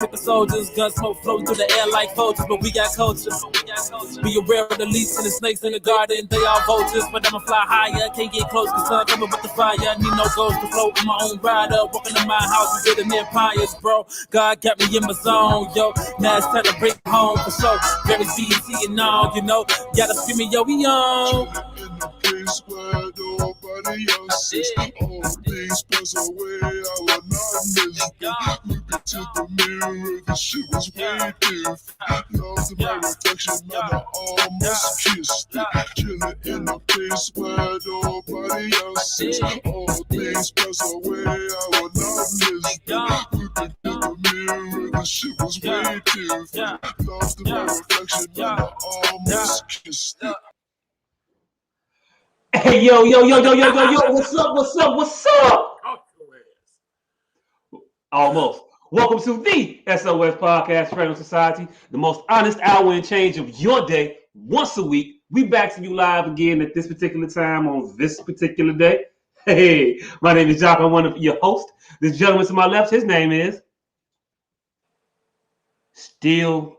Paper soldiers, gun smoke floating through the air like vultures, but we got culture. Be aware of the leaves and the snakes in the garden, they all vultures, but I'ma fly higher. Can't get close, cause sun coming with the fire. Need no ghost to float on my own rider. Walking in my house and building empires, bro. God got me in my zone, yo. Now it's time to bring home for sure. Very BC and all, you know. Gotta scream me, yo, we on. In the place where nobody else is. All things pass away, I will not miss. Look into the mirror, the shit was way different. Lost in my reflection, man, I almost kissed it. Chilling in a place where nobody else is. All things pass away, I will not miss. Look into the mirror, the shit was way different. Lost in my reflection, man, I almost kissed it. Hey, yo, what's up? Almost. Welcome to the SOS Podcast, Friend of Society, the most honest hour and change of your day, once a week. We back to you live again at this particular time on this particular day. Hey, my name is Jock. I'm one of your hosts. This gentleman to my left, his name is he still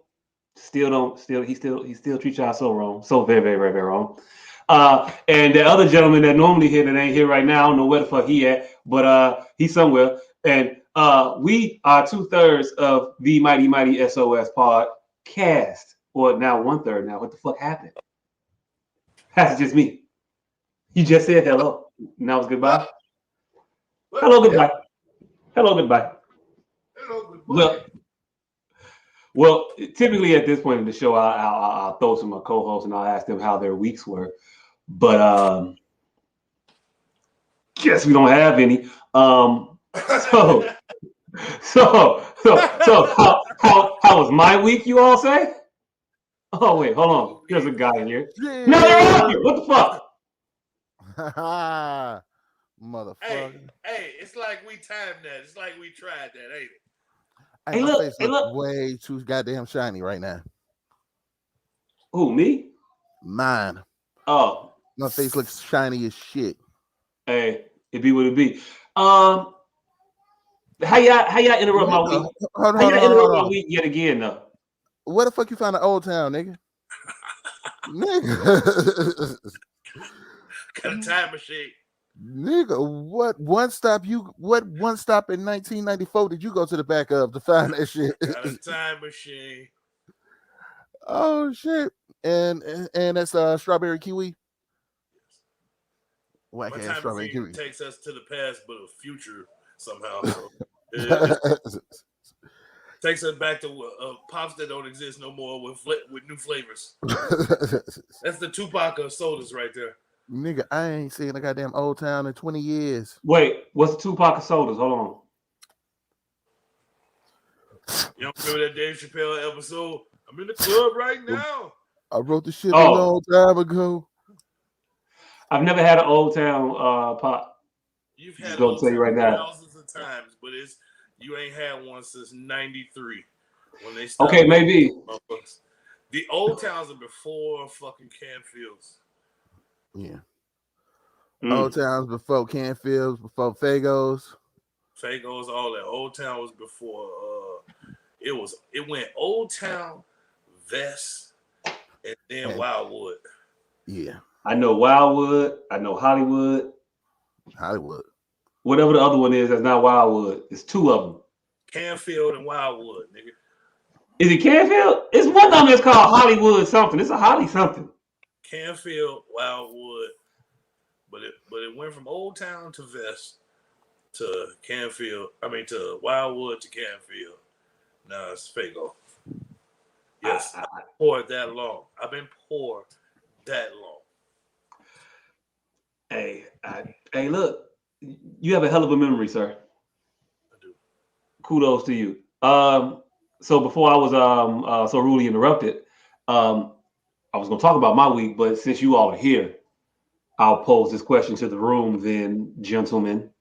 treats y'all so wrong, so very wrong. And the other gentleman that normally here that ain't here right now, I don't know where the fuck he at, but he's somewhere. And we are 2/3 of the mighty SOS Podcast, or now 1/3. Now, what the fuck happened? That's just me. You just said hello. Now it's goodbye. Hello, goodbye. Hello, goodbye. Well, typically at this point in the show, I'll throw some of my co-hosts and I'll ask them how their weeks were. But guess we don't have any. So how was my week? You all say? Oh wait, hold on. There's a guy in here. Yeah. No, they're on you. What the fuck? Motherfucker. Hey, it's like we timed that. It's like we tried that, ain't it? Hey, my look, face looks way too goddamn shiny right now. Who, me? Mine. Oh. My face looks shiny as shit. Hey, it be what it be. How y'all interrupt my week? How y'all interrupt my week yet again, though? Where the fuck you found the Old Town, nigga? Nigga. Got a time machine. Nigga, what one stop in 1994 did you go to the back of to find that shit? Got a time machine. Oh shit. And that's strawberry kiwi. My time strawberry kiwi takes us to the past but a future somehow. So, takes us back to pops that don't exist no more with new flavors. That's the Tupac of sodas right there. Nigga, I ain't seen a goddamn Old Town in 20 years. Wait, what's the Tupac of sodas? Hold on. You don't remember that Dave Chappelle episode? I'm in the club right now. I wrote the shit a long time ago. I've never had an Old Town pop. You've had Old Town right thousands of times, but you ain't had one since '93 when they started. Okay, maybe. The Old Towns are before fucking Canfields. Yeah. Old Towns before Canfields, before Fagos, all that. Old Town was before it went Old Town, Vest, and then Wildwood. Yeah. I know Wildwood, I know Hollywood. Whatever the other one is, that's not Wildwood. It's two of them. Canfield and Wildwood, nigga. Is it Canfield? It's one of them that's called Hollywood something. It's a Holly something. Canfield, Wildwood, but it went from Old Town to Vest to Canfield. I mean to Wildwood to Canfield. Now it's Fago. Yes, I've been poor that long. Hey, look, you have a hell of a memory, sir. I do. Kudos to you. So before I was so rudely interrupted, I was going to talk about my week, but since you all are here, I'll pose this question to the room then, gentlemen.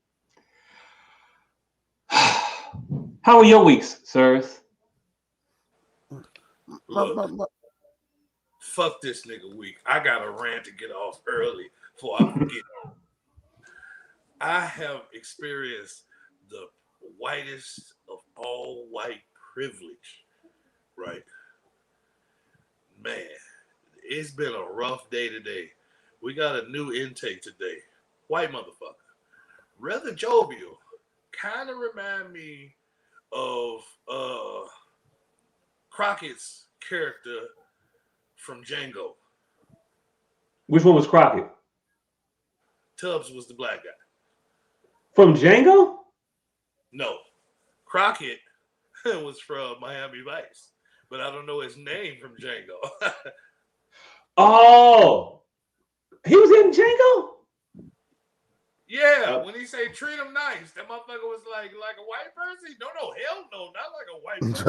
How are your weeks, sirs? Look, fuck this nigga week. I got a rant to get off early before I forget. I have experienced the whitest of all white privilege, right? Man, it's been a rough day today. We got a new intake today. White motherfucker. Rather jovial. Kind of remind me of Crockett's character from Django. Which one was Crockett? Tubbs was the black guy. From Django? No. Crockett was from Miami Vice. But I don't know his name from Django. Oh. He was in Django? Yeah, when he say treat him nice, that motherfucker was like a white person. No, hell no, not like a white person.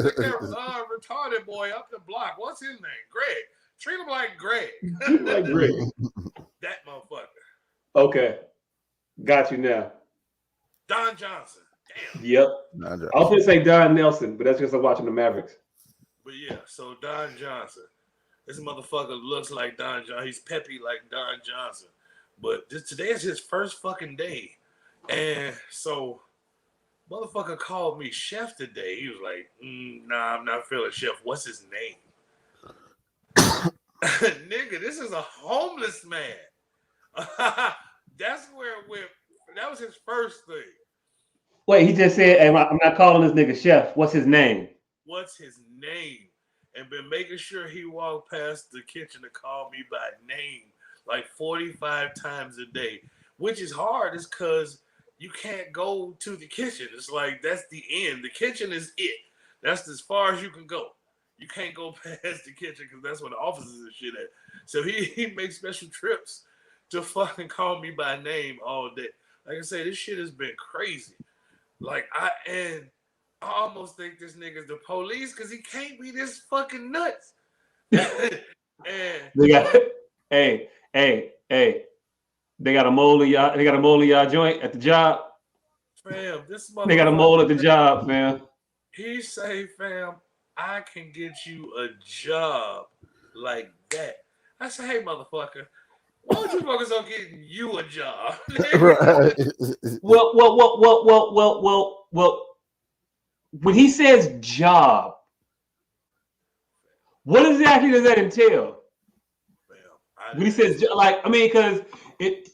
Like that retarded boy up the block. What's his name? Greg. Treat him like Greg. Like Greg. That motherfucker. Okay, got you now. Don Johnson. Damn. Yep. I was going to say Don Nelson, but that's because I'm watching the Mavericks. But yeah, so Don Johnson. This motherfucker looks like Don Johnson. He's peppy like Don Johnson. But today is his first fucking day. And so, motherfucker called me chef today. He was like, nah, I'm not feeling chef. What's his name? Nigga, this is a homeless man. That's where it went. That was his first thing. Wait, he just said, hey, I'm not calling this nigga chef. What's his name? What's his name? And been making sure he walked past the kitchen to call me by name like 45 times a day, which is hard. Is because you can't go to the kitchen. It's like that's the end. The kitchen is it. That's as far as you can go. You can't go past the kitchen because that's where the offices and shit at. So he makes special trips to fucking call me by name all day. Like I say, this shit has been crazy. Like I almost think this nigga's the police because he can't be this fucking nuts. And they got hey. They got a mole in y'all joint at the job. Fam, this motherfucker. They got a mole at the job, fam. He say, fam, I can get you a job like that. I say, hey, motherfucker, why don't you focus on getting you a job? Right. Well. When he says job, what exactly does that entail? When he says because it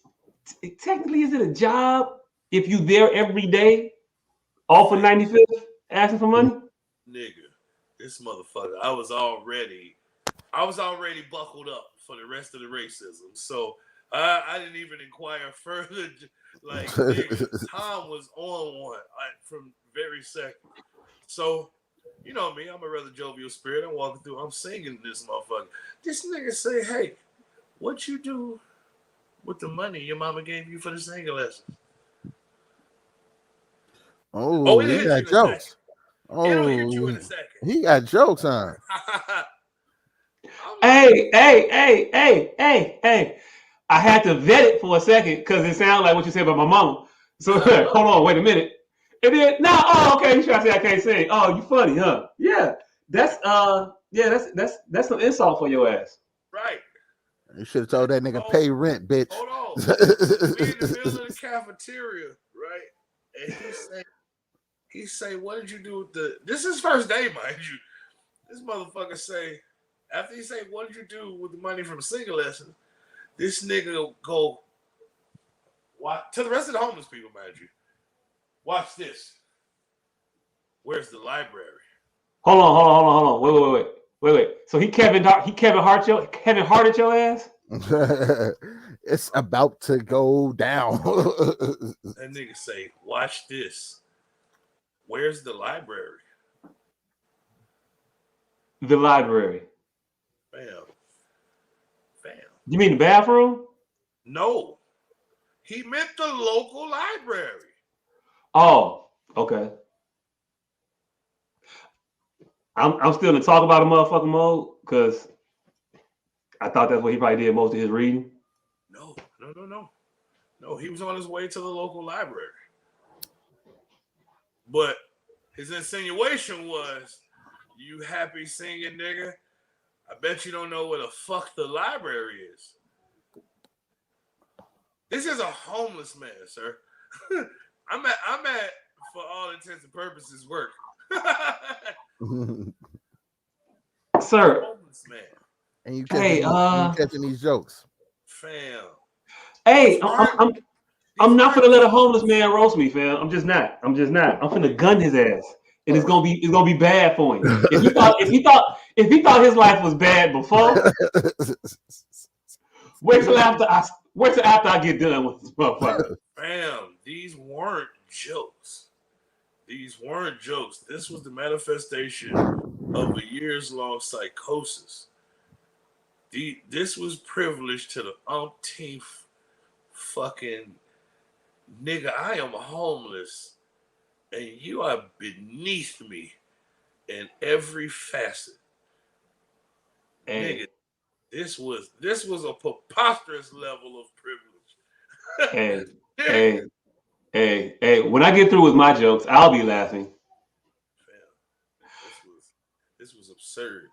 technically is it a job if you there every day, off of 95th, asking for money? Nigga, this motherfucker, I was already buckled up for the rest of the racism, so I didn't even inquire further. Like, nigga, Tom was on one from very second. So, you know me, I'm a rather jovial spirit. I'm walking through, I'm singing this motherfucker. This nigga say, hey, what you do with the money your mama gave you for the singing lessons? Oh, he got jokes. It'll hit you in a second. He got jokes on. Hey. I had to vet it for a second because it sounded like what you said about my mama. So hold on, wait a minute. And then okay, you trying to say I can't sing. Oh, you funny, huh? Yeah. That's some insult for your ass. Right. You should have told that nigga pay rent, bitch. Hold on. We in the middle of the cafeteria, right? And he say, what did you do with this is his first day, mind you. This motherfucker say, after he say, what did you do with the money from singing lessons? This nigga go, what? To the rest of the homeless people, mind you. Watch this. Where's the library? Hold on. Wait. So he Kevin Harted your ass? It's about to go down. That nigga say, watch this. Where's the library? The library. Fam. You mean the bathroom? No. He meant the local library. Oh, okay. I'm still in talk about a motherfucking mode because I thought that's what he probably did most of his reading. No. No, he was on his way to the local library. But his insinuation was, you happy singing nigga? I bet you don't know where the fuck the library is. This is a homeless man, sir. I'm at for all intents and purposes work. Sir. Homeless man. And you Hey, catching these jokes. Fam. Hey, I'm not gonna let a homeless man. man roast me, fam. I'm just not. I'm finna gun his ass. And it's gonna be bad for him. If he thought his life was bad before, wait till after I get done with this motherfucker. Fam, these weren't jokes. This was the manifestation of a years-long psychosis. This was privilege to the umpteenth fucking nigga. I am homeless, and you are beneath me in every facet. Hey. Nigga, this was a preposterous level of privilege. Hey. When I get through with my jokes, I'll be laughing. This was absurd.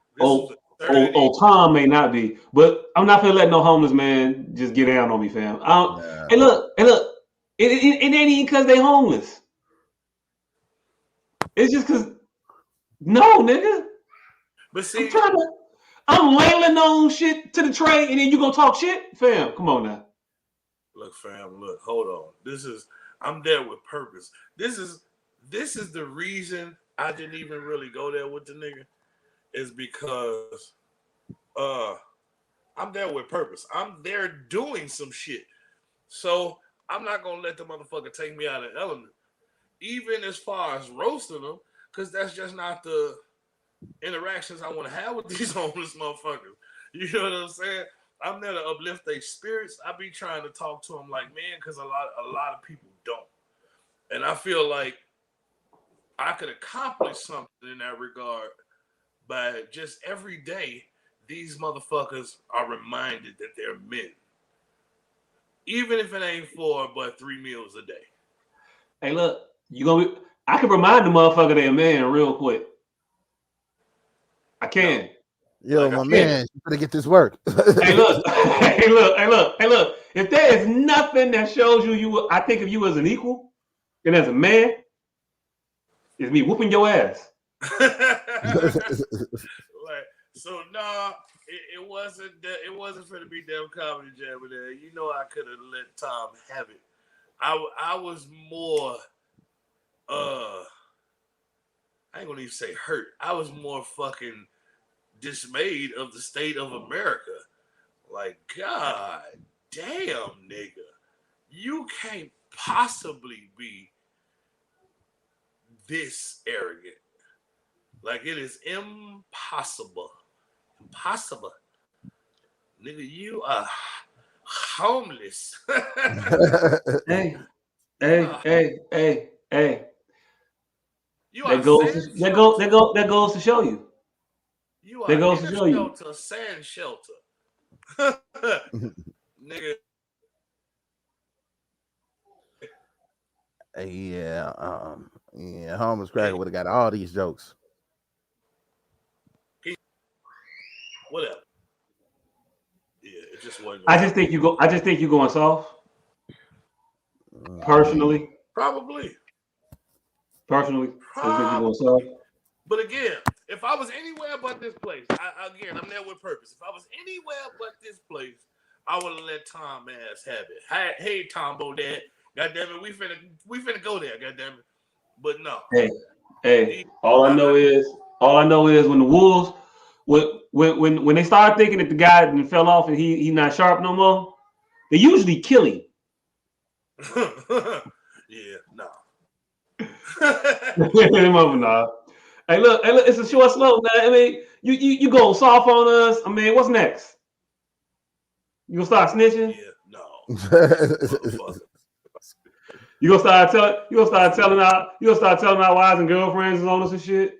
Tom may not be, but I'm not gonna let no homeless man just get down on me, fam. Hey, look, it ain't even because they homeless. It's just because, no, nigga. But see, I'm laying on shit to the tray, and then you gonna talk shit, fam? Come on now. Look, fam. Look, hold on. I'm there with purpose. This is the reason I didn't even really go there with the nigga. Is because I'm there with purpose. I'm there doing some shit. So I'm not gonna let the motherfucker take me out of element. Even as far as roasting them, because that's just not the interactions I want to have with these homeless motherfuckers. You know what I'm saying? I'm there to uplift their spirits. I be trying to talk to them like, man, because a lot of people don't. And I feel like I could accomplish something in that regard by just every day, these motherfuckers are reminded that they're men. Even if it ain't for but 3 meals a day. Hey, look, I can remind the motherfucker they're a man real quick. I can. Yo, my man, you better get this work. Hey, look. If there is nothing that shows I think of you as an equal and as a man, it's me whooping your ass. So it wasn't for the Be Damn Comedy Jam there. You know I could have let Tom have it. I was more I ain't gonna even say hurt. I was more fucking dismayed of the state of America. Like, God damn, nigga. You can't possibly be this arrogant. Like, it is impossible. Impossible. Nigga, you are homeless. Hey. You that goes to show you. You are in a sand shelter. Nigga. Yeah, homeless cracker would have got all these jokes. Whatever. Yeah, it just wasn't. I just think you're going soft. Personally. Probably. I think you're going soft. But again, if I was anywhere but this place, I'm there with purpose. If I was anywhere but this place, I would have let Tom ass have it. Hey, Tom Bodette, goddamn it, we finna go there, goddamn it. But no. Hey. All I know is when the Wolves, when they start thinking that the guy fell off and he not sharp no more, they usually kill him. Yeah, no. Nah. Hey, look, it's a short slope, man. I mean, you go soft on us. I mean, what's next? You gonna start snitching? Yeah, no. You gonna start telling our wives and girlfriends is on us and shit?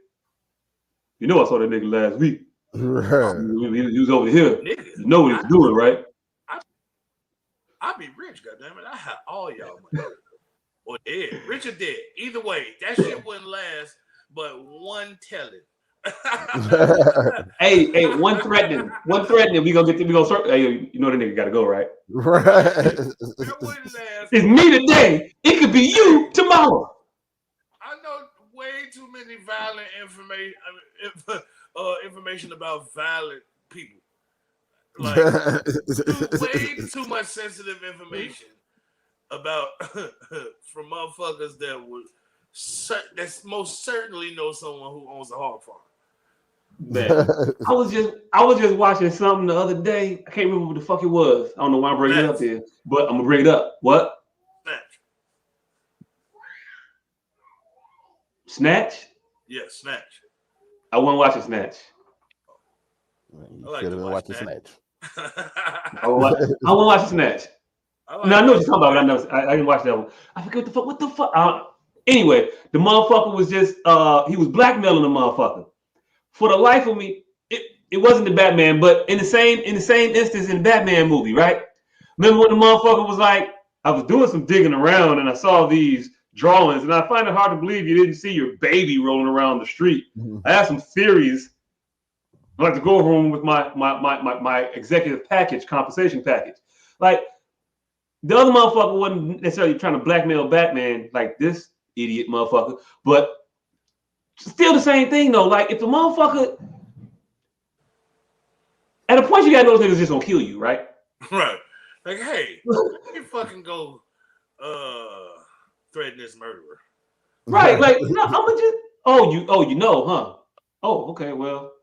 You know I saw that nigga last week. He was over here. Nigga, you know what he's doing, right? I be rich, goddammit. I have all y'all money. Or dead. Rich or dead. Either way, that shit wouldn't last but one telling. Hey, one threatening. We gonna start. Hey, you know the nigga gotta go, right? Right. It's me today. It could be you tomorrow. I know way too many violent information about violent people. Like way too much sensitive information about from motherfuckers that most certainly know someone who owns a hog farm. Man, I was just watching something the other day. I can't remember what the fuck it was. I don't know why I'm bringing it up here, but I'm gonna bring it up. What? Snatch? Yeah, Snatch. I wasn't watching Snatch. You should have been watching Snatch. I wasn't watching Snatch. I know what you're talking about, but I didn't watch that one. I forget what the fuck. Anyway, the motherfucker was just he was blackmailing the motherfucker. For the life of me, it wasn't the Batman, but in the same instance in the Batman movie, right? Remember when the motherfucker was like, I was doing some digging around and I saw these drawings, and I find it hard to believe you didn't see your baby rolling around the street. I have some theories. I'd like to go home with my executive compensation package. Like, the other motherfucker wasn't necessarily trying to blackmail Batman like this idiot motherfucker, but still the same thing though. Like, if the motherfucker, at a point you gotta know those niggas just gonna kill you, right? Right. Like, hey, you fucking go threaten this murderer. Right, like, no, I'm gonna just you know, huh? Oh, okay, well,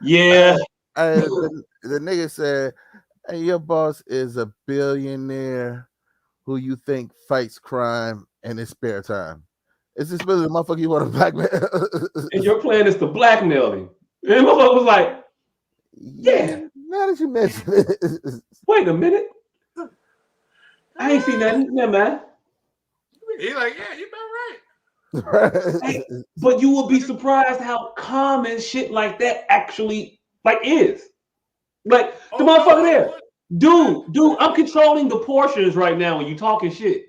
yeah. The nigga said, hey, your boss is a billionaire who you think fights crime in his spare time. Is this really the motherfucker you want to blackmail? And your plan is to blackmail him. And the motherfucker was like, yeah. Now that you mention it. Wait a minute. I ain't seen that. Yeah, man. He's like, yeah, you been right. Hey, but you will be surprised how common shit like that actually is. Like, the motherfucker there. Dude, I'm controlling the portions right now when you talking shit.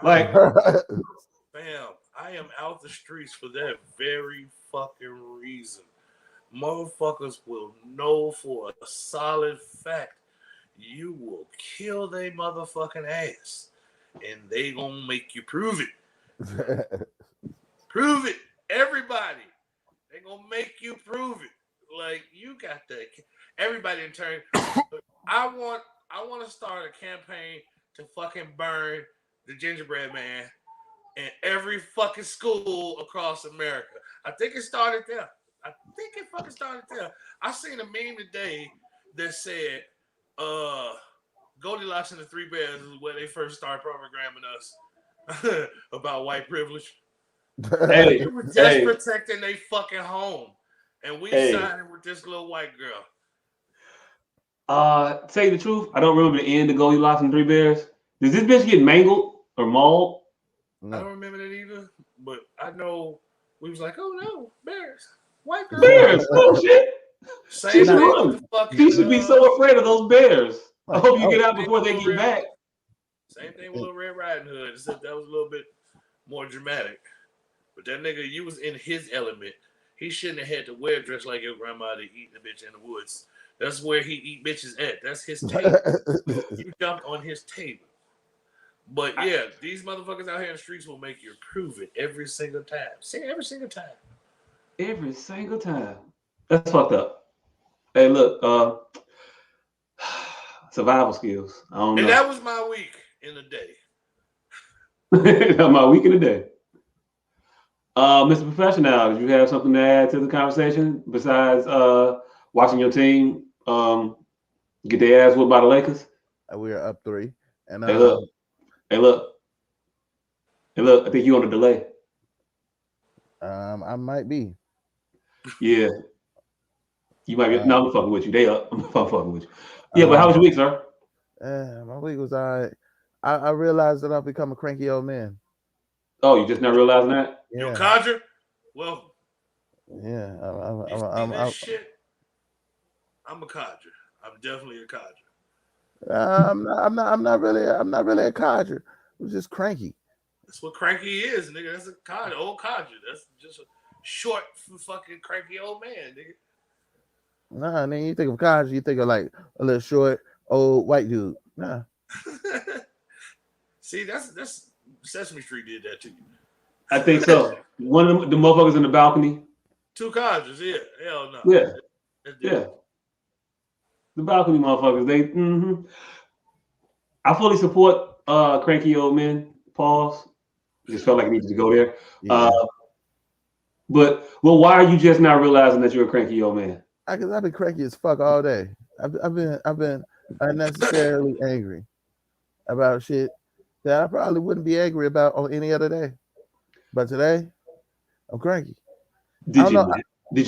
Like, fam, I am out the streets for that very fucking reason. Motherfuckers will know for a solid fact you will kill their motherfucking ass, and they gonna make you prove it. Prove it, everybody. They gonna make you prove it. Like, you got that. Everybody in turn. I want to start a campaign to fucking burn the gingerbread man in every fucking school across America. I think it started there. I seen a meme today that said, Goldilocks and the Three Bears is where they first started programming us about white privilege. Hey, they were just protecting their fucking home. And we sided with this little white girl. Tell you the truth, I don't remember the end of Goldilocks and Three Bears. Does this bitch get mangled or mauled? No. I don't remember that either, but I know we was like, oh no, bears. White girl. Bears, oh shit. She should be so afraid of those bears. I hope you get out before they get back. Same thing with Little Red Riding Hood, except that was a little bit more dramatic. But that nigga, you was in his element. He shouldn't have had to wear a dress like your grandma to eat the bitch in the woods. That's where he eat bitches at. That's his table. You jumped on his table. But yeah, these motherfuckers out here in the streets will make you prove it every single time. See, every single time. Every single time. That's fucked up. Hey, look, survival skills. I don't know. And that was my week in the day. My week in the day. Mr. Professional, did you have something to add to the conversation besides watching your team get their ass whooped by the Lakers? We are up 3. And Hey, look. I think you on a delay. I might be. Yeah. You might be. No, I'm fucking with you. They up. I'm fucking with you. Yeah, but how was your week, sir? My week was all right. I realized that I've become a cranky old man. Oh, you just not realizing that? Yeah. You a codger? Well, yeah. I'm a codger. I'm definitely a codger. I'm not really a codger. I'm just cranky. That's what cranky is, nigga. That's a codger, old codger. That's just a short for fucking cranky old man, nigga. Nah, then you think of codger, you think of like a little short old white dude. Nah. See, that's Sesame Street did that to you. I think so. One of the motherfuckers in the balcony. Two conjures, yeah. Hell no. Yeah. That's Yeah. different. The balcony motherfuckers. They. I fully support cranky old men. Pause. Just felt like I needed to go there. Yeah. But why are you just now realizing that you're a cranky old man? Because I've been cranky as fuck all day. I've been unnecessarily angry about shit that I probably wouldn't be angry about on any other day. But today, I'm cranky. Did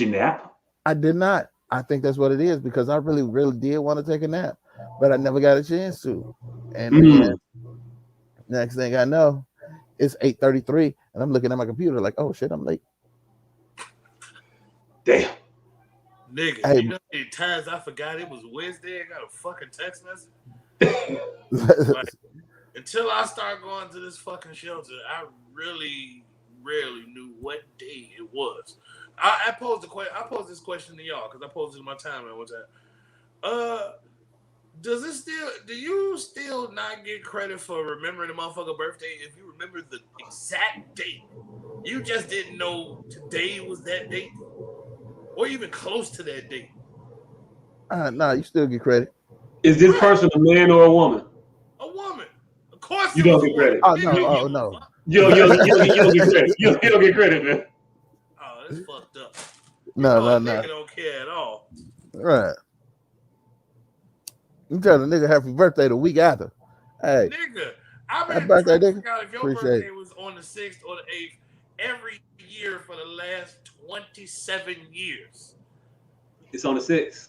you nap? I did not. I think that's what it is because I really, really did want to take a nap, but I never got a chance to. And then next thing I know, it's 8:33, and I'm looking at my computer like, oh shit, I'm late. Damn. Nigga, Hey, you know how many times I forgot it was Wednesday? I got a fucking text message. Like, until I start going to this fucking shelter, I really rarely knew what day it was. I posed this question to y'all because I posted it in my timeline one time. Do you still not get credit for remembering the motherfucker birthday if you remember the exact date? You just didn't know today was that date, or even close to that date. Nah, you still get credit. Is this person a man or a woman? A woman. Of course you it don't was get a woman. credit. Oh no, no. You don't get credit. You don't get credit, man. Oh, that's fucked up. No. Nigga don't care at all. Right. You tell the nigga happy birthday the week after. Hey, Nigga, I've happy been birthday, trying to nigga. figure out if your Appreciate birthday it. was on the 6th or the 8th every year for the last 27 years. It's on the 6th.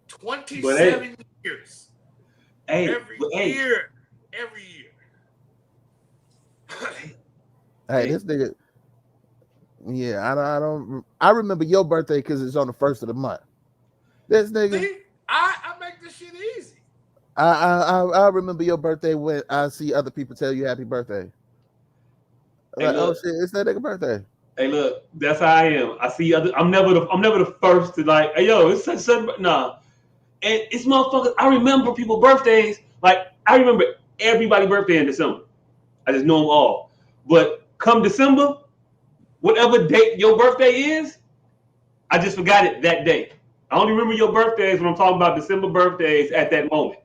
27 years. Every year. Hey, this nigga. Yeah, I remember your birthday because it's on the 1st of the month. This nigga. See, I make this shit easy. I remember your birthday when I see other people tell you happy birthday. Hey, Like, look. oh shit, it's that nigga birthday. Hey, look, that's how I am. I see other. I'm never the first to like. Hey, yo, it's such. Nah, and it's motherfuckers. I remember people's birthdays. Like I remember everybody's birthday in December. I just know them all. But come December, whatever date your birthday is, I just forgot it that day. I only remember your birthdays when I'm talking about December birthdays at that moment.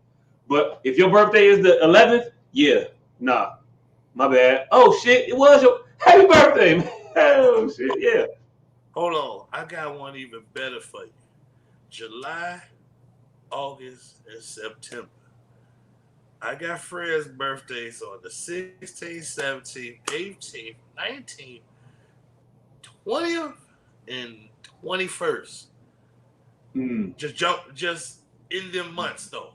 But if your birthday is the 11th, yeah, nah, my bad. Oh shit, it was your happy birthday, man. Oh shit, yeah. Hold on, I got one even better for you. July, August, and September. I got friends' birthdays on the 16th, 17th, 18th, 19th, 20th, and 21st. Just in them months though.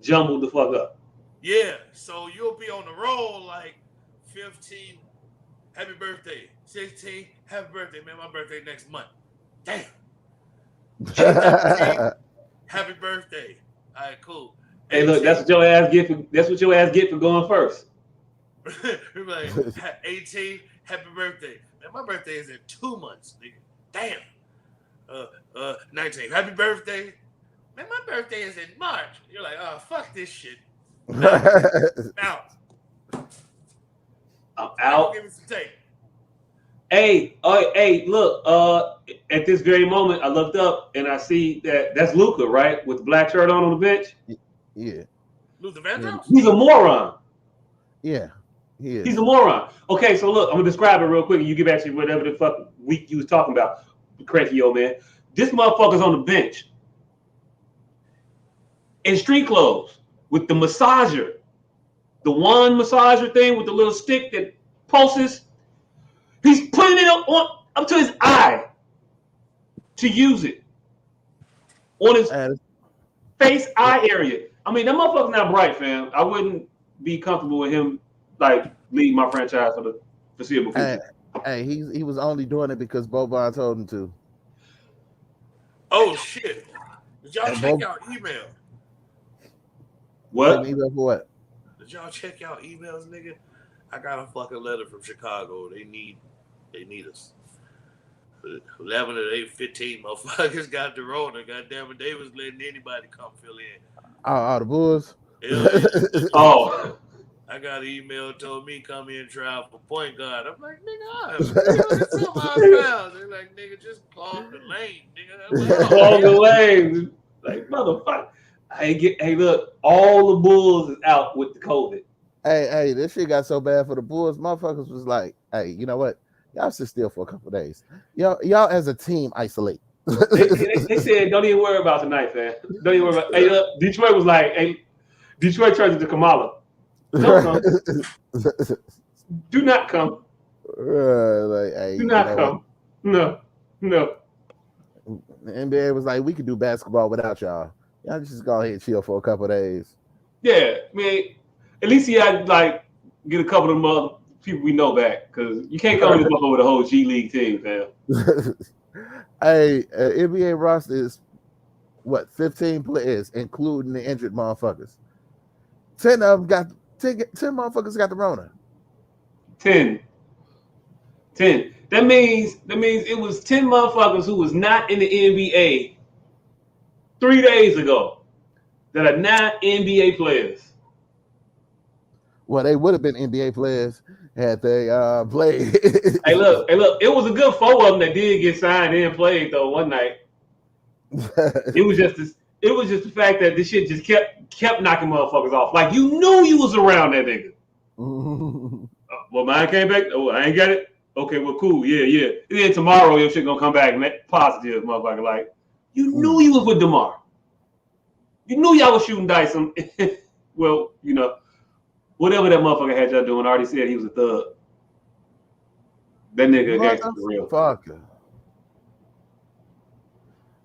Jumbled the fuck up. Yeah, so you'll be on the roll like 15, happy birthday. 16, happy birthday, man. My birthday next month. Damn. 17, happy birthday. All right, cool. 18, hey, look, that's what your ass get for going first. We're like 18, happy birthday. Man, my birthday is in 2 months, nigga. Damn. 19, happy birthday. Man, my birthday is in March. You're like, oh, fuck this shit. Out. I'm out. Give me some tape. Hey, look, at this very moment, I looked up and I see that's Luka, right? With the black shirt on the bench. Yeah. Luther Vandross? He's a moron. Yeah. He is. He's a moron. Okay, so look, I'm going to describe it real quick and you get back to whatever the fuck week you was talking about, cranky old man. This motherfucker's on the bench in street clothes with the massager, the one massager thing with the little stick that pulses. He's putting it up to his eye to use it on his face eye area. I mean, that motherfucker's not bright, fam. I wouldn't be comfortable with him like leading my franchise for the foreseeable future. Hey, he was only doing it because Boban told him to. Oh shit! Did y'all check y'all email? What? Email for what? Did y'all check y'all emails, nigga? I got a fucking letter from Chicago. They need us. 11 of the 15 motherfuckers got the Rona. Goddamn it, they was letting anybody come fill in. Oh, the Bulls. Yeah. Oh. I got an email told me come in and try for point guard. I'm like, nigga, I'm 375 pounds. They're like, nigga, just clog the lane, nigga. Clog the lane. Like, motherfucker. Hey, look, all the Bulls is out with the COVID. Hey, this shit got so bad for the Bulls. Motherfuckers was like, hey, you know what? Y'all sit still for a couple of days. Y'all as a team isolate. they said, don't even worry about tonight, fam. Don't even worry about. Hey, look, Detroit was like, hey, Detroit turned into Kamala. Don't come. Do not come. Hey, do not come. No. The NBA was like, we could do basketball without y'all. Y'all just go ahead and chill for a couple of days. Yeah, I mean, at least he had like get a couple of them other people we know back, because you can't come in this with a whole G League team, fam. Hey, NBA roster is what, 15 players, including the injured motherfuckers. 10 motherfuckers got the Rona. 10. That means it was 10 motherfuckers who was not in the NBA 3 days ago that are not NBA players. Well, they would have been NBA players had they played. Hey, look, it was a good 4 of them that did get signed and played though one night. It was just the fact that this shit just kept knocking motherfuckers off. Like, you knew you was around that nigga. Well, mine came back. Oh, I ain't got it. Okay, well, cool. Yeah. And then tomorrow your shit gonna come back positive, motherfucker. Like, you knew you was with DeMar. You knew y'all was shooting dice. Well, you know, whatever that motherfucker had y'all doing, I already said he was a thug. That nigga gangster for real. Fucker.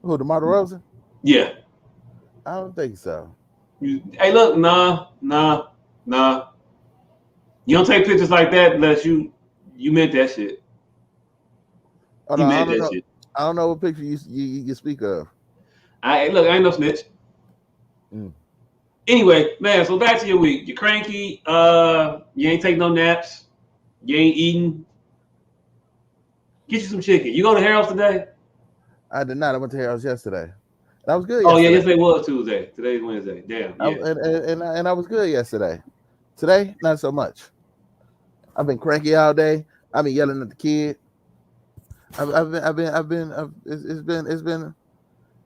Who, DeMar DeRozan? Yeah. I don't think so. Hey, look, nah. You don't take pictures like that unless you meant that shit. Oh, no, I don't know what picture you speak of. I ain't no snitch. Anyway, man, so back to your week. You're cranky. You ain't taking no naps. You ain't eating. Get you some chicken. You go to Harold's today? I did not. I went to Harold's yesterday. That was good. Oh, yeah, yesterday was Tuesday. Today's Wednesday. Damn. Yeah. And I was good yesterday. Today, not so much. I've been cranky all day. I've been yelling at the kid.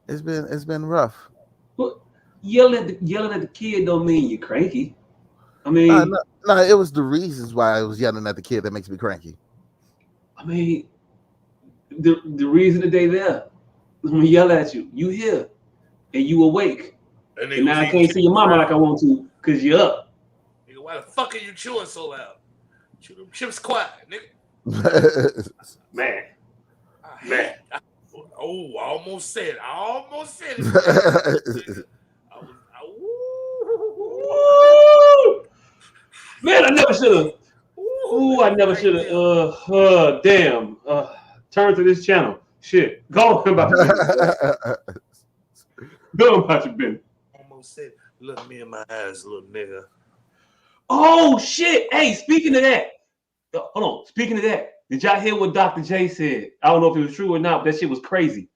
It's been rough. Well, yelling at the kid don't mean you're cranky. I mean, no, it was the reasons why I was yelling at the kid that makes me cranky. I mean, the reason that they there, I'm gonna yell at you. You here, and you awake, and now I can't see your mama like I want to because you're up. Nigga, why the fuck are you chewing so loud? Chew them chips quiet, nigga. Man. I almost said it. Man, I never should have. I never should have. Damn. Turn to this channel. Shit. Go on about your business. Almost said, look me in my eyes, little nigga. Oh, shit. Hey, speaking of that. Hold on. Speaking of that. Did y'all hear what Dr. J said? I don't know if it was true or not, but that shit was crazy.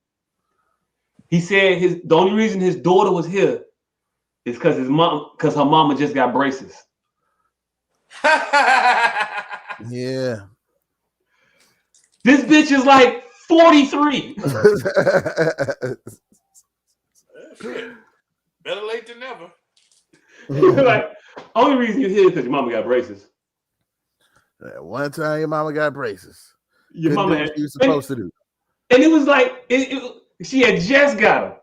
He said the only reason his daughter was here is because her mama just got braces. Yeah. This bitch is like 43. Better late than never. Like, only reason you're here is because your mama got braces. One time your mama got braces. Your mama had, what you supposed to do. And it was like she had just got them.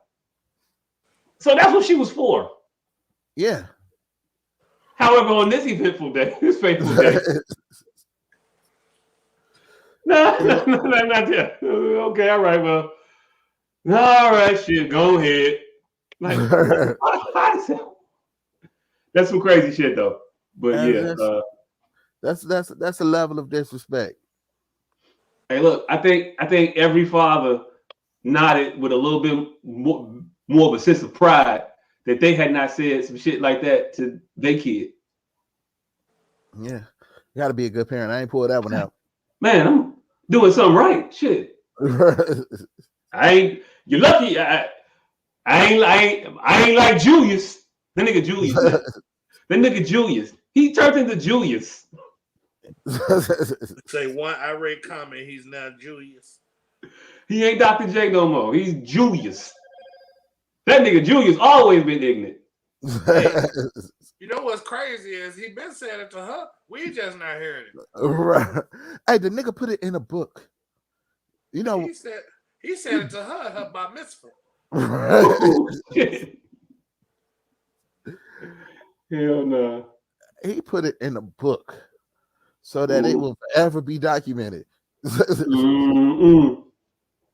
So that's what she was for. Yeah. However, on this eventful day, this fateful day. No, not yet. Okay, all right, well. All right, shit, go ahead. Like, that's some crazy shit, though. But yeah. That's a level of disrespect. Hey, look, I think every father nodded with a little bit more of a sense of pride that they had not said some shit like that to their kid. Yeah, you got to be a good parent. I ain't pulled that one out. Man, I'm doing something right. Shit. You're lucky. I ain't like Julius. That nigga Julius. He turned into Julius. Say one irate comment, he's now Julius. He ain't Dr. J no more. He's Julius. That nigga Julius always been ignorant. Hey, you know what's crazy is he been saying it to her. We just not hearing it. Right. Hey, the nigga put it in a book. You know, he said it to her by mitzvah. Right. Hell no. He put it in a book so that it will forever be documented. Mm-mm.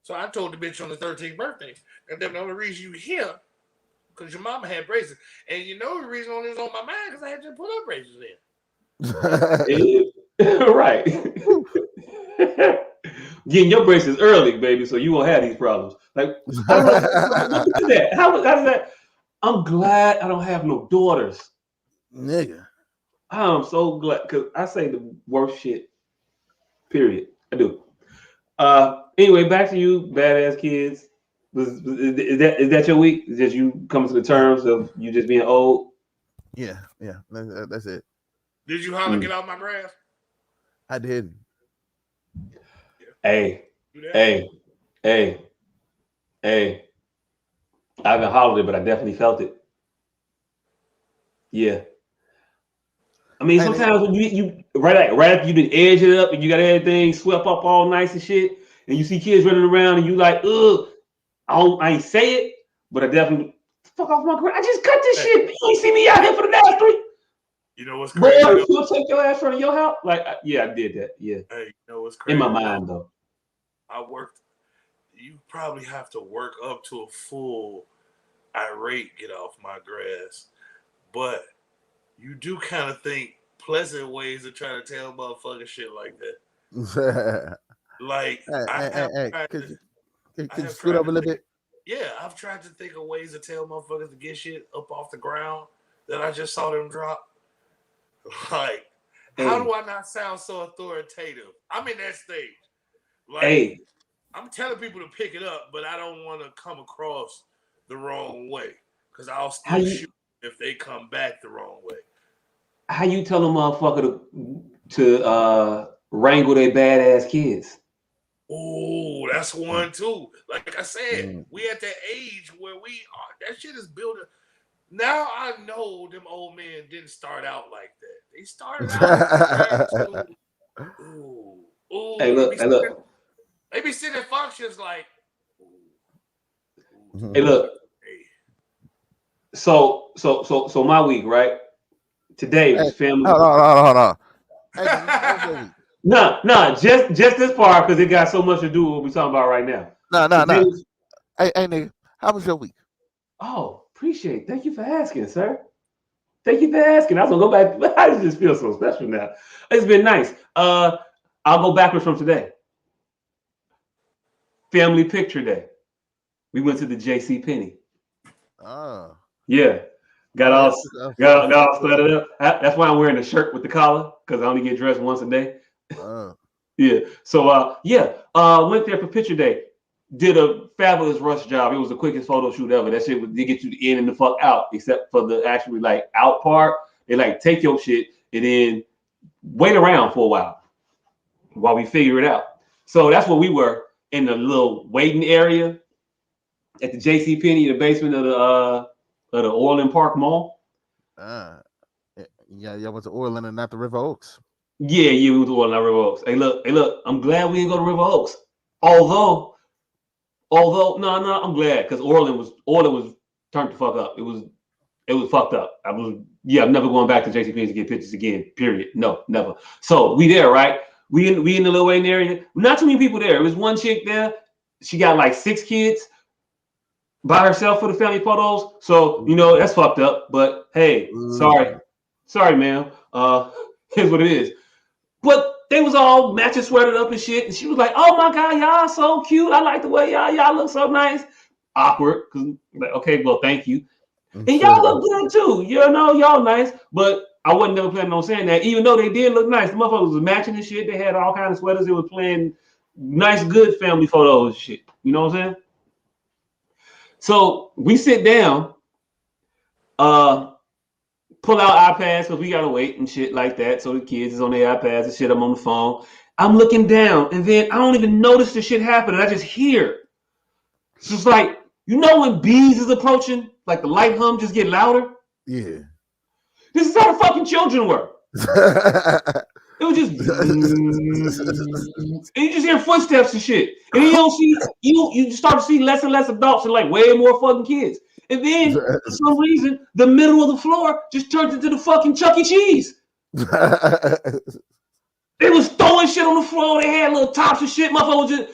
So I told the bitch on the 13th birthday that the only reason you here because your mama had braces. And you know the reason only was on my mind because I had to put up braces in. Right. Getting your braces early, baby, so you won't have these problems. Like, I don't know. Look at that. How is that? I'm glad I don't have no daughters. Nigga. I'm so glad because I say the worst shit. Period. I do. Anyway, back to you, badass kids. Is that your week? Is just you coming to the terms of you just being old? Yeah. That's it. Did you holler get out my grass? I didn't. Hey. I haven't hollered it, but I definitely felt it. Yeah. I mean, sometimes when you right after you done edge it up and you got everything swept up all nice and shit, and you see kids running around and you like, ugh, I ain't say it, but I definitely fuck off my grass. I just cut this shit. You ain't see me out here for the last 3. You know what's crazy? Boy, you'll take your ass from your house. Like, yeah, I did that. Yeah. Hey, you know what's crazy? In my mind, though. You probably have to work up to a full irate get off my grass, but you do kind of think pleasant ways to try to tell motherfuckers shit like that. Like, could you scoot up a little bit? Yeah, I've tried to think of ways to tell motherfuckers to get shit up off the ground that I just saw them drop. Like, how do I not sound so authoritative? I'm in that stage. Like, I'm telling people to pick it up, but I don't want to come across the wrong way because I'll still shoot if they come back the wrong way. How you tell a motherfucker to wrangle their badass kids? Oh, that's one too. Like I said, we at that age where we are. That shit is building. Now I know them old men didn't start out like that. They started out Hey, look. They be sitting at functions like. Hey, look. So my week, right? Today was family. Hold on. Hey, No, just this part because it got so much to do with what we're talking about right now. No. Hey, nigga, how was your week? Oh, appreciate it. Thank you for asking, sir. Thank you for asking. I was gonna go back, but I just feel so special now. It's been nice. I'll go backwards from today. Family picture day. We went to the J.C. Penney. Oh. Yeah. Got all started up. That's why I'm wearing a shirt with the collar because I only get dressed once a day. Yeah. So went there for picture day. Did a fabulous rush job. It was the quickest photo shoot ever. That shit they get you in and the fuck out, except for the actually like out part. They like take your shit and then wait around for a while we figure it out. So that's what we were in the little waiting area at the J.C. Penney in the basement of the Orland Park Mall. Y'all went to Orland and not the River Oaks. Yeah, we went to Orland, not River Oaks. Hey, look. I'm glad we didn't go to River Oaks. Although, no, I'm glad because Orland was turned the fuck up. It was fucked up. I'm never going back to J.C. Penney to get pictures again. Period. No, never. So we there, right? We in the little waiting area. Not too many people there. It was one chick there. She got like 6 kids by herself for the family photos. So that's fucked up. But hey, sorry, ma'am. Here's what it is. But they was all matching sweatered up and shit. And she was like, "Oh my God, y'all so cute. I like the way y'all look so nice." Awkward. Cause like, okay, well, thank you. And y'all look good too. Y'all nice. But I wasn't never planning on saying that, even though they did look nice. The motherfuckers was matching and shit. They had all kinds of sweaters. They was playing nice, good family photos and shit. You know what I'm saying? So we sit down, pull out iPads because we gotta wait and shit like that. So the kids is on their iPads and shit. I'm on the phone. I'm looking down, and then I don't even notice the shit happening. I just hear. It's just like, you know when bees is approaching, like the light hum just get louder? Yeah. This is how the fucking children were. It was just, and you just hear footsteps and shit. And then you don't see, you start to see less and less adults and like way more fucking kids. And then for some reason, the middle of the floor just turns into the fucking Chuck E. Cheese. They was throwing shit on the floor. They had little tops and shit. Motherfucker was just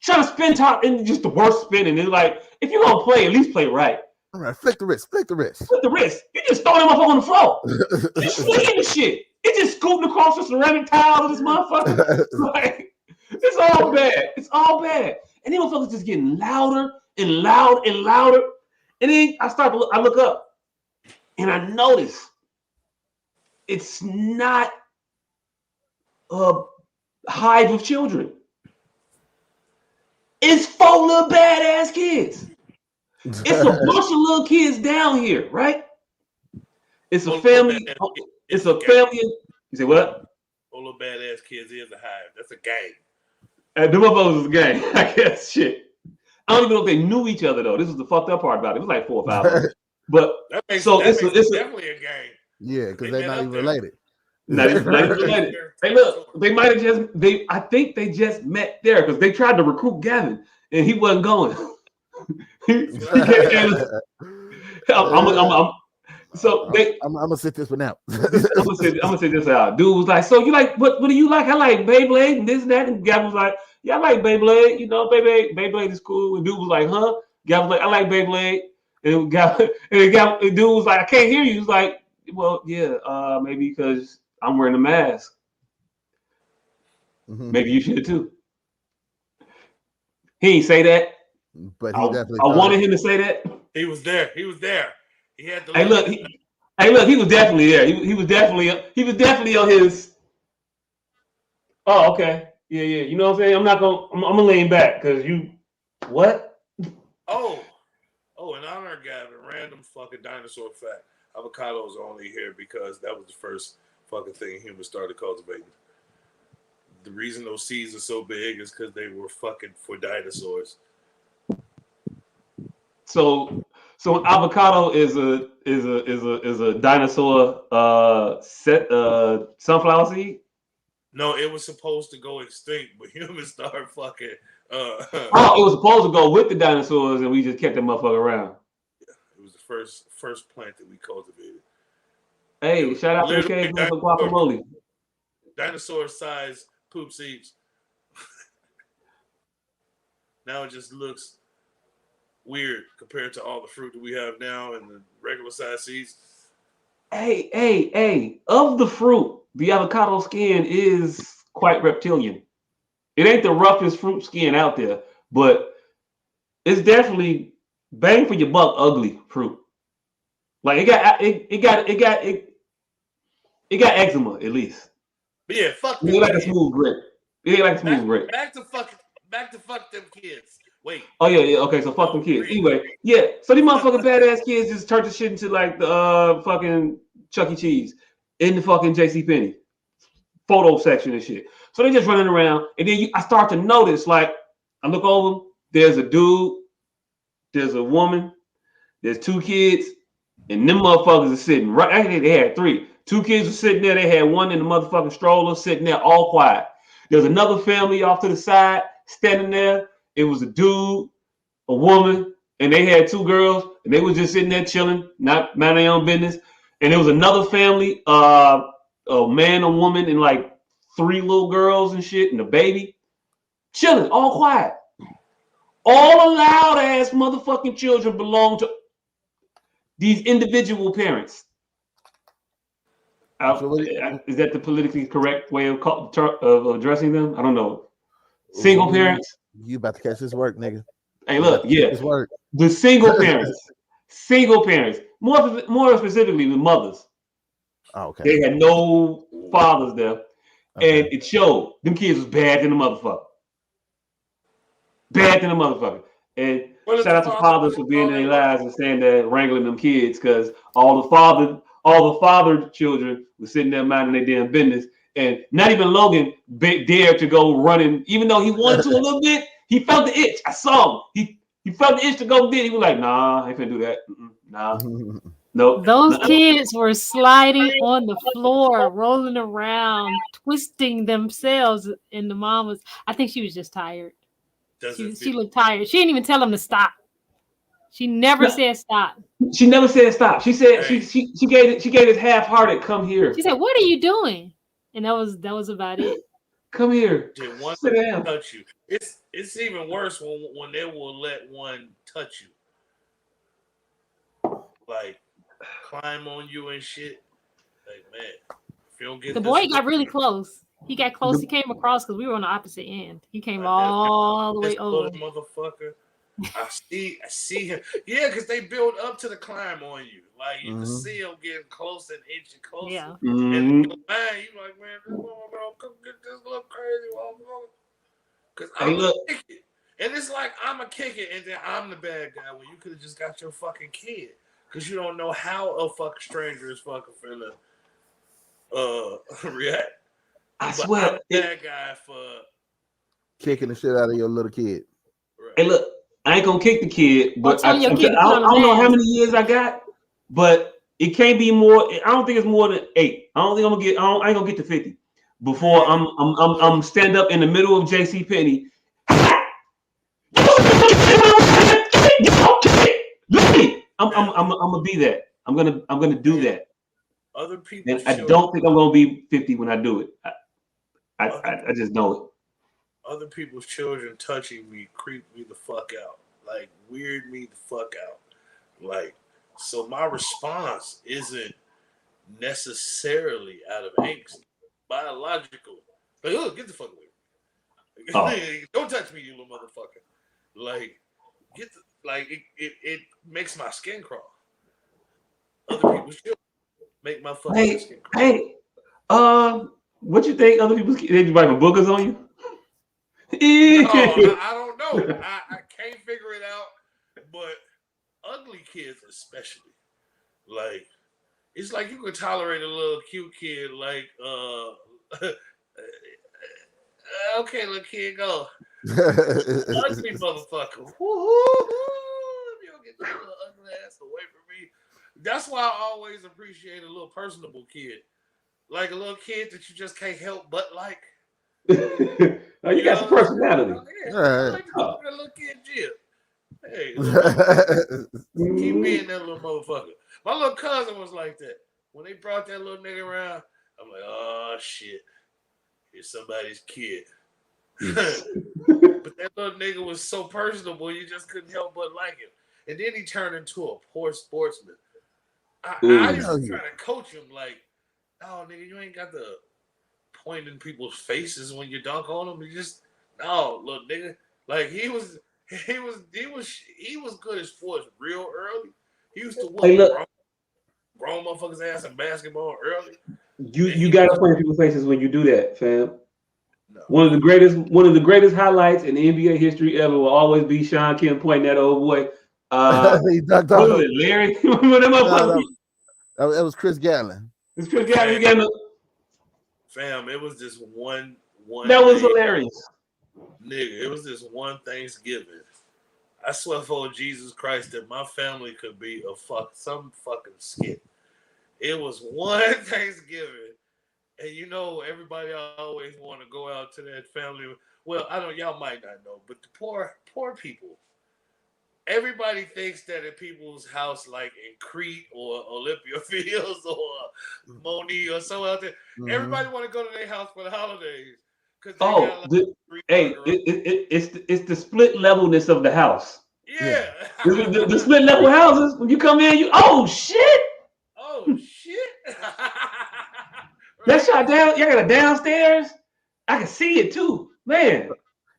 trying to spin top and just the worst spinning. It's like, if you're gonna play, at least play right. All right, flick the wrist. Flick the wrist. You just throwing that motherfucker on the floor. Just flicking the shit. It just scooting across the ceramic tiles of this motherfucker. Like, it's all bad. It's all bad. And then motherfuckers just getting louder and louder and louder. And then I look up and I notice it's not a hive of children. It's 4 little badass kids. It's a bunch of little kids down here, right? It's a family. It's a family. You say what? All little badass kids is a hive. That's a gang. The motherfuckers is a gang. I guess shit. I don't even know if they knew each other though. This was the fucked up part about it. It was like 4 or 5 of them. But it's definitely a gang. Yeah, because they're not even related. Not even related. Hey, look, they might have just. I think they just met there because they tried to recruit Gavin and he wasn't going. I'm gonna sit this one out. I'm gonna sit this out. Dude was like, so you like what do you like? I like Beyblade and this and that. And Gavin was like, yeah, I like Beyblade. You know, Beyblade is cool. And dude was like, huh? Gavin was like, I like Beyblade. And dude was like, I can't hear you. He was like, well, yeah, maybe because I'm wearing a mask. Mm-hmm. Maybe you should too. He ain't say that. But he definitely. I wanted him to say that. He was there. He had to. Hey, look. He was definitely there. He was definitely on his. Oh, okay. Yeah. You know what I'm saying? I'm gonna lean back because you. What? Oh, in honor of Gavin, random fucking dinosaur fact. Avocados are only here because that was the first fucking thing humans started cultivating. The reason those seeds are so big is because they were fucking for dinosaurs. So avocado is a dinosaur sunflower seed? No, it was supposed to go extinct, but humans started fucking. It was supposed to go with the dinosaurs, and we just kept that motherfucker around. Yeah, it was the first plant that we cultivated. Hey, shout out to the cave for guacamole. Dinosaur-sized poop seeds. Now it just looks weird compared to all the fruit that we have now and the regular size seeds. Hey, of the fruit, the avocado skin is quite reptilian. It ain't the roughest fruit skin out there, but it's definitely bang for your buck ugly fruit. Like it got eczema at least. But yeah, fuck it. It like a smooth grip. It ain't like a smooth grip. Back to fuck them kids. Wait. Oh yeah. Okay, so fuck them kids. Anyway, yeah. So these motherfucking badass kids just turned the shit into like the fucking Chuck E. Cheese in the fucking JCPenney photo section and shit. So they just running around, and then I start to notice, like, I look over, there's a dude, there's a woman, there's 2 kids, and them motherfuckers are sitting right. Actually, they had 3. 2 kids were sitting there. They had one in the motherfucking stroller sitting there, all quiet. There's another family off to the side standing there. It was a dude, a woman, and they had 2 girls, and they was just sitting there chilling, not minding their own business. And there was another family, a man, a woman, and like 3 little girls and shit, and a baby, chilling, all quiet. All the loud ass motherfucking children belong to these individual parents. Is that the politically correct way of addressing them? I don't know. Single parents. You about to catch this work, nigga. Hey, look, yeah, this work. The single parents. More specifically, the mothers. Oh, okay. They had no fathers there. Okay. And it showed them kids was bad than the motherfucker. And shout out to fathers for being in their lives and saying that wrangling them kids, because all all the father children were sitting there minding their damn business, and not even Logan dared to go running, even though he wanted to a little bit. He felt the itch. I saw him. He felt the itch to go get. He was like, "Nah, I ain't finna do that. Nah, no." Those kids were sliding on the floor, rolling around, twisting themselves. And the mom was, I think she was just tired. She looked tired. She didn't even tell them to stop. She never said stop. She never said stop. She said she gave it half-hearted. Come here. She said, "What are you doing?" And that was about it. Come here. Did one Sit down. touch you? It's even worse when they will let one touch you, like climb on you and shit. Like, man, if you don't get the boy got really close. He got close. He came across because we were on the opposite end. He came all the way over. Motherfucker. I see him. Yeah, because they build up to the climb on you. Like, you can see him getting closer and inching closer. Yeah. And in your mind, you like, man, this motherfucker, come get this little crazy motherfucker. Because I'm going to kick it. And it's like, I'm going to kick it, and then I'm the bad guy when you could have just got your fucking kid. Because you don't know how a fucking stranger is fucking finna react. I swear. I'm the bad guy for kicking the shit out of your little kid. Right. Hey, look. I ain't gonna kick the kid, but I don't know how many years I got, but it can't be more. I don't think it's more than 8. I don't think I ain't gonna get to 50 before I'm stand up in the middle of JC Penney. I'm gonna be that. I'm gonna do that. Other people. And I don't think I'm gonna be 50 when I do it. I just know it. Other people's children touching me creep me the fuck out. Like, weird me the fuck out. Like, so my response isn't necessarily out of angst. Biological. Like, oh, get the fuck away. Don't touch me, you little motherfucker. Like, it makes my skin crawl. Other people's children make my fucking skin crawl. Hey, what you think other people's kids, they writing boogers on you? No, I don't know. I can't figure it out. But ugly kids especially. Like, it's like you can tolerate a little cute kid like okay, little kid, go. Ugly motherfucker. You don't get your little ugly ass away from me. That's why I always appreciate a little personable kid. Like a little kid that you just can't help but like. Oh, you got some personality. I like that little kid Jim. Hey, keep being that little motherfucker. My little cousin was like that. When they brought that little nigga around, I'm like, oh shit, here's somebody's kid. But that little nigga was so personable, you just couldn't help but like him. And then he turned into a poor sportsman. I used to try to coach him like, oh nigga, you ain't got the point in people's faces when you dunk on them. You just little nigga. Like he was good at sports real early. He used to grown motherfuckers ass in basketball early. You gotta point in people's faces when you do that, fam. No. One of the greatest highlights in the NBA history ever will always be Sean Kemp pointing that old boy. He dunked on him. Larry. That was Chris Gatlin. It's Chris Gatlin. Fam, it was this one. That was hilarious. Nigga, it was this one Thanksgiving. I swear for Jesus Christ that my family could be some fucking skit. It was one Thanksgiving, and you know everybody always want to go out to that family. Well, I don't. Y'all might not know, but the poor people. Everybody thinks that at people's house, like in Crete or Olympia Fields or Moni or so out there, everybody want to go to their house for the holidays. It's the split levelness of the house. Yeah. The split level houses, when you come in, shit. Oh shit. That shot down, you got a downstairs. I can see it too. Man.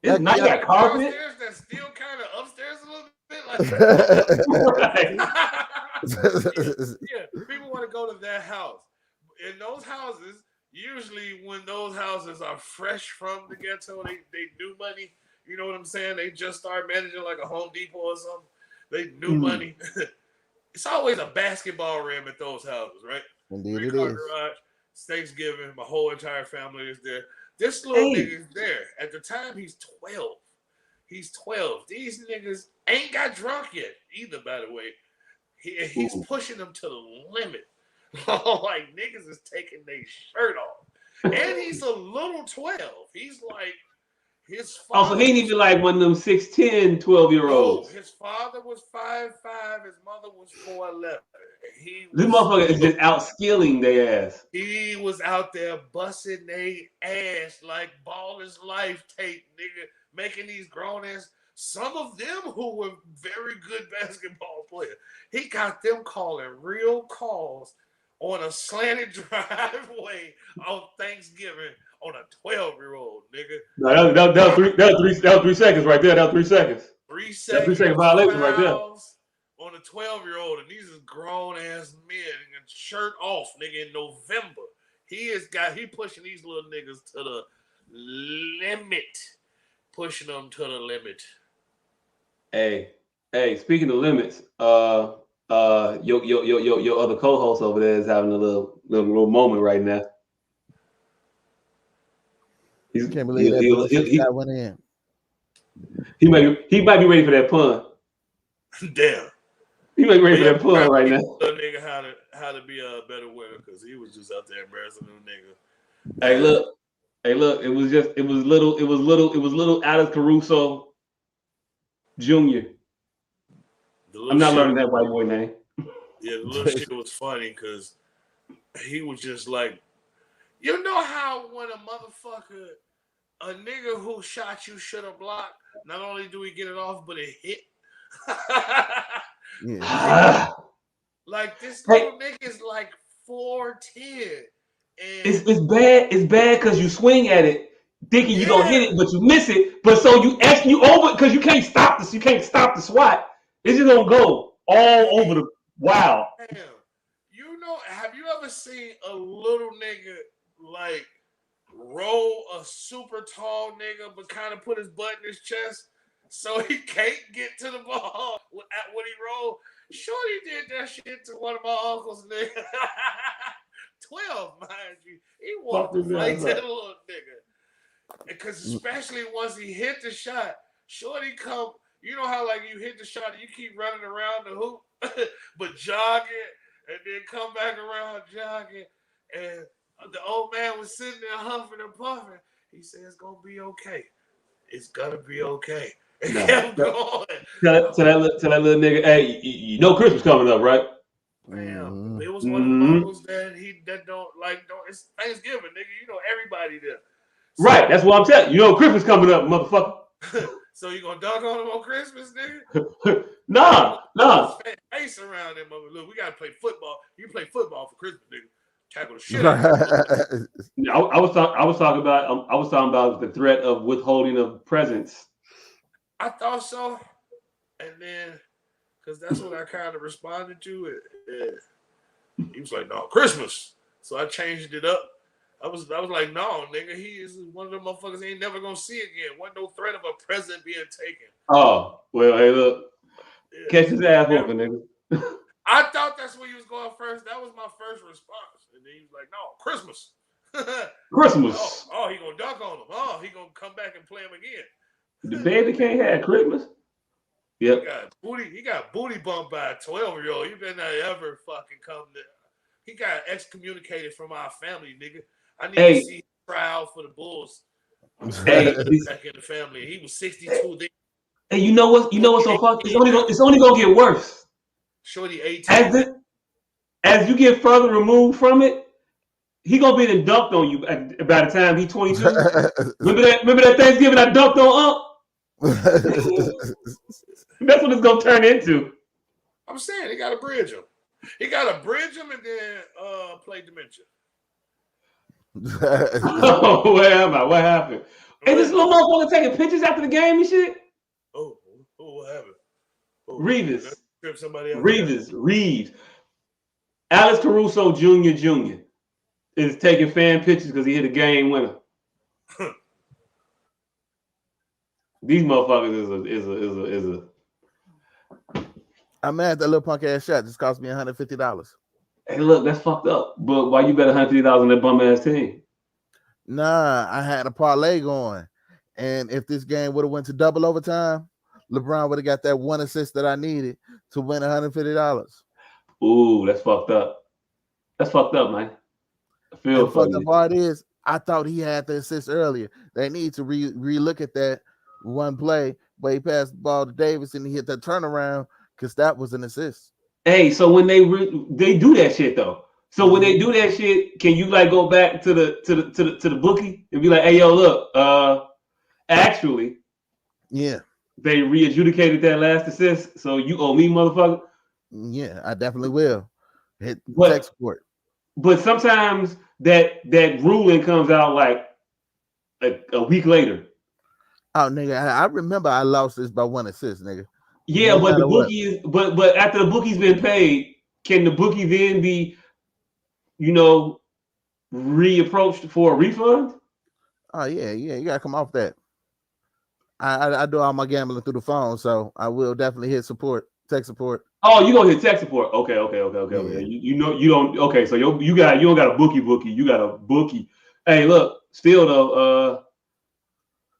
It's not got carpet. Downstairs that's still kind of upstairs a little bit. Yeah, people want to go to that house. In those houses, usually when those houses are fresh from the ghetto, they do money. You know what I'm saying? They just start managing like a Home Depot or something. They do money. It's always a basketball rim at those houses, right? Indeed, it Three-car is. garage. It's Thanksgiving. My whole entire family is there. This little nigga is there. At the time, he's 12. He's 12. These niggas ain't got drunk yet either, by the way. He's pushing them to the limit. Like, niggas is taking their shirt off. And he's a little 12. He's like, his father. Oh, so he ain't even like one of them 6'10", 12-year-olds. No, his father was 5'5". His mother was 4'11". This motherfucker is just outskilling their ass. He was out there busting their ass like Baller's Life tape, nigga, making these grown ass. Some of them who were very good basketball players. He got them calling real calls on a slanted driveway on Thanksgiving on a 12-year-old, nigga. No, that was 3 seconds right there. That was 3 seconds. 3 seconds. 3 second violation right there. On a 12-year-old, and these is grown ass men and shirt off, nigga, in November. He pushing these little niggas to the limit. Pushing them to the limit. Hey, speaking of limits, your other co-host over there is having a little moment right now. He can't believe that guy went in. He might be ready for that pun. Damn. He might be ready for that pun right now. Tell nigga how to be a better winner because he was just out there embarrassing them nigga. Hey, look. It was little Alex Caruso Jr. I'm not learning that white boy name. Yeah, the little shit was funny because he was just like, you know how when a nigga who shot you should have blocked, not only do we get it off, but it hit. Yeah. Like this little nigga is like 4'10". And it's bad because you swing at it thinking you're gonna hit it, but you miss it. But so you over because you can't stop this. You can't stop the swat. It's just gonna go all over the wow. Damn. You know, have you ever seen a little nigga like roll a super tall nigga but kind of put his butt in his chest so he can't get to the ball when he rolled? Shorty did that shit to one of my uncles, nigga. 12, mind you. He walked right to the little nigga. Because especially once he hit the shot, Shorty come, you know how like you hit the shot and you keep running around the hoop, but jogging and then come back around jogging. And the old man was sitting there huffing and puffing. He said, it's going to be okay. It's going to be okay. And kept going. Tell that little nigga, hey, you know Christmas coming up, right? Damn. It was one of the uncles that don't, it's Thanksgiving, nigga. You know everybody there. So, right, that's what I'm telling you. You know Christmas coming up, motherfucker. So you gonna dunk on him on Christmas, nigga? Nah. Face around him, mother. Look, we gotta play football. You play football for Christmas, nigga. Tackle the shit out of him. I was talking about the threat of withholding of presents. I thought so, and then because that's what I kind of responded to. He was like, "No, Christmas." So I changed it up. I was like, "No, nigga, he is one of them motherfuckers ain't never gonna see again. Wasn't no threat of a present being taken." Oh well, hey, look, catch his ass whooping, nigga. I thought that's where he was going first. That was my first response, and then he was like, "No, Christmas." Christmas. Oh, he gonna dunk on him. Oh, he gonna come back and play him again. The baby can't have Christmas. Yep. He got booty bumped by a 12-year-old. You better not ever fucking come there. He got excommunicated from our family, nigga. I need to see trial for the Bulls. Hey, back in the family. He was 62 then. Hey, you know what's so fucked? It's only gonna get worse. Shorty 18. As you get further removed from it, he gonna be dunked on you by the time he's 22. remember that Thanksgiving I dunked on Unc? That's what it's gonna turn into. I'm saying he gotta bridge him. He gotta bridge him and then play dementia. Oh, where am I? What happened? Hey, this little motherfucker taking pictures after the game and shit. Oh, what happened? Reeves. Somebody else Reeves. Alex Caruso Jr. is taking fan pictures because he hit a game winner. These motherfuckers is a. I'm mad that little punk ass shot just cost me $150. Hey, look, that's fucked up. But why you bet $150 on that bum ass team? Nah, I had a parlay going, and if this game would have went to double overtime, LeBron would have got that one assist that I needed to win $150. Ooh, that's fucked up. That's fucked up, man. I feel And the for fucked up you. part is, I thought he had the assist earlier. They need to re-look at that one play where he passed the ball to Davis and he hit that turnaround because that was an assist. Hey, so when they do that shit though. So when they do that shit, can you like go back to the bookie and be like, hey yo, look, actually, yeah, they re-adjudicated that last assist, so you owe me, motherfucker. Yeah, I definitely will. Hit But tech support. but sometimes that ruling comes out like a week later. Oh, nigga, I remember I lost this by one assist, nigga. Yeah, No but the matter what. bookie is but after the bookie's been paid, can the bookie then be, reapproached for a refund? Oh yeah, you gotta come off that. I do all my gambling through the phone, so I will definitely hit tech support. Oh, you gonna hit tech support? Okay. Yeah. You don't. Okay, so you don't got a bookie. You got a bookie. Hey, look, still though,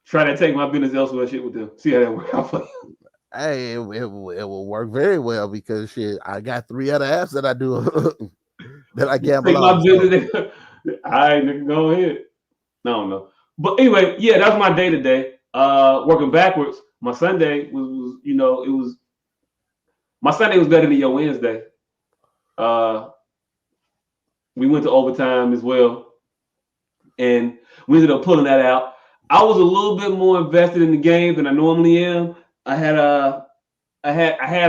try to take my business elsewhere. Shit with them. See how that works out for you. Hey, it will work very well because shit, I got 3 other apps that I do that I gamble Take my on. business. All right, nigga, go ahead. No. But anyway, yeah, that was my day today. Working backwards. My Sunday was my Sunday was better than your Wednesday. We went to overtime as well, and we ended up pulling that out. I was a little bit more invested in the game than I normally am. I had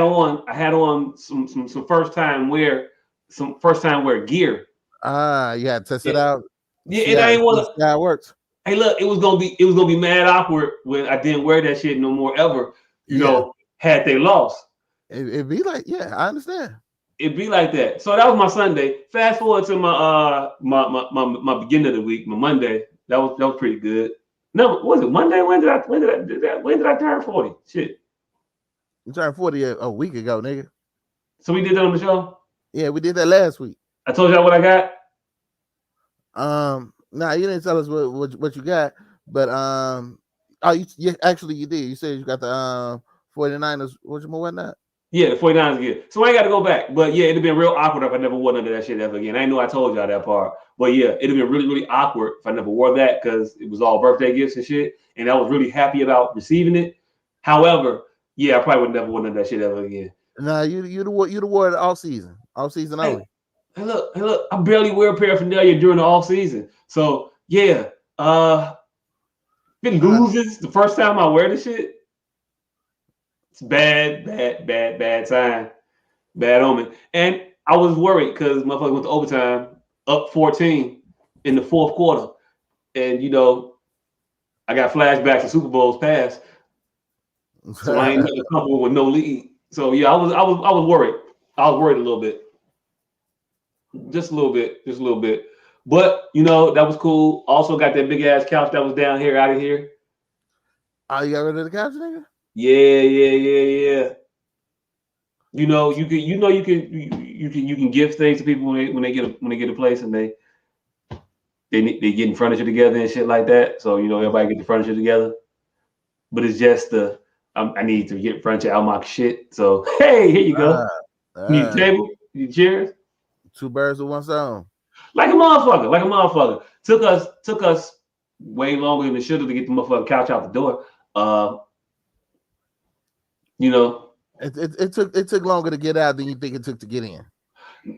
on some first time wear gear. You gotta test it out. Yeah, See and I ain't want see how it works. Hey, look, it was gonna be mad awkward when I didn't wear that shit no more ever. Had they lost. It'd be like, yeah, I understand. It'd be like that. So that was my Sunday. Fast forward to my my beginning of the week, my Monday. That was pretty good. No, was it Monday? When did I turn 40? Shit. You turned 40 a week ago, nigga. So we did that on the show? Yeah, we did that last week. I told y'all what I got? Nah, you didn't tell us what you got, but you actually you did. You said you got the 49ers, whatnot? Yeah, the 49ers good. So I ain't got to go back. But yeah, it'd have been real awkward if I never wore none of that shit ever again. I know I told y'all that part. But yeah, it'd have been really, really awkward if I never wore that because it was all birthday gifts and shit. And I was really happy about receiving it. However, yeah, I probably would never wear none of that shit ever again. Nah, you'd wore it all season only. Hey, look, I barely wear paraphernalia during the off season. So yeah, if it loses the first time I wear the shit, it's bad sign, bad omen. And I was worried because motherfucker went to overtime, up 14 in the fourth quarter, and I got flashbacks of Super Bowls past, so I ain't never comfortable with no lead. So yeah, I was worried. I was worried a little bit. Just a little bit. But that was cool. Also got that big ass couch that was down here, out of here. Oh, you got rid of the couch, nigga? Yeah. You can give things to people when they get a place and they getting furniture together and shit like that. So everybody get the furniture together. But it's just I need to get furniture out of my shit. So hey, here you go. Need a table, need chairs. 2 birds with one stone. Like a motherfucker. Took us way longer than it should have to get the motherfucking couch out the door. It took longer to get out than you think it took to get in.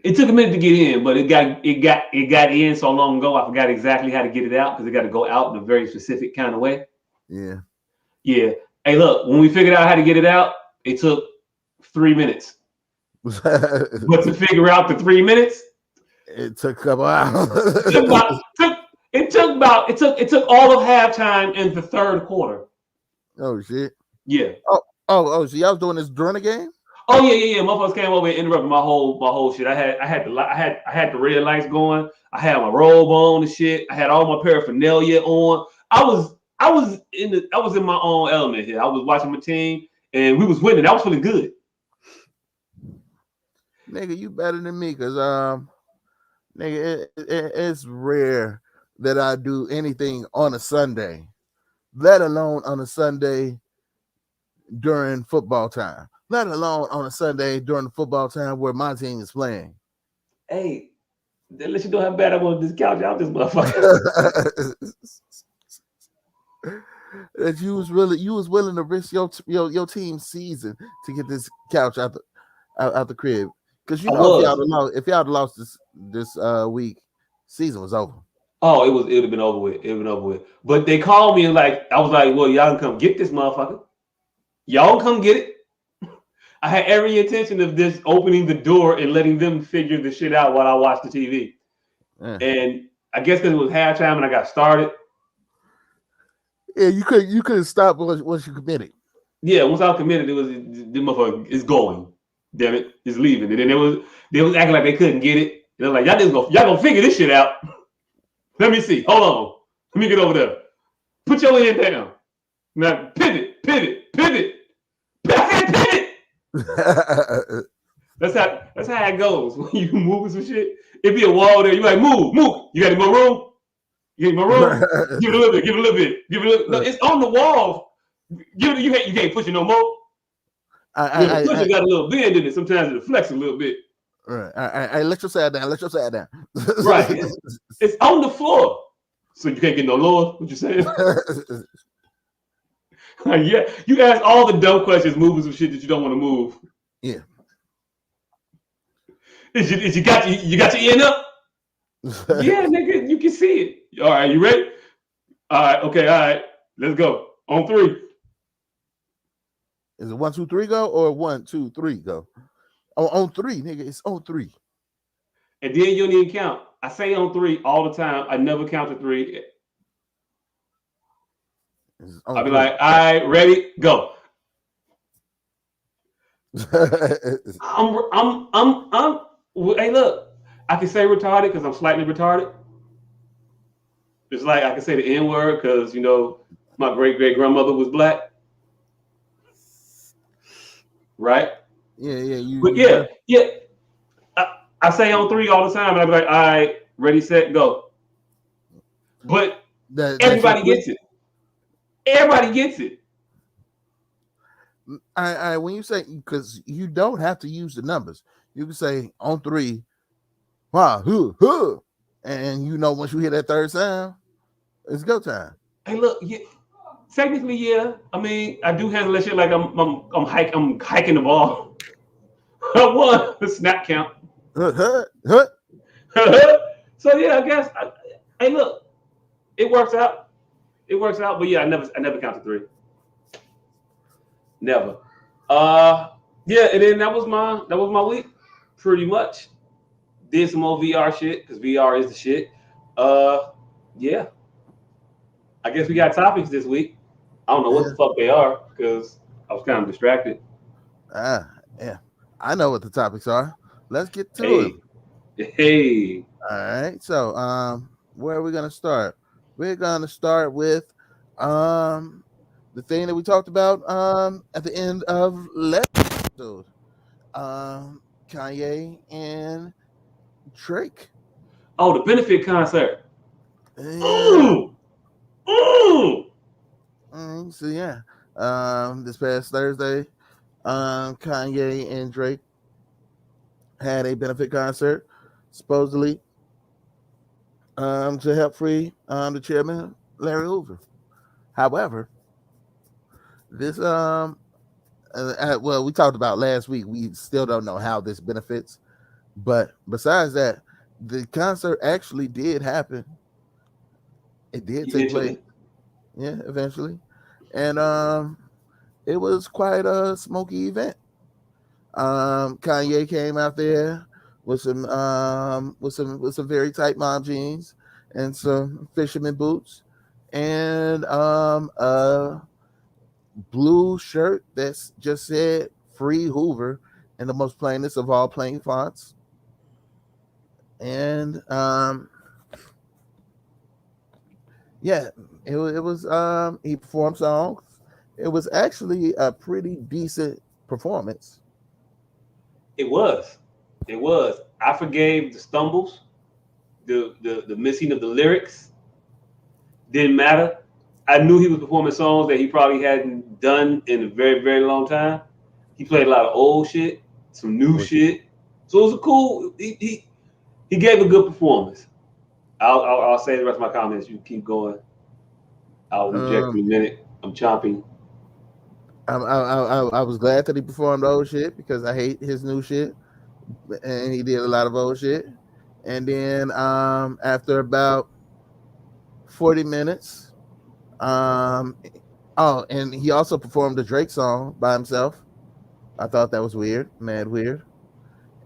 It took a minute to get in, but it got in so long ago. I forgot exactly how to get it out because it got to go out in a very specific kind of way. Yeah. Hey, look, when we figured out how to get it out, it took 3 minutes. But to figure out the 3 minutes, it took a couple hours. it took all of halftime in the third quarter. Oh shit. Yeah. So y'all was doing this during the game? Oh yeah. Motherfuckers came over and interrupted my whole shit. I had the red lights going. I had my robe on and shit. I had all my paraphernalia on. I was in my own element here. I was watching my team and we was winning. I was feeling good. nigga, you better than me, cause nigga, it's rare that I do anything on a Sunday, let alone on a Sunday during football time, let alone on a Sunday during the football time where my team is playing. Hey, that let you know how bad I want this couch out this motherfucker. That you was willing to risk your team's season to get this couch out the crib, because you I know was. if y'all had lost this week, season was over. Oh, it would have been over with. It would have been over with. But they called me and I was like, well, y'all can come get this motherfucker. Y'all come get it. I had every intention of this opening the door and letting them figure the shit out while I watched the TV. Yeah, And I guess because it was halftime and I got started. yeah, you couldn't stop once you committed. Yeah, once I was committed, it was the motherfucker is going. Damn it, it's leaving. And then they was acting like they couldn't get it. And they're like, y'all gonna figure this shit out. Let me see. Hold on. Let me get over there. Put your hand down. Now pivot. I said pivot. That's how it goes. When you moving some shit, it be a wall there. You like move. You got any more room? You got any more room? Give it a little bit. No, it's on the wall. You can't push it no more. When you push it, got a little bend in it. Sometimes it'll flex a little bit. Right. I let your side down. Right. It's on the floor. So you can't get no lower. What you saying? Yeah. You ask all the dumb questions, moving some shit that you don't want to move. Yeah. Is you got your end up? Yeah, nigga, you can see it. All right, you ready? All right, okay, all right. Let's go. On 3. Is it 1, 2, 3 go or 1, 2, 3 go? On 3, nigga. It's on 3. And then you don't even count. I say on 3 all the time. I never count to 3. I'll be like, all right, ready, go. Hey, look, I can say retarded because I'm slightly retarded. It's like I can say the N-word because, my great-great-grandmother was black. Right? Yeah. Yeah. I say on 3 all the time, and I'll be like, all right, ready, set, go. But everybody gets it. Everybody gets it. When you say, because you don't have to use the numbers, you can say on 3, wow, and once you hear that third sound, it's go time. Hey, look, yeah, technically, yeah. I mean, I do handle that shit like I'm hiking the ball. One, the snap count. So yeah, I guess. Hey, look, it works out. But yeah, I never count to 3. Never. Yeah, and then that was my week, pretty much. Did some more VR shit because VR is the shit. Yeah. I guess we got topics this week. I don't know what the fuck they are because I was kind of distracted. Yeah. I know what the topics are. Let's get to it. Hey. All right. So, where are we gonna start? We're gonna start with the thing that we talked about at the end of last episode. Kanye and Drake. Oh, the benefit concert. Yeah. Ooh. So yeah. This past Thursday, Kanye and Drake had a benefit concert, supposedly to help free the chairman, Larry Hoover. However, this well, we talked about last week. We still don't know how this benefits, but besides that, the concert actually did happen. It did take place. Yeah, eventually, and it was quite a smoky event. Kanye came out there with some very tight mom jeans and some fisherman boots and a blue shirt that's just said "Free Hoover" in the most plainest of all plain fonts. And yeah, it was he performed songs. It was actually a pretty decent performance. It was. It was. I forgave the stumbles, the missing of the lyrics. Didn't matter. I knew he was performing songs that he probably hadn't done in a very, very long time. He played a lot of old shit, some new shit. So it was a cool. He gave a good performance. I'll say the rest of my comments. You keep going. I'll reject in a minute. I'm chomping. I was glad that he performed old shit because I hate his new shit, and he did a lot of old shit. And then after about 40 minutes, and he also performed a Drake song by himself. I thought that was weird, mad weird.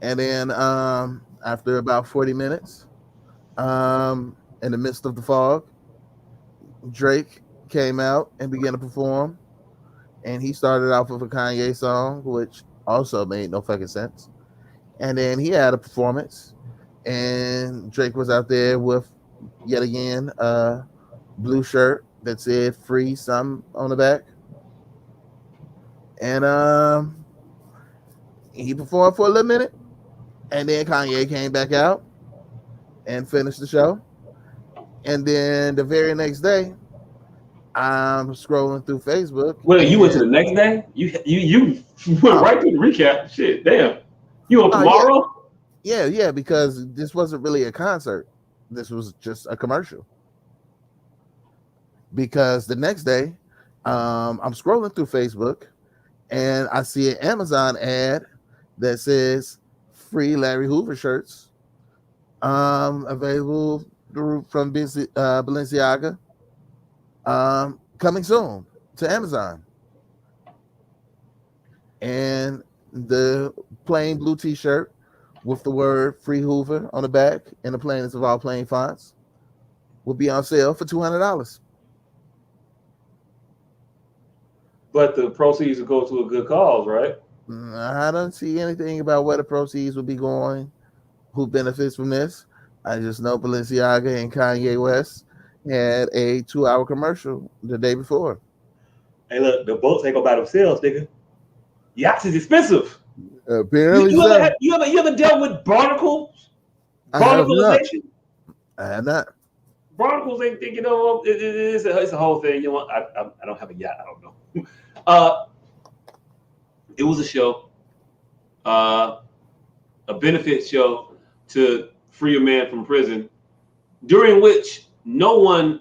And then after about 40 minutes, in the midst of the fog, Drake came out and began to perform. And he started off with a Kanye song, which also made no fucking sense. And then he had a performance, and Drake was out there with, yet again, a blue shirt that said "free" something on the back. And he performed for a little minute, and then Kanye came back out and finished the show. And then the very next day, I'm scrolling through Facebook. Well, you went to the next day? You went right to the recap. Shit, damn. You on tomorrow? Yeah, because this wasn't really a concert. This was just a commercial. Because the next day, I'm scrolling through Facebook, and I see an Amazon ad that says free Larry Hoover shirts available from Balenciaga. Coming soon to Amazon. And the plain blue t-shirt with the word "Free Hoover" on the back and the plainest of all plain fonts will be on sale for $200. But the proceeds will go to a good cause, right? I don't see anything about where the proceeds will be going, who benefits from this. I just know Balenciaga and Kanye West had a 2-hour commercial the day before. Hey, look, the boats ain't go by themselves, nigga. Yachts is expensive. Apparently, you ever dealt with barnacles? Barnacleization? I have not. Barnacles ain't thinking of it's a whole thing. You know what? I don't have a yacht. I don't know. It was a show, a benefit show to free a man from prison, during which no one.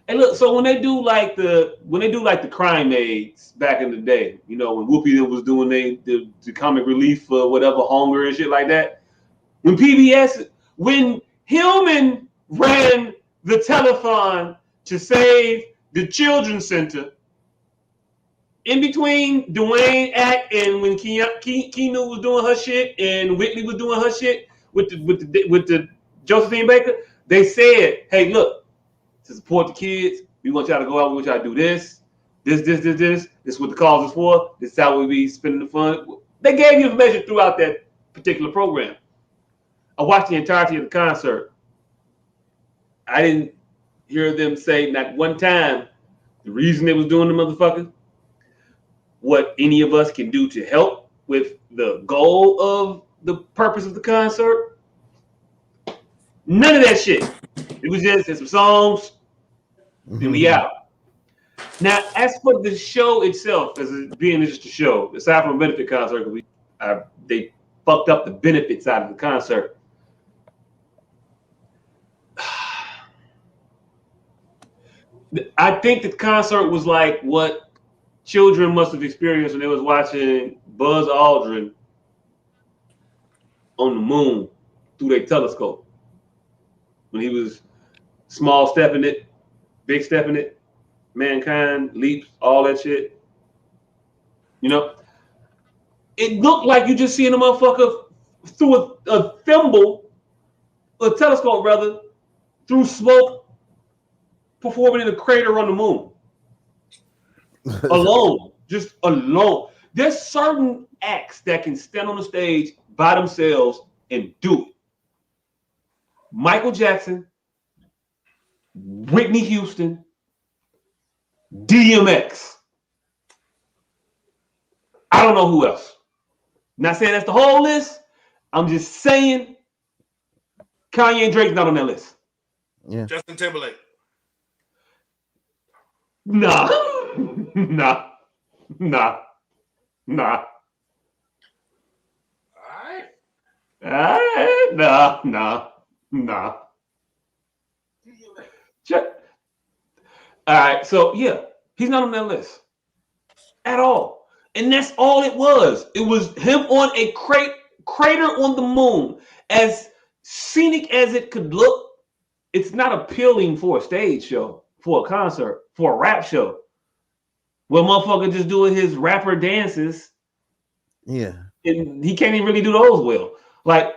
And look, so when they do like the crime aids back in the day, you know, when Whoopi was doing the comic relief for whatever hunger and shit like that. When Hillman ran the telethon to save the children's center, in between Dwayne act and when Keanu was doing her shit and Whitney was doing her shit with the Josephine Baker, they said, "Hey, look, to support the kids, we want y'all to go out. We want y'all to do this. This is what the cause is for. This is how we be spending the fund." They gave you information throughout that particular program. I watched the entirety of the concert. I didn't hear them say not one time the reason they was doing the motherfucker, what any of us can do to help with the goal of the purpose of the concert. None of that shit. It was just some songs, and we out. Now, as for the show itself, as it being just a show, aside from a benefit concert, they fucked up the benefit side of the concert. I think the concert was like what children must have experienced when they was watching Buzz Aldrin on the moon through their telescope. When he was small stepping it, big stepping it, mankind, leaps, all that shit. You know? It looked like you just seeing a motherfucker through a telescope rather, through smoke, performing in a crater on the moon. Alone. Just alone. There's certain acts that can stand on the stage by themselves and do it. Michael Jackson, Whitney Houston, DMX. I don't know who else. Not saying that's the whole list. I'm just saying, Kanye and Drake's not on that list. Yeah. Justin Timberlake. Nah. Nah. Alright. Nah. All right, so yeah, he's not on that list at all. And that's all it was. It was him on a crater on the moon. As scenic as it could look, it's not appealing for a stage show, for a concert, for a rap show. Where motherfucker just doing his rapper dances. Yeah. And he can't even really do those well. Like,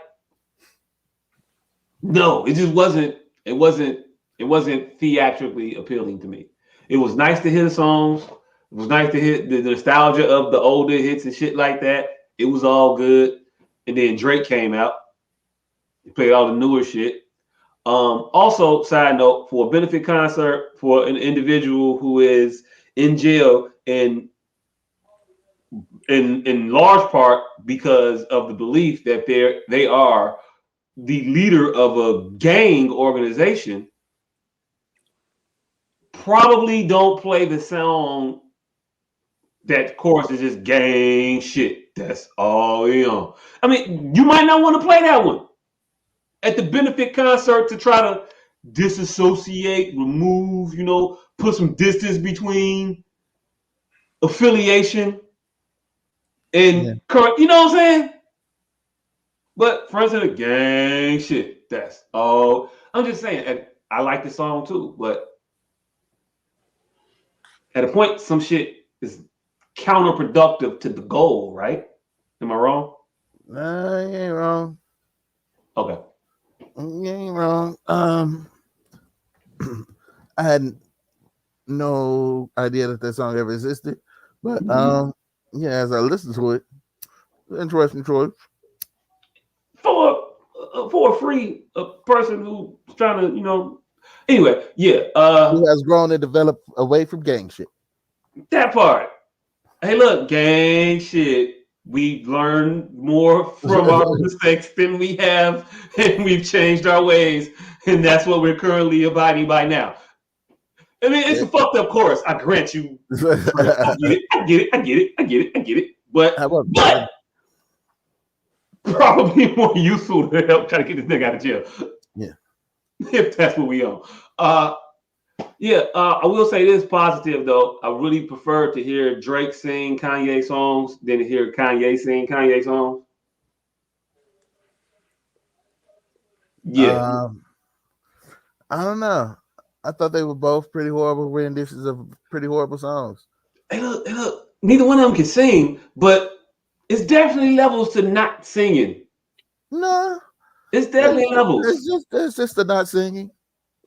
no, it just wasn't. It wasn't theatrically appealing to me. It was nice to hear the songs. It was nice to hear the nostalgia of the older hits and shit like that. It was all good. And then Drake came out. He played all the newer shit. Also, side note, for a benefit concert for an individual who is in jail and in large part because of the belief that they are the leader of a gang organization, probably don't play the song that chorus is just gang shit. That's all you know. I mean, you might not want to play that one at the benefit concert to try to disassociate, remove, put some distance between affiliation and current, you know what I'm saying? But for instance, gang shit. That's all. I'm just saying, and I like the song too, but at a point, some shit is counterproductive to the goal, right? Am I wrong? Nah, you ain't wrong. Okay. You ain't wrong. I had no idea that song ever existed, but yeah, as I listened to it, interesting choice. For a free person who's trying to, anyway, yeah. Who has grown and developed away from gang shit. That part. Hey, look, gang shit. We've learned more from our mistakes than we have, and we've changed our ways, and that's what we're currently abiding by now. I mean, it's a fucked up chorus. I grant you. I get it. But probably more useful to help try to get this nigga out of jail. Yeah. If that's what we on. I will say this positive though. I really prefer to hear Drake sing Kanye songs than to hear Kanye sing Kanye songs. Yeah. I don't know. I thought they were both pretty horrible renditions of pretty horrible songs. Hey, look. Neither one of them can sing, but it's definitely levels to not singing. No. It's definitely levels. It's just the not singing.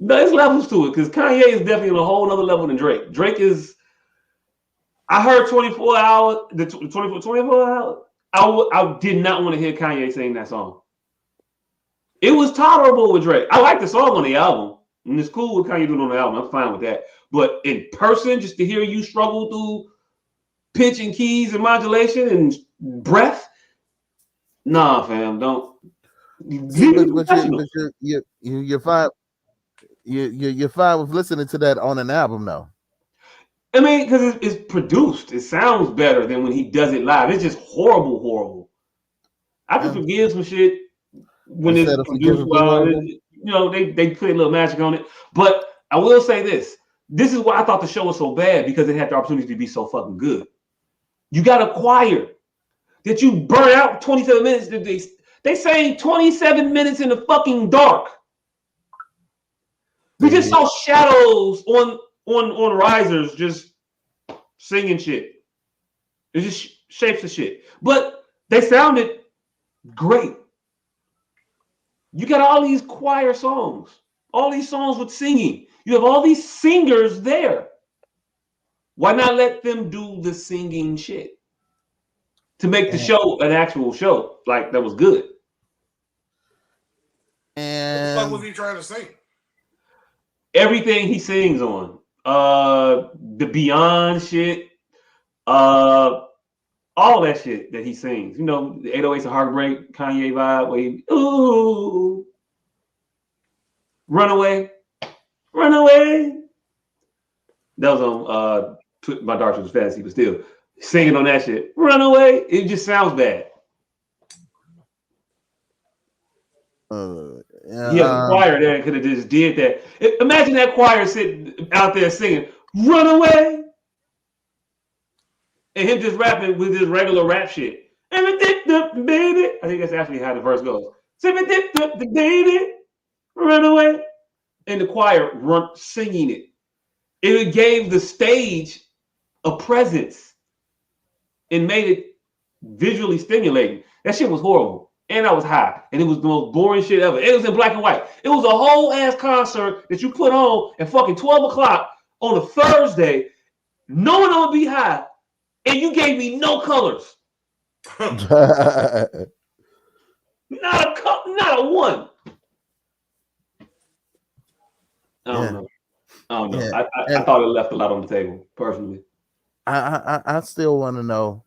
There's levels to it because Kanye is definitely on a whole other level than Drake. Drake is. I heard 24 hours. The 24 hours. I did not want to hear Kanye sing that song. It was tolerable with Drake. I like the song on the album, and it's cool with Kanye doing on the album. I'm fine with that. But in person, just to hear you struggle through pitch and keys and modulation and breath, nah, fam, don't. You're fine. You're fine with listening to that on an album, though. I mean, because it's produced. It sounds better than when he does it live. It's just horrible. I can forgive some shit when it's produced well. They put a little magic on it. But I will say this. This is why I thought the show was so bad, because it had the opportunity to be so fucking good. You got a choir that you burn out 27 minutes. They sang 27 minutes in the fucking dark. We just saw shadows on risers just singing shit. It's just shapes of shit. But they sounded great. You got all these choir songs, all these songs with singing. You have all these singers there. Why not let them do the singing shit to make the show an actual show like that was good? And what was he trying to sing? Everything he sings on. The Beyond shit. all that shit that he sings. You know, the 808s of Heartbreak, Kanye vibe, where he, ooh, run away. That was on My Dark Twisted Fantasy, but still singing on that shit. Run away. It just sounds bad. He has a choir there and could have just did that. Imagine that choir sitting out there singing, run away. And him just rapping with his regular rap shit. Baby. I think that's actually how the verse goes. Baby, run away. And the choir singing it. It gave the stage a presence and made it visually stimulating. That shit was horrible. And I was high. And it was the most boring shit ever. It was in black and white. It was a whole ass concert that you put on at fucking 12 o'clock on a Thursday, knowing I would be high, and you gave me no colors. Not a one. I don't know. Yeah. I thought it left a lot on the table, personally. I still want to know,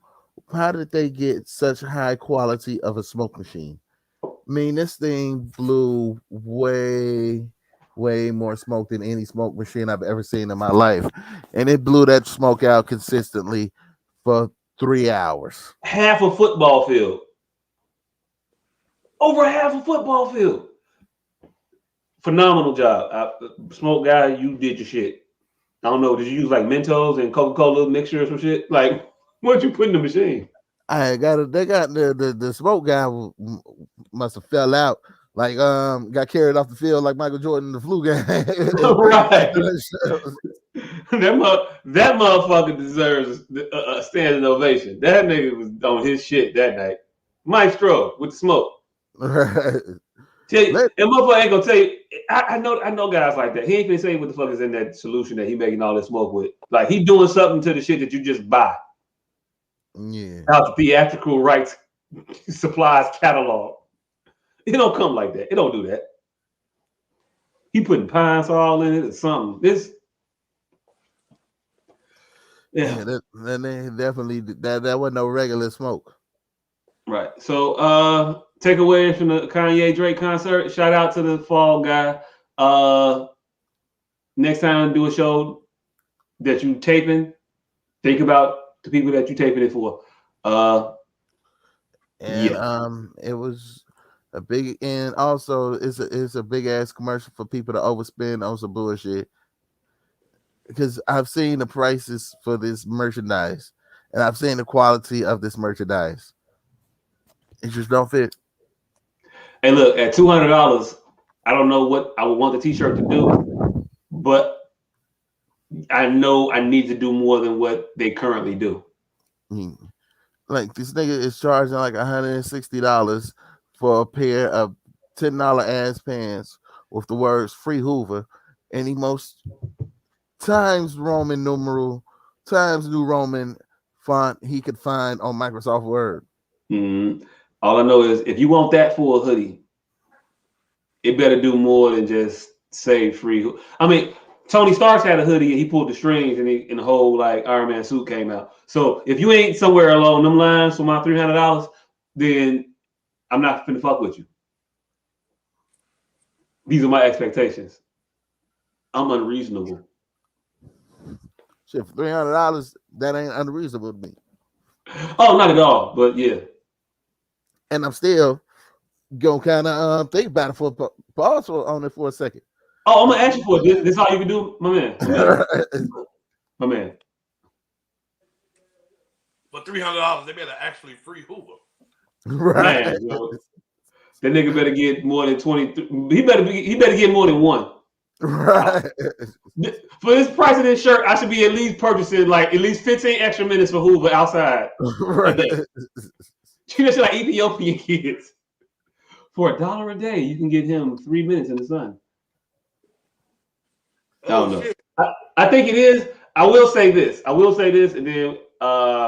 how did they get such high quality of a smoke machine? I mean, this thing blew way more smoke than any smoke machine I've ever seen in my life. And it blew that smoke out consistently for 3 hours. Half a football field. Over half a football field. Phenomenal job. Smoke guy, you did your shit. I don't know, did you use like Mentos and Coca-Cola mixture or some shit? Like, what'd you put in the machine? They got the smoke guy must have fell out, like got carried off the field like Michael Jordan in the flu game. Right. that motherfucker deserves a standing ovation. That nigga was on his shit that night. Maestro with the smoke. Right. And motherfucker ain't gonna tell you. I know guys like that. He ain't gonna say what the fuck is in that solution that he making all this smoke with. Like he doing something to the shit that you just buy. Yeah. Out the theatrical rights supplies catalog. It don't come like that. It don't do that. He putting pine sol in it or something. That definitely that wasn't no regular smoke. Right. So takeaways from the Kanye Drake concert. Shout out to the Fall Guy. Next time do a show that you taping, think about the people that you taping it for. It was a big, and also it's a big ass commercial for people to overspend on some bullshit. Because I've seen the prices for this merchandise, and I've seen the quality of this merchandise. It just don't fit. Hey, look, at $200, I don't know what I would want the t-shirt to do, but I know I need to do more than what they currently do. Like this nigga is charging like $160 for a pair of $10 ass pants with the words "Free Hoover" and the most Times Roman numeral times New Roman font he could find on Microsoft Word. Mm-hmm. All I know is if you want that for a hoodie, it better do more than just say free. I mean, Tony Stark had a hoodie and he pulled the strings and the whole like Iron Man suit came out. So if you ain't somewhere along them lines for my $300, then I'm not finna fuck with you. These are my expectations. I'm unreasonable. Shit, for $300, that ain't unreasonable to me. Oh, not at all. But yeah. And I'm still gonna kind of think about it for pause on it for a second. Oh, I'm gonna ask you for it. This all you can do, my man. My man. For $300, they better actually free Hoover. Right. Man, that nigga better get more than 20. He better get more than one. Right. For this price of this shirt, I should be at least purchasing like at least 15 extra minutes for Hoover outside. Right. You know, shit like Ethiopian kids. For $1 a day, you can get him 3 minutes in the sun. I don't know. I think it is. I will say this, and then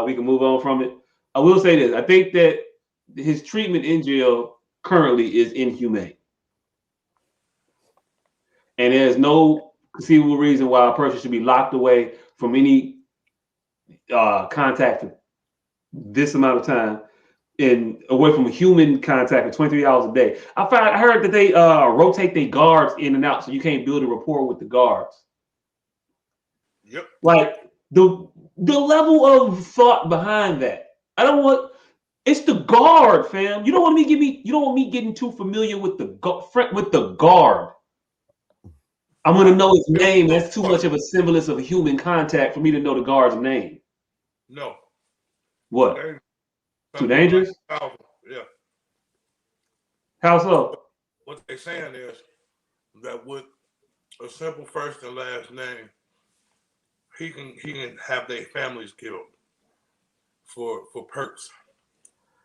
we can move on from it. I will say this. I think that his treatment in jail currently is inhumane. And there's no conceivable reason why a person should be locked away from any contact this amount of time and away from human contact for 23 hours a day. I heard that they rotate their guards in and out, so you can't build a rapport with the guards. Yep. Like the level of thought behind that. I don't want. It's the guard, fam. You don't want me getting too familiar with the guard. I want to know his name. That's too much of a semblance of a human contact for me to know the guard's name. No. What? Too dangerous? Yeah. How so? What they're saying is that with a simple first and last name, he can have their families killed for perks.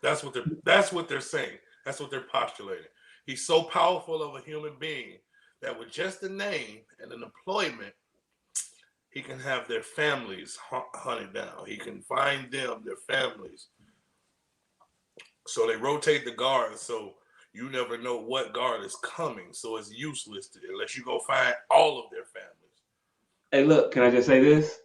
That's what they're saying. That's what they're postulating. He's so powerful of a human being that with just a name and an employment, he can have their families hunted down. He can find them, their families. So they rotate the guards, so you never know what guard is coming. So it's useless unless you go find all of their families. Hey, look, can I just say this?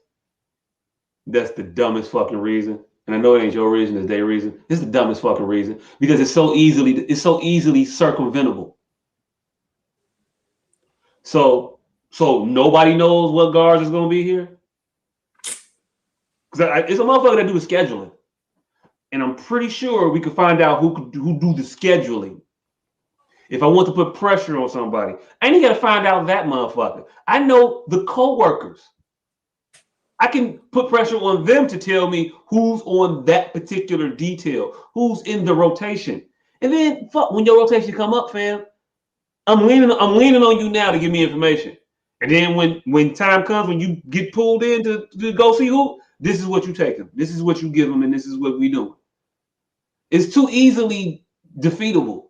That's the dumbest fucking reason. And I know it ain't your reason, it's their reason. It's the dumbest fucking reason because it's so easily circumventable. So nobody knows what guards is gonna be here. Because it's a motherfucker that do the scheduling, and I'm pretty sure we could find out who do the scheduling. If I want to put pressure on somebody, I ain't gotta find out that motherfucker. I know the co-workers. I can put pressure on them to tell me who's on that particular detail, who's in the rotation. And then when your rotation come up, fam, I'm leaning on you now to give me information. And then when time comes, when you get pulled in to go see who, this is what you take them. This is what you give them, and this is what we doing. It's too easily defeatable.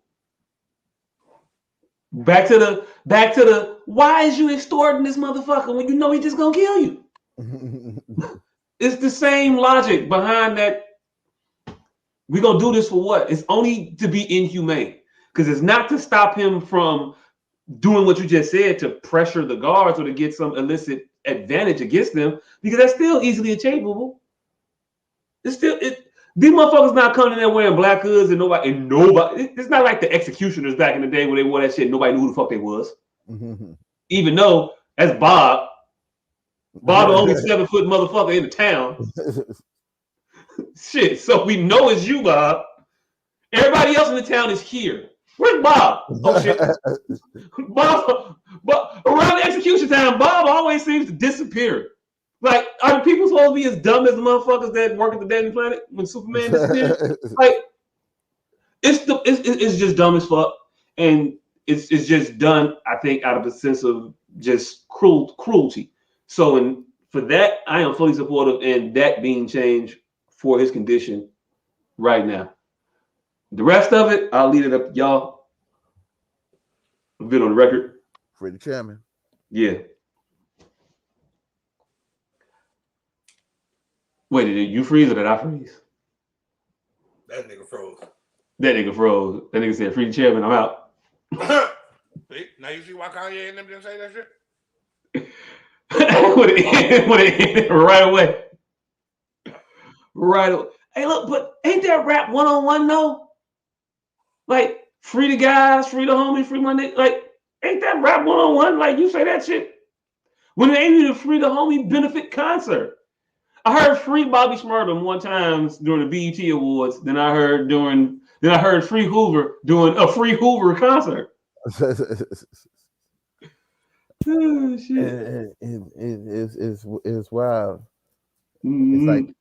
Back to the why is you extorting this motherfucker when you know he just gonna kill you? It's the same logic behind that. We're gonna do this for what? It's only to be inhumane. Because it's not to stop him from doing what you just said, to pressure the guards or to get some illicit advantage against them, because that's still easily achievable. These motherfuckers not coming in there wearing black hoods and nobody. It's not like the executioners back in the day where they wore that shit. Nobody knew who the fuck they was. Even though that's Bob. Bob, the only 7-foot motherfucker in the town. Shit. So we know it's you, Bob. Everybody else in the town is here. Where's Bob? Oh shit. Bob around the execution time, Bob always seems to disappear. Like, are the people supposed to be as dumb as the motherfuckers that work at the Danny Planet when Superman disappeared? Like, it's just dumb as fuck, and it's just done, I think, out of a sense of just cruelty. So, for that, I am fully supportive, and that being changed for his condition right now. The rest of it, I'll leave it up to y'all. I've been on the record. For the chairman. Yeah. Wait, did you freeze or did I freeze? That nigga froze. That nigga said, free the chairman, I'm out. See? Now you see why Kanye and them didn't say that shit? Would it end right away. Right away. Hey, look, but ain't that rap one-on-one though? Like, free the guys, free the homie, free my nigga. Like, ain't that rap one-on-one? Like, you say that shit when it ain't even free the homie benefit concert. I heard free Bobby Shmurda one time during the BET Awards. Then I heard free Hoover doing a free Hoover concert. Oh, shit. It's wild. Mm-hmm.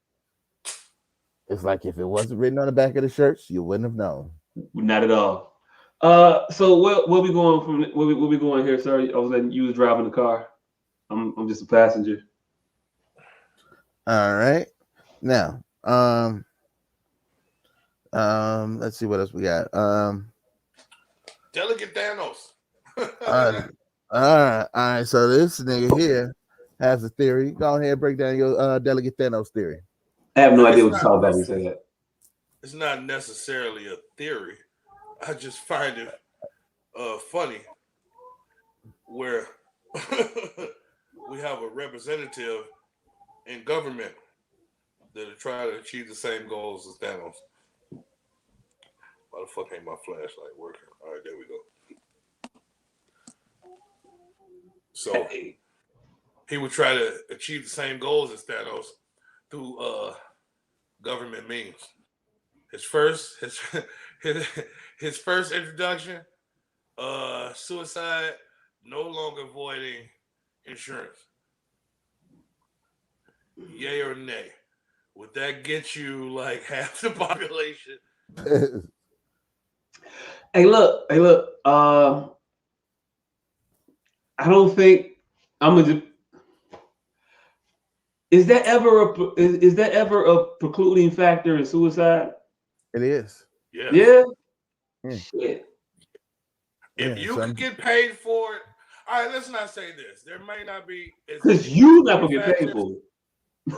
It's like if it wasn't written on the back of the shirts, you wouldn't have known. Not at all. So where we going from? Where we going here, sir? I was letting you was driving the car. I'm just a passenger. All right. Now, let's see what else we got. Delegate Thanos. All right. So this nigga here has a theory. Go ahead and break down your Delegate Thanos theory. I have no idea what you're talking about when you say that. It's not necessarily a theory. I just find it funny where we have a representative in government that are trying to achieve the same goals as Thanos. Why the fuck ain't my flashlight working? All right, there we go. So he would try to achieve the same goals as Thanos through government means. His first introduction, suicide, no longer voiding insurance. Yay or nay? Would that get you like half the population? Hey, look. I don't think I'm gonna. Is that ever a precluding factor in suicide? It is. Yeah. Yeah. If Shit. you could get paid for it, all right. Let's not say this. There may not be because you not gonna get paid for it.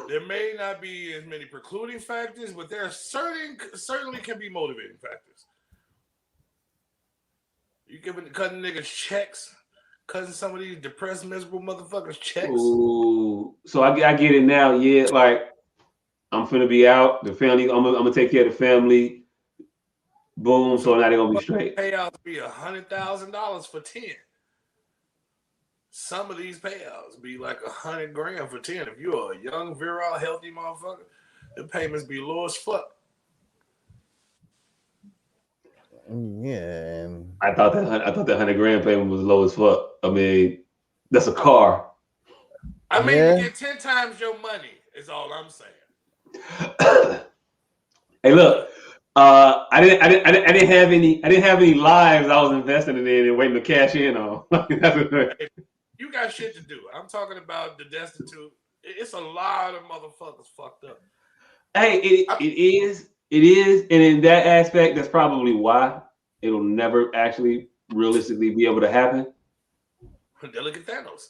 There may not be as many precluding factors, but there are certainly can be motivating factors. You cutting niggas checks, cutting some of these depressed, miserable motherfuckers checks. Ooh, so I get it now. Yeah, like I'm finna be out. The family, I'm gonna take care of the family. Boom. So now they're gonna be straight. Payouts be $100,000 for 10. Some of these payouts be like $100,000 for 10. If you're a young, virile, healthy motherfucker, the payments be low as fuck. Yeah. I thought that $100,000 payment was low as fuck. I mean, that's a car. I mean, you get 10 times your money. Is all I'm saying. Hey, look. I didn't have any lives I was investing in and waiting to cash in on. You got shit to do. I'm talking about the destitute. It's a lot of motherfuckers fucked up. Hey, it is, and in that aspect, that's probably why it'll never actually realistically be able to happen. They look at Thanos.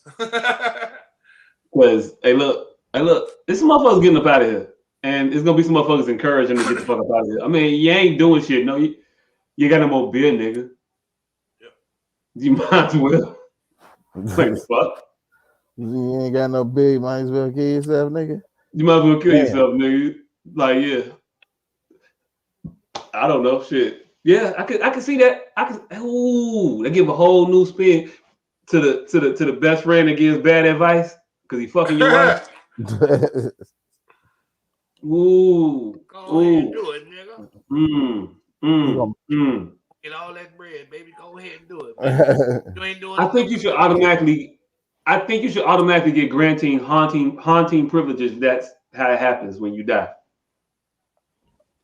Because hey, look, this motherfucker's getting up out of here, and it's gonna be some motherfuckers encouraging him to get the fuck up out of here. I mean, you ain't doing shit. No, you got no more beer, nigga. Yep. You might as well. Like fuck. You ain't got no beer. You might as well kill yourself, nigga. You might as well kill yourself, nigga. Like, yeah. I don't know, shit. Yeah, I could see that. They give a whole new spin to the best friend that gives bad advice because he fucking your wife. Ooh. Go ahead and do it, nigga. Get all that bread, baby. Go ahead and do it. You ain't doing I think you should automatically get granting haunting privileges. That's how it happens when you die.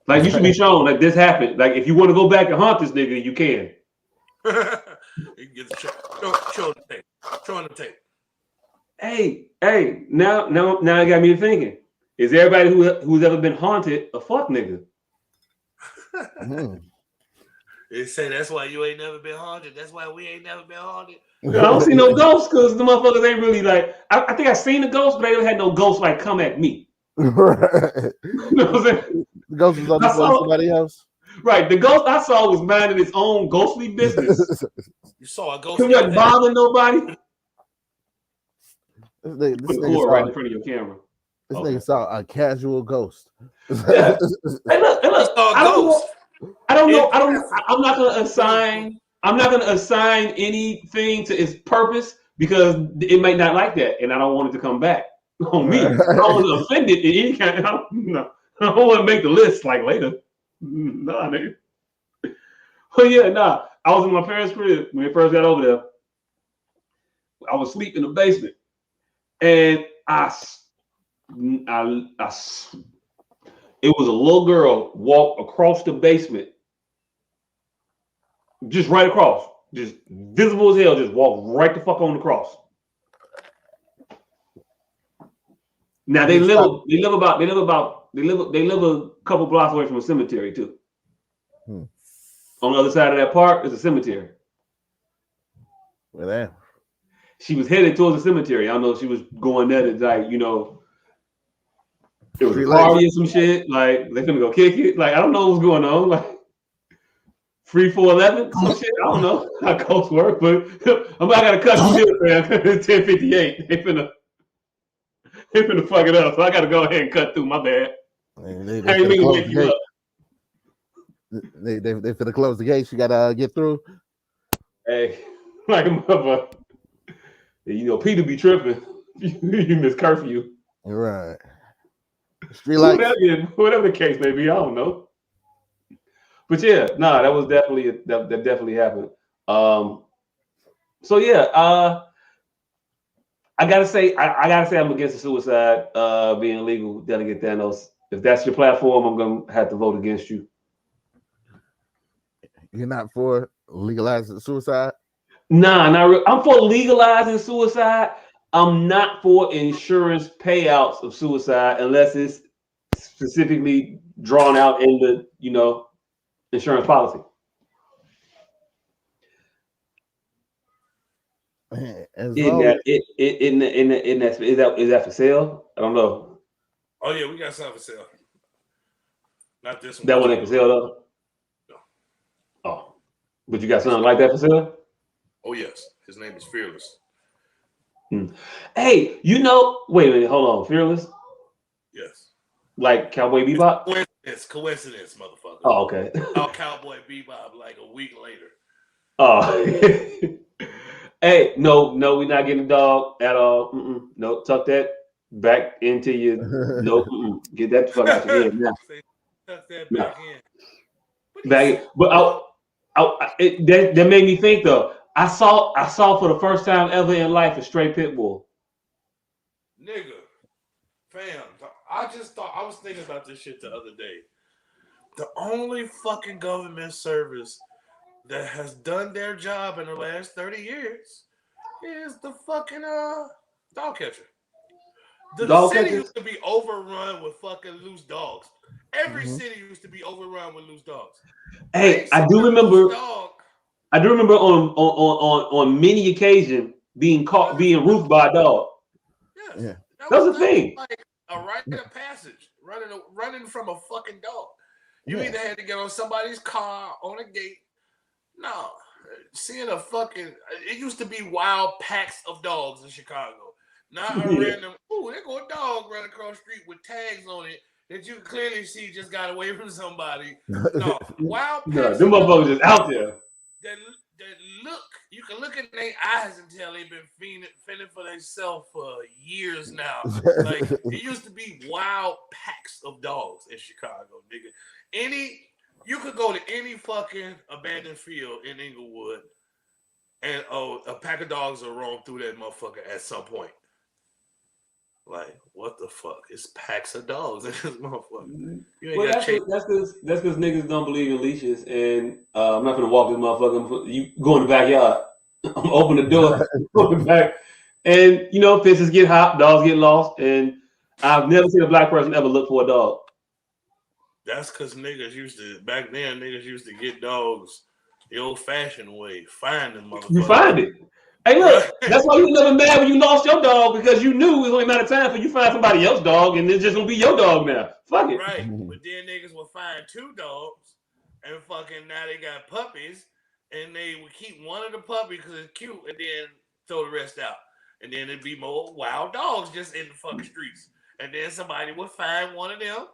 Like you should be shown like this happened. Like if you want to go back and haunt this nigga, you can. You get the show the tape. Show the tape. Hey, now it got me thinking. Is everybody who's ever been haunted a fuck nigga? They say that's why you ain't never been haunted. That's why we ain't never been haunted. I don't see no ghosts because the motherfuckers ain't really like. I think I seen the ghost, but they had no ghosts like come at me. Right. You know what I'm saying? The ghost was on the phone somebody else. Right. The ghost I saw was minding its own ghostly business. You saw a ghost. It wasn't bothering nobody. This Put nigga cord right in front of your camera. This nigga saw a casual ghost. Yeah. Hey, look. I don't know. I'm not gonna assign anything to its purpose because it might not like that, and I don't want it to come back on me. I don't want to offend it in any kind. I don't want to make the list like later. Nah, nigga. But yeah, nah. I was in my parents' crib when they first got over there. I was asleep in the basement, and it was a little girl walk across the basement, just right across, just visible as hell, just walk right the fuck on the cross. Now they live a couple blocks away from a cemetery too. On the other side of that park is a cemetery. Well, damn. She was headed towards the cemetery. I don't know if she was going there to like, you know, it was a party or some shit. Like they finna go kick it. Like I don't know what's going on. Like 3, 4, 11, some shit. I don't know how ghosts work, but I gotta cut some shit, man. 10:58. They finna fuck it up. So I gotta go ahead and cut through. My bad. They I ain't mean to wake you up. They finna close the gates. You gotta get through. Hey, like a mother. You know, Peter be tripping. You miss curfew. Right. Street lights. Whatever the case may be, I don't know. But yeah, nah, that was definitely that definitely happened. So yeah, I gotta say I'm against the suicide being legal. Delegate Thanos. If that's your platform, I'm gonna have to vote against you. You're not for legalizing suicide? Nah, I'm for legalizing suicide. I'm not for insurance payouts of suicide unless it's specifically drawn out in the insurance policy. Is that for sale? I don't know. Oh yeah, we got something for sale. Not this one. That one ain't for sale though. No. Oh, but you got something like that for sale? Oh yes, his name is Fearless. Hey, wait a minute, hold on, Fearless. Yes. Like Cowboy Bebop? Coincidence, motherfucker. Oh, okay. Cowboy Bebop like a week later. Oh. Hey, no, we're not getting a dog at all. No, tuck that back into your. No, get that fuck out your head now. Tuck that back in. But that made me think though. I saw for the first time ever in life a stray pit bull. Nigga, fam, I was thinking about this shit the other day. The only fucking government service that has done their job in the last 30 years is the fucking dog catcher. The city used to be overrun with fucking loose dogs. Every city used to be overrun with loose dogs. Hey, I do remember on many occasions being roofed by a dog. Yes. Yeah. That was a thing. Like a rite of passage, running from a fucking dog. You either had to get on somebody's car, on a gate. No, seeing a fucking. It used to be wild packs of dogs in Chicago. Not a random. Ooh, there go a dog running across the street with tags on it that you clearly see just got away from somebody. No, wild packs. Them motherfuckers just out there. That look, you can look in their eyes and tell they've been fending for themselves for years now. Like it used to be wild packs of dogs in Chicago, nigga. You could go to any fucking abandoned field in Inglewood, and a pack of dogs will roam through that motherfucker at some point. Like, what the fuck? It's packs of dogs in this motherfucker. That's because niggas don't believe in leashes, and I'm not gonna walk this motherfucker. You go in the backyard. I'm open the door, go in the back, and fences get hot, dogs get lost, and I've never seen a black person ever look for a dog. That's because back then, niggas used to get dogs the old-fashioned way. Find them motherfuckers. You find it. Hey, look, that's why you never mad when you lost your dog, because you knew it was only a matter of time for you find somebody else's dog, and it's just gonna be your dog now. Fuck it. Right. But then niggas will find two dogs, and fucking now they got puppies, and they would keep one of the puppies because it's cute, and then throw the rest out. And then it'd be more wild dogs just in the fucking streets. And then somebody would find one of them.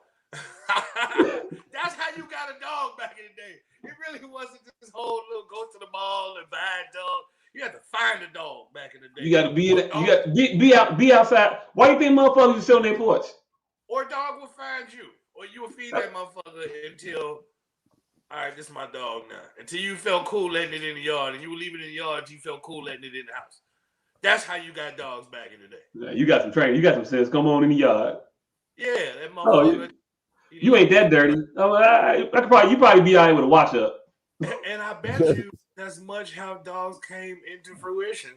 That's how you got a dog back in the day. It really wasn't this whole little go to the mall and buy a dog. You had to find a dog back in the day. You got to be outside. Why you think motherfuckers just sit on their porch? Or a dog will find you, or you will feed that motherfucker until, all right, this is my dog now. Until you felt cool letting it in the yard, and you would leave it in the yard until you felt cool letting it in the house. That's how you got dogs back in the day. Yeah, you got some training. You got some sense. Come on in the yard. Yeah, that motherfucker. You ain't that dirty. You probably be all right with a wash up. And I bet you that's much how dogs came into fruition.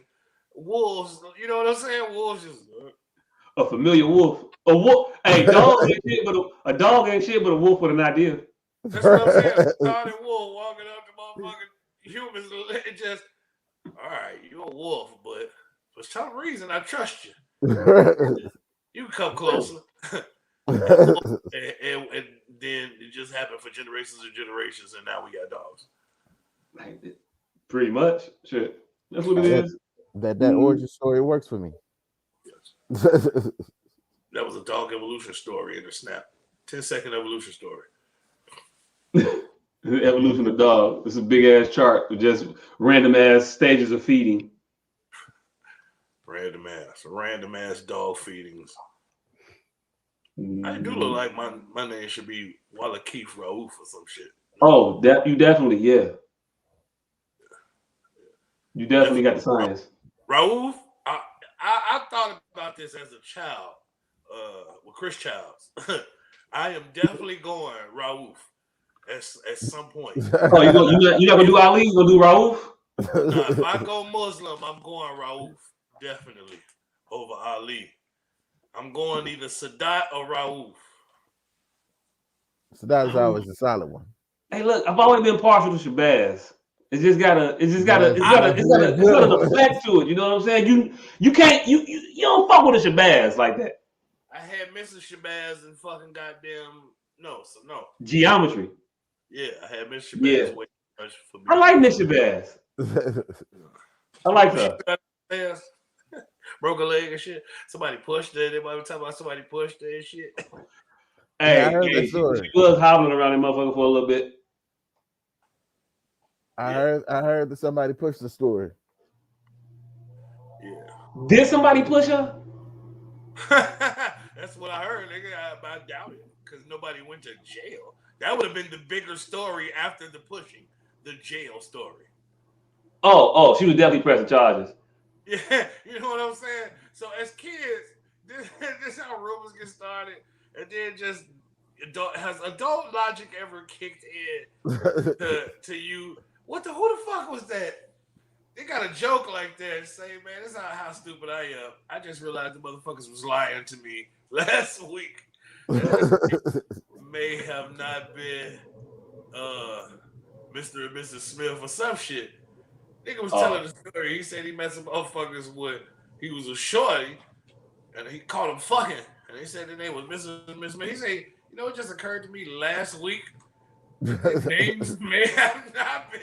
Wolves, you know what I'm saying? Wolves just a familiar wolf. A wolf. Hey, dog ain't shit, a dog ain't shit, but a wolf with an idea. That's what I'm saying. Started wolf walking up to motherfucking humans. It just, all right, you're a wolf, but for some reason I trust you. You can come closer. and then it just happened for generations and generations, and now we got dogs. Pretty much. Shit. That's what it is. That origin story works for me. Yes. That was a dog evolution story in the snap. 10-second evolution story. The evolution of dog. It's a big ass chart with just random ass stages of feeding. Random ass dog feedings. I do look like my name should be Walla Keith Raouf or some shit. Oh, you definitely, yeah. You definitely got the science. Raouf, I thought about this as a child, with Chris Childs. I am definitely going Raouf at some point. Oh, you're not gonna do Ali? You gonna do Raouf? If I go Muslim, I'm going Raouf definitely over Ali. I'm going either Sadat or Raouf. Sadat is always a solid one. Hey, look, I've always been partial to Shabazz. It's got an effect to it. You know what I'm saying? You can't you don't fuck with a Shabazz like that. I had Mr. Shabazz and fucking goddamn no. Geometry. Yeah, I had Mr. Shabazz. Yeah. I like Miss Shabazz. I like her. Broke a leg and shit. Somebody pushed her. Everybody was talking about somebody pushed her and shit. Hey, she was hobbling around that motherfucker for a little bit. I heard that somebody pushed the story. Yeah. Did somebody push her? That's what I heard, nigga. I doubt it. Because nobody went to jail. That would have been the bigger story after the pushing. The jail story. Oh, she was definitely pressing charges. Yeah, you know what I'm saying? So as kids, this is how rumors get started. And then just has adult logic ever kicked in to you? Who the fuck was that? They got a joke like that and say, man, this is how stupid I am. I just realized the motherfuckers was lying to me last week. May have not been Mr. and Mrs. Smith or some shit. Nigga was telling the story. He said he met some motherfuckers with, he was a shorty, and he called him fucking. And they said the name was Mrs. and Miss Smith. He said, you know, it just occurred to me last week. Names may have not been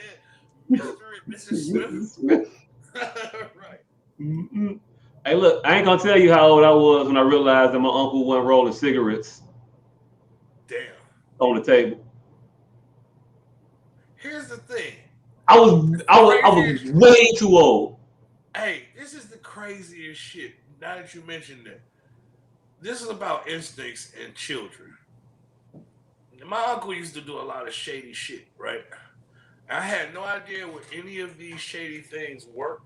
Mr. and Mrs. Smith. Right. Mm-mm. Hey, look, I ain't gonna tell you how old I was when I realized that my uncle wasn't rolling cigarettes. Damn. On the table. Here's the thing. I was way too old. Hey, this is the craziest shit. Now that you mentioned that, this is about instincts and children. My uncle used to do a lot of shady shit, right? I had no idea what any of these shady things were,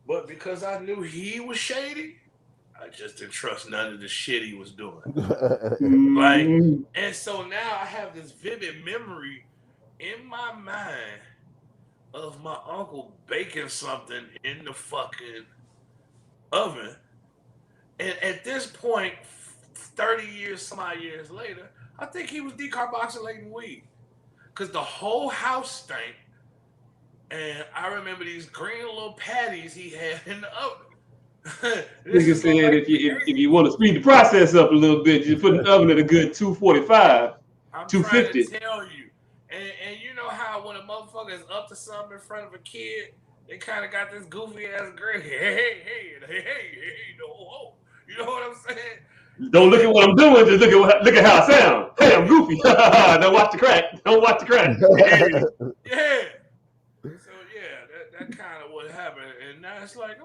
but because I knew he was shady, I just didn't trust none of the shit he was doing. And so now I have this vivid memory in my mind of my uncle baking something in the fucking oven. And at this point, 30 years, some odd years later, I think he was decarboxylating weed. Because the whole house stank. And I remember these green little patties he had in the oven. Nigga said if you want to speed the process up a little bit, you put the oven at a good 245, I'm 250. trying to tell you. And you know how when a motherfucker is up to something in front of a kid, they kind of got this goofy ass grin. Hey, no. You know what I'm saying? Don't look at what I'm doing, just look at how I sound. Hey, I'm goofy. Don't watch the crack. Yeah. So that kind of what happened. And now it's like,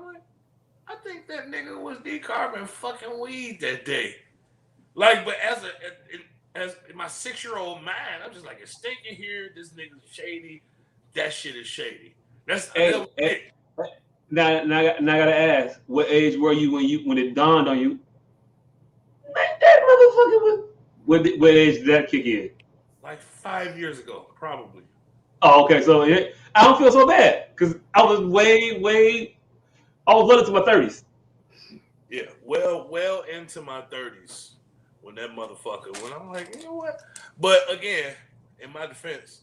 I think that nigga was decarbing fucking weed that day. Like, but as in my 6-year-old mind, I'm just like, it's stinking here. This nigga's shady. That shit is shady. That's now I gotta ask, what age were you when it dawned on you? Man, that motherfucker was. What age did that kick in? Like 5 years ago, probably. Oh, okay. So I don't feel so bad because I was I was well into my 30s. Yeah, well into my 30s. When that motherfucker, when I'm like, you know what? But again, in my defense,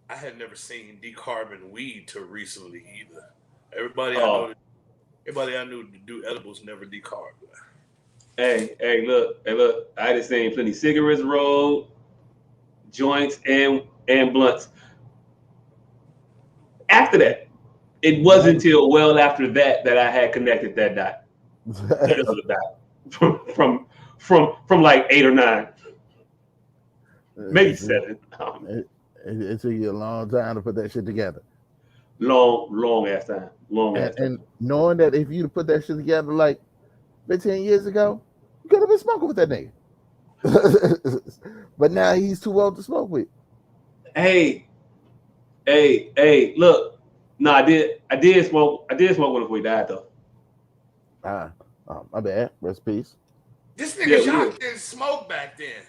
I had never seen decarbon weed till recently either. Everybody I knew to do edibles never decarbon. Hey, look. I just seen plenty of cigarettes rolled, joints and blunts. After that, it wasn't until well after that I had connected that dot. That other dot from like 8 or 9. Maybe 7. It took you a long time to put that shit together. Long ass time. And knowing that if you'd put that shit together like 15 years ago, you could have been smoking with that nigga. But now he's too old to smoke with. Hey, look. No, I did smoke with him before he died though. My bad. Rest in peace. This nigga Jacques didn't smoke back then.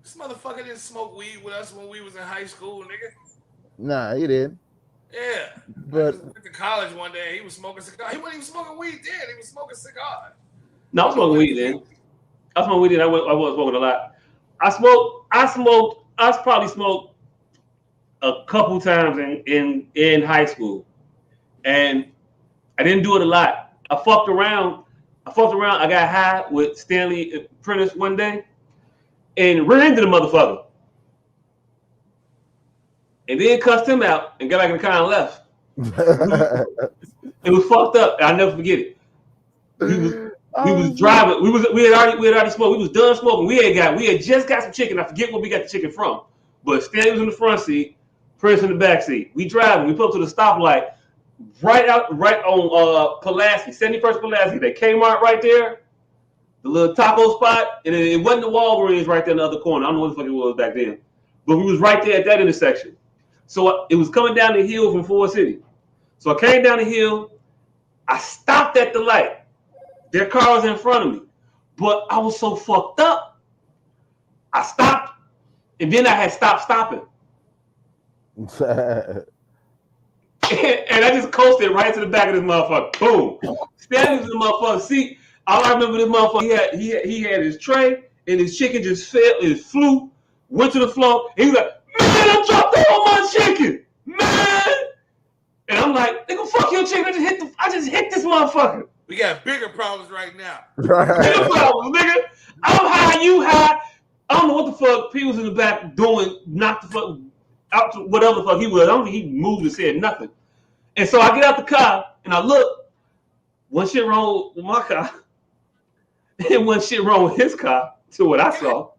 This motherfucker didn't smoke weed with us when we was in high school, nigga. Nah, he didn't. Yeah. But I went to college one day, he was smoking cigars. He wasn't even smoking weed then. He was smoking cigars. No, I was smoking weed then. I was smoking a lot. I probably smoked a couple times in high school. And I didn't do it a lot. I fucked around. I got high with Stanley Prentice one day and ran into the motherfucker. And then cussed him out and got back in the car and left. It was fucked up. I'll never forget it. We was driving. We had already smoked. We was done smoking. We had just got some chicken. I forget where we got the chicken from. But Stanley was in the front seat, Prince in the back seat. We driving. We pulled up to the stoplight right on Pulaski, 71st Pulaski. That Kmart right there, the little taco spot, and it wasn't the Walgreens right there in the other corner. I don't know what the fuck it was back then, but we was right there at that intersection. So it was coming down the hill from Ford City. So I came down the hill. I stopped at the light. Their car was in front of me, but I was so fucked up. I stopped, and then I had stopping. And I just coasted right to the back of this motherfucker. Boom. Standing in the motherfucker seat. All I remember this motherfucker, he had his tray, and his chicken just flew, went to the floor, and he was like, man, I dropped all my chicken, man. And I'm like, nigga, fuck your chicken. I just hit this motherfucker. We got bigger problems right now. Bigger problems, nigga. I'm high, you high. I don't know what the fuck people's in the back doing, knocked the fuck out to whatever the fuck he was. I don't think he moved and said nothing. And so I get out the car and I look. One shit wrong with my car. And one shit wrong with his car, to what I saw.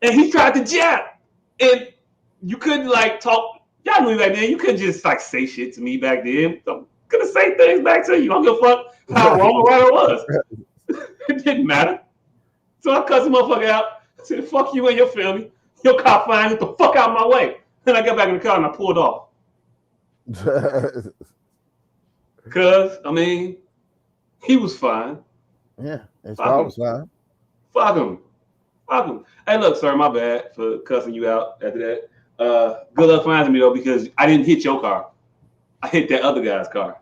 And he tried to jab. And you couldn't like talk. Y'all knew back then. You couldn't just like say shit to me back then. I'm gonna say things back to you. I don't give a fuck how wrong or right I was. It didn't matter. So I cussed the motherfucker out. I said, fuck you and your family. Your car fine. Get the fuck out of my way. Then I got back in the car and I pulled off. Cause I mean, he was fine. Yeah, his car was fine. Fuck him. Hey, look, sir, my bad for cussing you out after that. Good luck finding me though, because I didn't hit your car. I hit that other guy's car.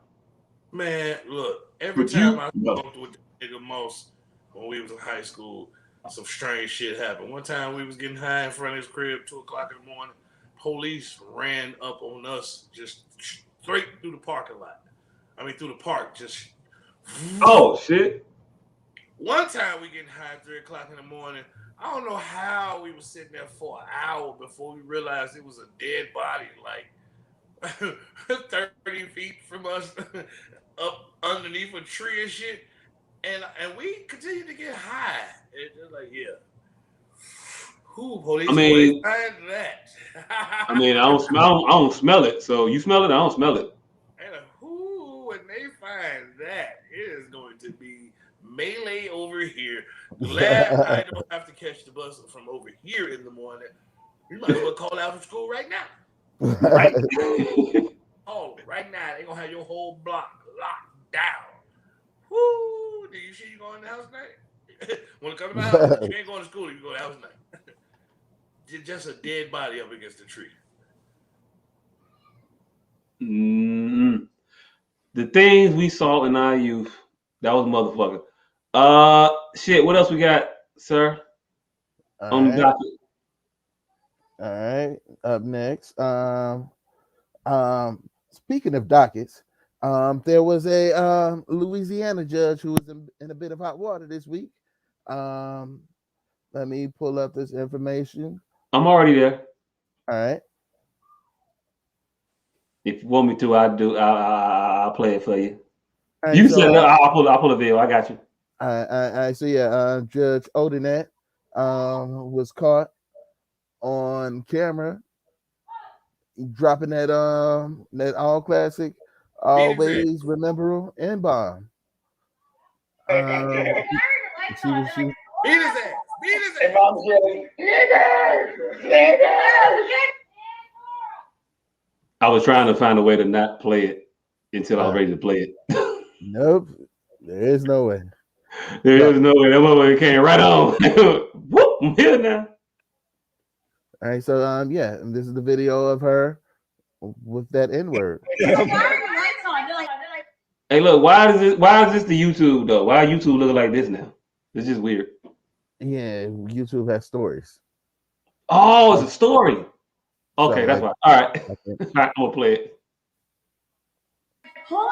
Man, look, every time I talked with the nigga Moss when we was in high school, some strange shit happened. One time we was getting high in front of his crib, 2:00 in the morning. Police ran up on us just straight through the parking lot. I mean, through the park, just. Oh, shit. One time we getting high at 3:00 in the morning. I don't know how we was sitting there for an hour before we realized it was a dead body, like 30 feet from us, up underneath a tree and shit. And we continued to get high. It's just like, yeah. Who police? I mean, find that? I mean, I don't smell it. So you smell it, I don't smell it. And who, when they find that, it is going to be melee over here. Glad I don't have to catch the bus from over here in the morning. You might as well call out from school right now. Right. Oh, right now they're gonna have your whole block locked down. Woo! Do you see you going to the house tonight? Want to come to my house? You ain't going to school. You go to the house tonight. Just a dead body up against the tree. Mm-hmm. The things we saw in our youth, that was motherfucker. Shit. What else we got, sir? On the docket. All right. Up next. Speaking of dockets, there was a Louisiana judge who was in a bit of hot water this week. Let me pull up this information. I'm already there. All right. If you want me to, I'll play it for you. You said I'll pull a video. I got you. I see. Judge Odinette was caught on camera dropping that all classic, always remember N bomb. She was beat his ass. Beat his ass. Mom's yelling, I was trying to find a way to not play it until I was ready to play it. Nope, there is no way. There is no way. That motherfucker came right on. Whoop, I'm here now. All right, so yeah, and this is the video of her with that N-word. Hey, look, why is this the YouTube though? Why YouTube looking like this now? It's just weird. Yeah, YouTube has stories. Oh, it's a story. Okay, So, that's why. All right. All right, I'm gonna play it. Hold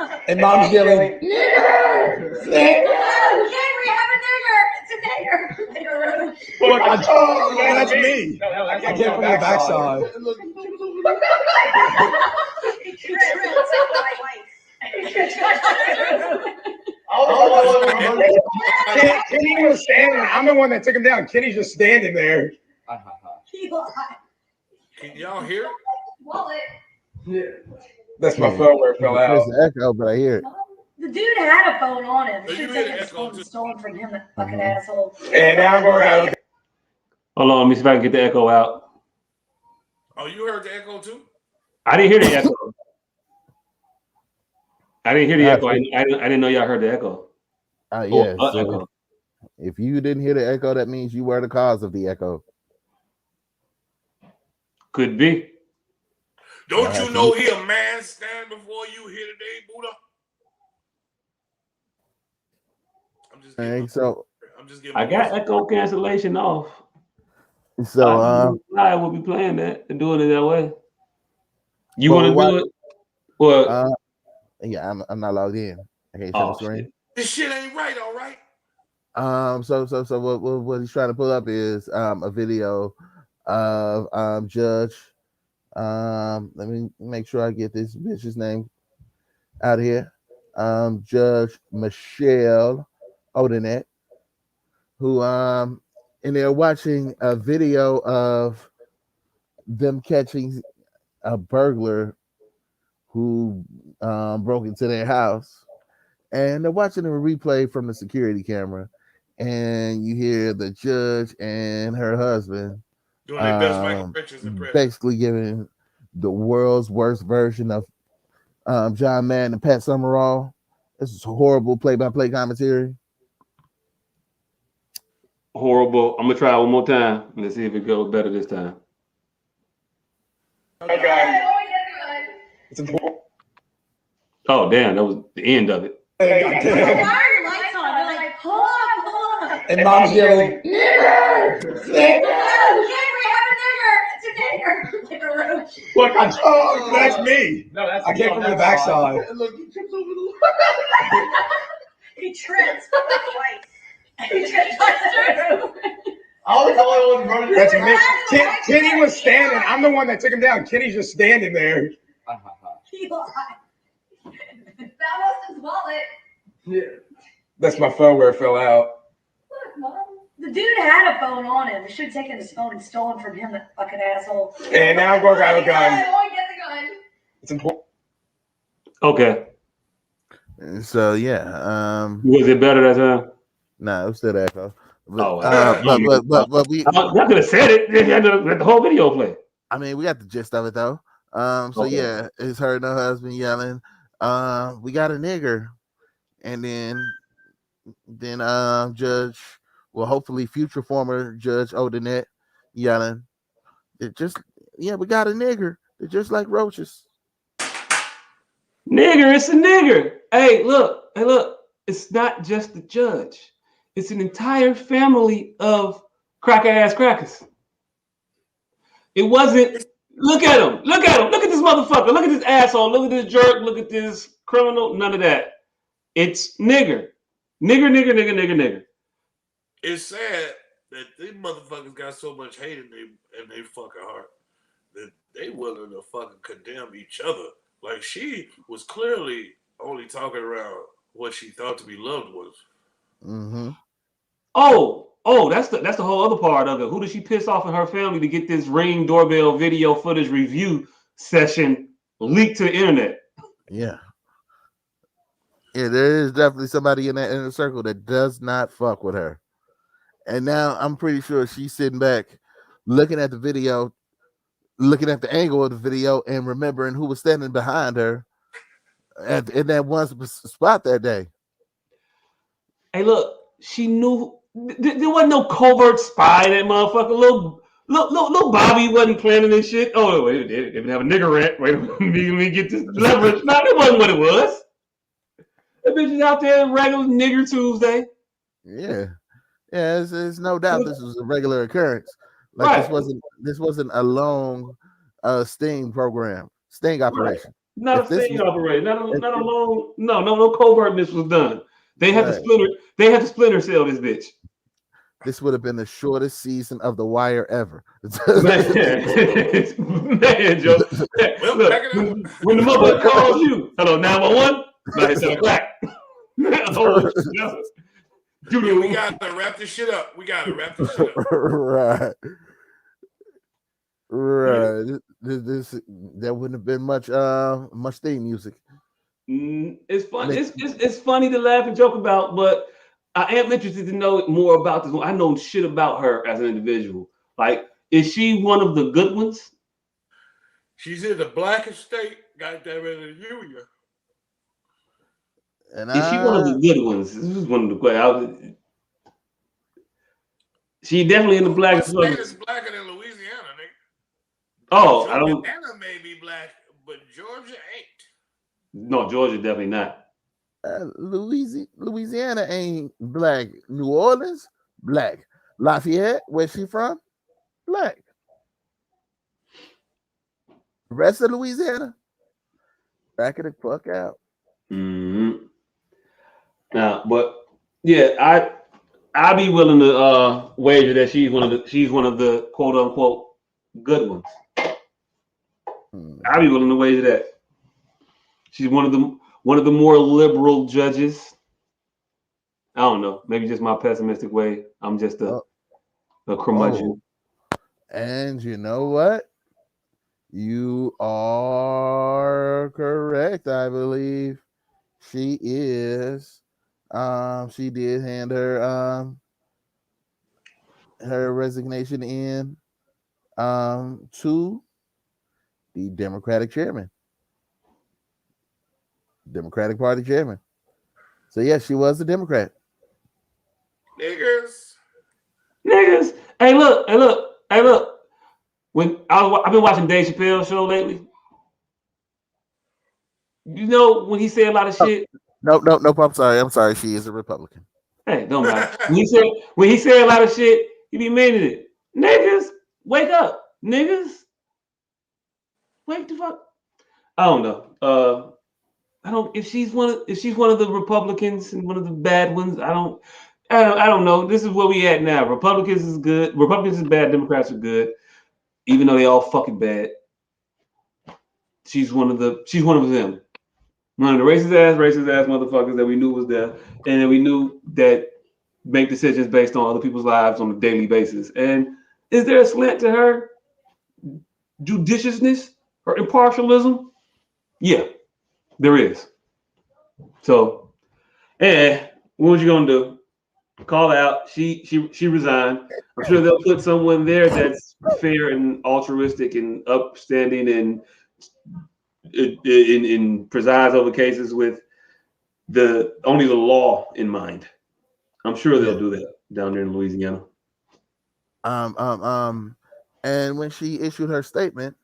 on. And Mom's yelling, nigger! We have a nigger! It's a nigger! Oh, that's me! I get from the backside. Kenny was standing. I'm the one that took him down. Kenny's just standing there. Can y'all hear it? Wallet. Yeah. That's my phone where it fell out. There's an echo, but I hear it. The dude had a phone on him. So you Should hear take the his echo phone too? stolen from him, that fucking asshole. And now I'm going out. Hold on, let me see if I can get the echo out. Oh, you heard the echo too? I didn't hear the echo. I didn't hear the echo. I didn't know y'all heard the echo. Yeah. So echo. if you didn't hear the echo, that means you were the cause of the echo. Could be. Don't you know he a man stand before you here today, Buddha? I'm just giving I got echo cancellation off. So I will be playing that and doing it that way. You want to do it? What? Yeah, I'm not logged in. I can't show the screen. Shit. This shit ain't right, all right? So what he's trying to pull up is a video of Judge. Let me make sure I get this bitch's name out of here. Judge Michelle Odenet, who and they're watching a video of them catching a burglar who broke into their house, and they're watching a replay from the security camera, and you hear the judge and her husband doing their best Michael Richards impression, basically giving the world's worst version of John Madden and Pat Summerall. This is horrible play-by-play commentary. Horrible. I'm gonna try it one more time. Let's see if it goes better this time. Okay. It's important. Oh damn, that was the end of it. And Mom's yelling, nigger! Look, that's me. No, that's I came from the backside. He trips. That's me. Kenny was standing. I'm the one that took him down. Kenny's just standing there. He lied. That was his wallet. Yeah. That's my phone where it fell out. Look, Mom. The dude had a phone on him. They should have taken his phone and stolen from him, that fucking asshole. And now I'm going to grab a gun. Get the gun. It's important. Okay. So yeah, was it better that time? No, it was still echo. But, but we. I could have said it. Let the whole video play. I mean, we got the gist of it though. So yeah, it's her and her husband yelling, "We got a nigger," and then Judge, well, hopefully future former Judge Odenet yelling, "We got a nigger. They're just like roaches." Nigger, it's a nigger. Hey, look. It's not just the judge. It's an entire family of cracker-ass crackers. It wasn't. Look at him. Look at this motherfucker. Look at this asshole. Look at this jerk. Look at this criminal. None of that. It's nigger. Nigger. It's sad that these motherfuckers got so much hate in their fucking heart that they willing to fucking condemn each other. Like, she was clearly only talking around what she thought to be loved ones. Mm-hmm. Oh, Oh, that's the whole other part of it. Who did she piss off in her family to get this Ring doorbell video footage review session leaked to the internet? Yeah. Yeah, there is definitely somebody in that inner circle that does not fuck with her. And now I'm pretty sure she's sitting back looking at the video, looking at the angle of the video, and remembering who was standing behind her in that one spot that day. Hey, look, she knew there wasn't no covert spy in that motherfucker. Little Bobby wasn't planning this shit. Oh, wait, they didn't have a nigger rant. Wait, let me get this leverage. No, that wasn't what it was. That bitch is out there regular nigger Tuesday. Yeah. Yeah, it's no doubt this was a regular occurrence. Like right. this wasn't a long sting operation. Not a sting operation. Not a long. No covertness was done. They had to splinter cell this bitch. This would have been the shortest season of The Wire ever. Man, Joe. Look, when the mother calls you, hello 911. Now it's a black. Dude, we gotta wrap this shit up. Right. This there wouldn't have been much theme music. It's fun. It's funny to laugh and joke about, but I am interested to know more about this one. I know shit about her as an individual. Like, is she one of the good ones? She's in the blackest state, goddamn it, in the union. And is she one of the good ones? This is one of the questions. She definitely in the blackest. What state is blacker than Louisiana, nigga? Oh, I don't. Louisiana may be black, but Georgia ain't. No, Georgia definitely not. Louisiana ain't black. New Orleans, black. Lafayette, where's she from? Black. The rest of Louisiana, back it the fuck out. Mm-hmm. Now, but yeah, I'd be willing to wager that she's one of the quote unquote good ones. I'd be willing to wager that she's one of the more liberal judges. I don't know, maybe just my pessimistic way. I'm just a curmudgeon. And you know what? You are correct, I believe. She is. She did hand her resignation in to the Democratic Party chairman. So yes, she was a Democrat. Niggers. Hey, look. When I've been watching Dave Chappelle's show lately. You know when he said a lot of shit. No. I'm sorry. She is a Republican. Hey, don't matter. when he said a lot of shit, he be meaning it. Niggas, wake up. Niggas, wake the fuck. I don't know. If she's one of the Republicans and one of the bad ones, I don't know. This is where we at now. Republicans is good. Republicans is bad. Democrats are good, even though they all fucking bad. She's one of them. One of the racist ass motherfuckers that we knew was there, and then we knew that make decisions based on other people's lives on a daily basis. And is there a slant to her judiciousness, her impartialism? Yeah, there is. So, what was you gonna do? Call out. She resigned. I'm sure they'll put someone there that's fair and altruistic and upstanding and in presides over cases with only the law in mind. I'm sure they'll do that down there in Louisiana. And when she issued her statement,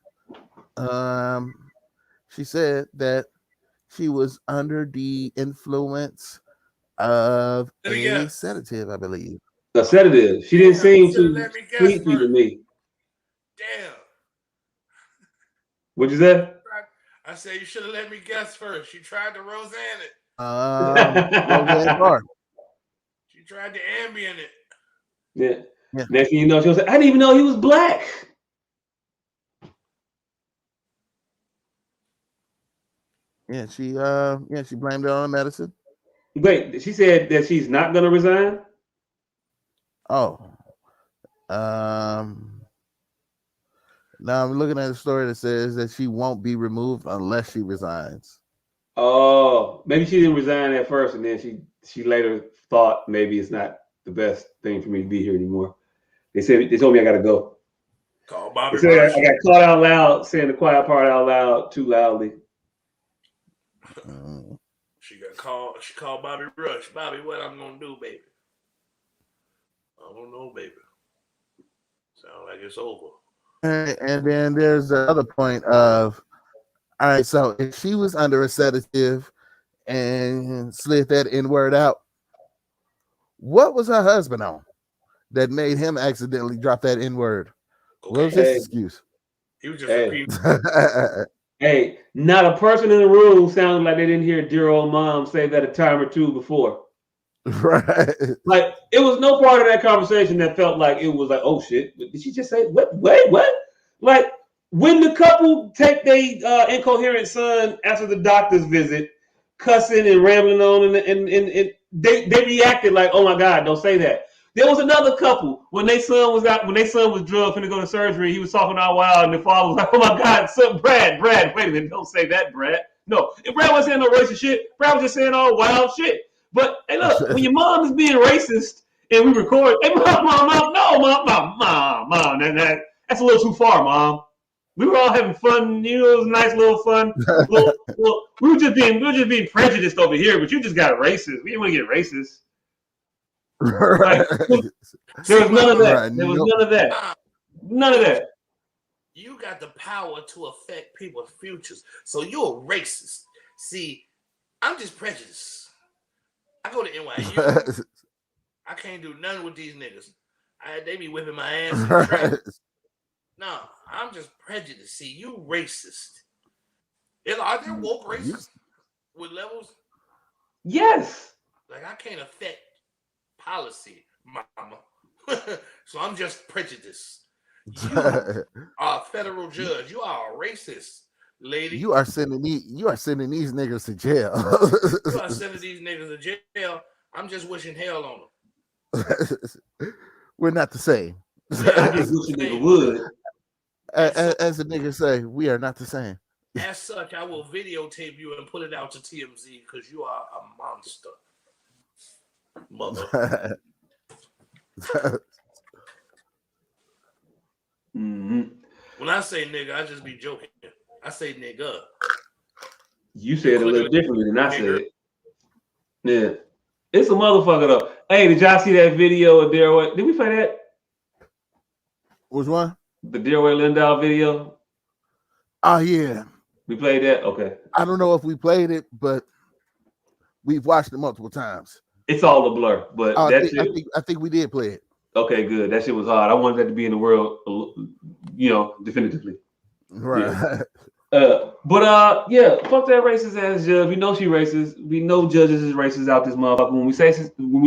she said that she was under the influence of a sedative, I believe. A sedative. She didn't seem too sleepy to me. Damn. What'd you say? I said you should have let me guess first. She tried to Roseanne it. Roseanne Barr. She tried to Ambien it. Yeah. Next thing you know, she was like, I didn't even know he was black. Yeah, she blamed it on medicine. Wait, she said that she's not gonna resign? Oh, now I'm looking at a story that says that she won't be removed unless she resigns. Oh, maybe she didn't resign at first, and then she later thought maybe it's not the best thing for me to be here anymore. They told me I got to go. Call Bobby They said Rush. I got caught out loud saying the quiet part out loud too loudly. She called Bobby Rush. Bobby, what I'm gonna do, baby? I don't know, baby. Sound like it's over. And then there's the other point of, all right, so if she was under a sedative and slid that N-word out, what was her husband on that made him accidentally drop that N-word? What was his excuse? He was just repeating. Hey, not a person in the room sounded like they didn't hear dear old mom say that a time or two before. Right. Like, it was no part of that conversation that felt like it was like, oh shit, did she just say what? Wait, what? Like, when the couple take their incoherent son after the doctor's visit, cussing and rambling on, and they reacted like, oh my God, don't say that. There was another couple when their son was drugged finna go to surgery. He was talking all wild, and the father was like, "Oh my God, son, Brad, wait a minute, don't say that, Brad. No, if Brad wasn't saying no racist shit, Brad was just saying all wild shit. But hey, look, when your mom is being racist and we record, hey, mom, that's a little too far, mom. We were all having fun, it was a nice little fun. We were just being prejudiced over here, but you just got racist. We didn't want to get racist." Like, there was none of that. There was none of that. None of that. You got the power to affect people's futures. So you're a racist. See, I'm just prejudiced. I go to NYU. I can't do nothing with these niggas. They be whipping my ass in the track. No, I'm just prejudiced. See, you racist. Are there woke racists with levels? Yes. Like, I can't affect policy, mama. So I'm just prejudiced. You are a federal judge. You are a racist, lady. You are sending these niggas to jail. You are sending these niggas to jail. I'm just wishing hell on them. We're not the same. I just wish a nigga would. As the niggas say, we are not the same. As such, I will videotape you and put it out to TMZ because you are a monster. Mother. Mm-hmm. When I say nigga, I just be joking. I say nigga. You said it a little differently than I said. Yeah. It's a motherfucker though. Hey, did y'all see that video of Daryl? Did we play that? Which one? The Daryl Lindahl video. Oh yeah. We played that? Okay. I don't know if we played it, but we've watched it multiple times. It's all a blur, but I think we did play it. Okay, good. That shit was hard. I wanted that to be in the world, definitively. Right. Yeah. Fuck that racist ass judge. We know she racist. We know judges is racist out this motherfucker. When we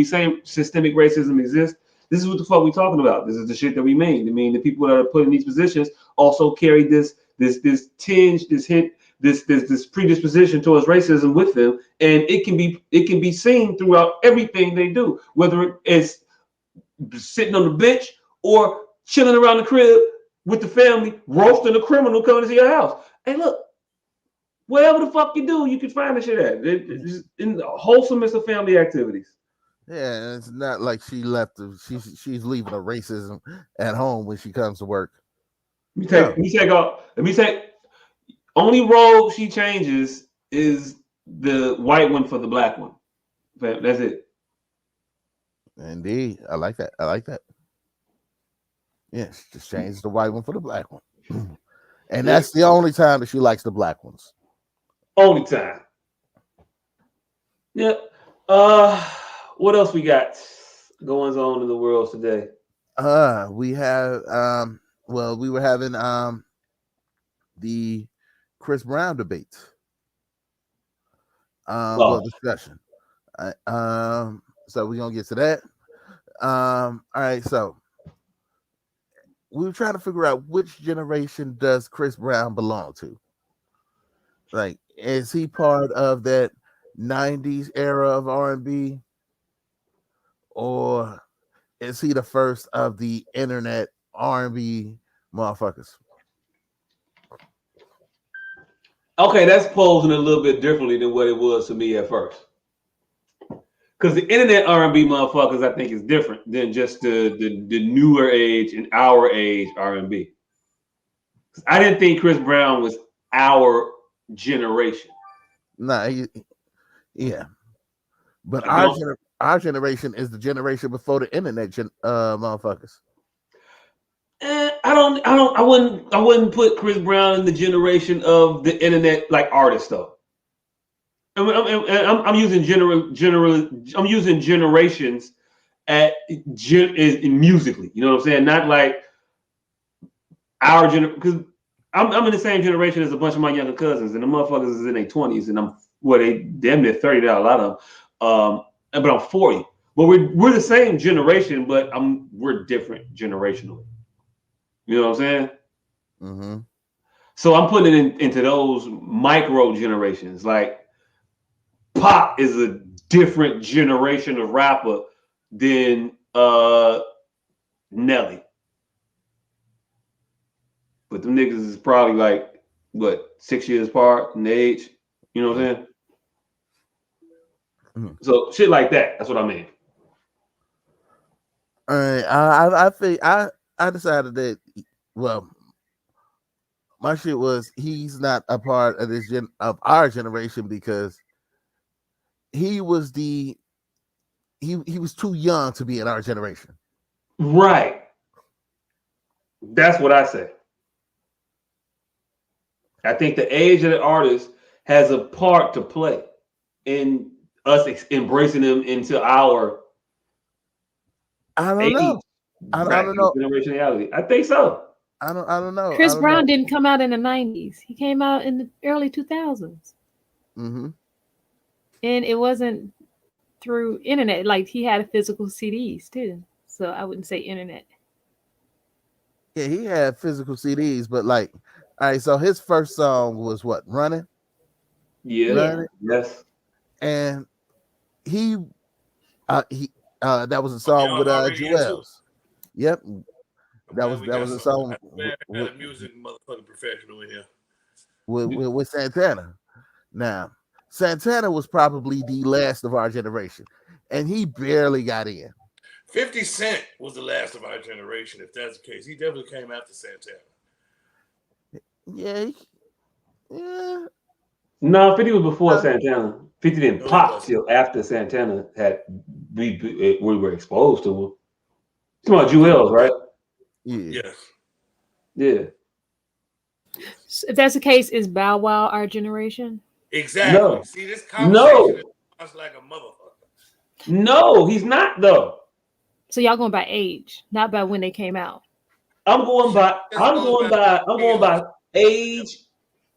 say systemic racism exists, this is what the fuck we talking about. This is the shit that we mean. I mean, the people that are put in these positions also carry this tinge, this hint, this predisposition towards racism with them, and it can be seen throughout everything they do, whether it's sitting on the bench or chilling around the crib with the family, roasting a criminal coming to your house. Hey, look, whatever the fuck you do, you can find the shit at. It's in the wholesomest of family activities. Yeah, it's not like she left. She's leaving a racism at home when she comes to work. Let me say, only role she changes is the white one for the black one. That's it. Indeed, I like that. Yes, just change the white one for the black one, and that's the only time that she likes the black ones. Only time. Yeah. What else we got going on in the world today? We have we were having the Chris Brown debate. Discussion. So we're gonna get to that. All right, so we were trying to figure out which generation does Chris Brown belong to. Like, is he part of that 90s era of R&B? Or is he the first of the internet R&B motherfuckers? Okay, that's posing a little bit differently than what it was to me at first. Because the internet R&B motherfuckers, I think, is different than just the newer age and our age R&B. I didn't think Chris Brown was our generation. Nah, yeah. But our generation is the generation before the internet motherfuckers. I wouldn't put Chris Brown in the generation of the internet like artists though. I'm using I'm using generations in musically. You know what I'm saying? Not like our generation, because I'm in the same generation as a bunch of my younger cousins, and the motherfuckers is in their 20s, and they damn near 30 now, a lot of them. But I'm 40. But we're the same generation, but we're different generationally. You know what I'm saying? Mm-hmm. So I'm putting it into those micro generations. Like Pop is a different generation of rapper than Nelly. But them niggas is probably like, what, 6 years apart in age? You know what I'm saying? Mm-hmm. So shit like that. That's what I mean. All right. I think I decided that, well, my shit was he's not a part of of our generation because he was he was too young to be in our generation. Right. That's what I say. I think the age of the artist has a part to play in us embracing them into our I don't know. I don't know. Generationality. I think so. I don't know. Chris Brown didn't come out in the 90s. He came out in the early 2000s. Mm-hmm. And it wasn't through internet. Like, he had physical CDs too. So I wouldn't say internet. Yeah, he had physical CDs, but like, all right, so his first song was what? Running? Yeah. Running? Yes. And he that was a song with Jewels. Yep. That was a song with a music motherfucking professional in here. With Santana. Now, Santana was probably the last of our generation, and he barely got in. 50 Cent was the last of our generation, if that's the case. He definitely came after Santana. Yeah. No, 50 was before Santana. 50 didn't pop till after Santana we were exposed to him. It's about Jewels, right? Yeah. Yes. Yeah. So if that's the case, is Bow Wow our generation? Exactly. No. See, this conversation is like a motherfucker. No, he's not though. So y'all going by age, not by when they came out. I'm going by age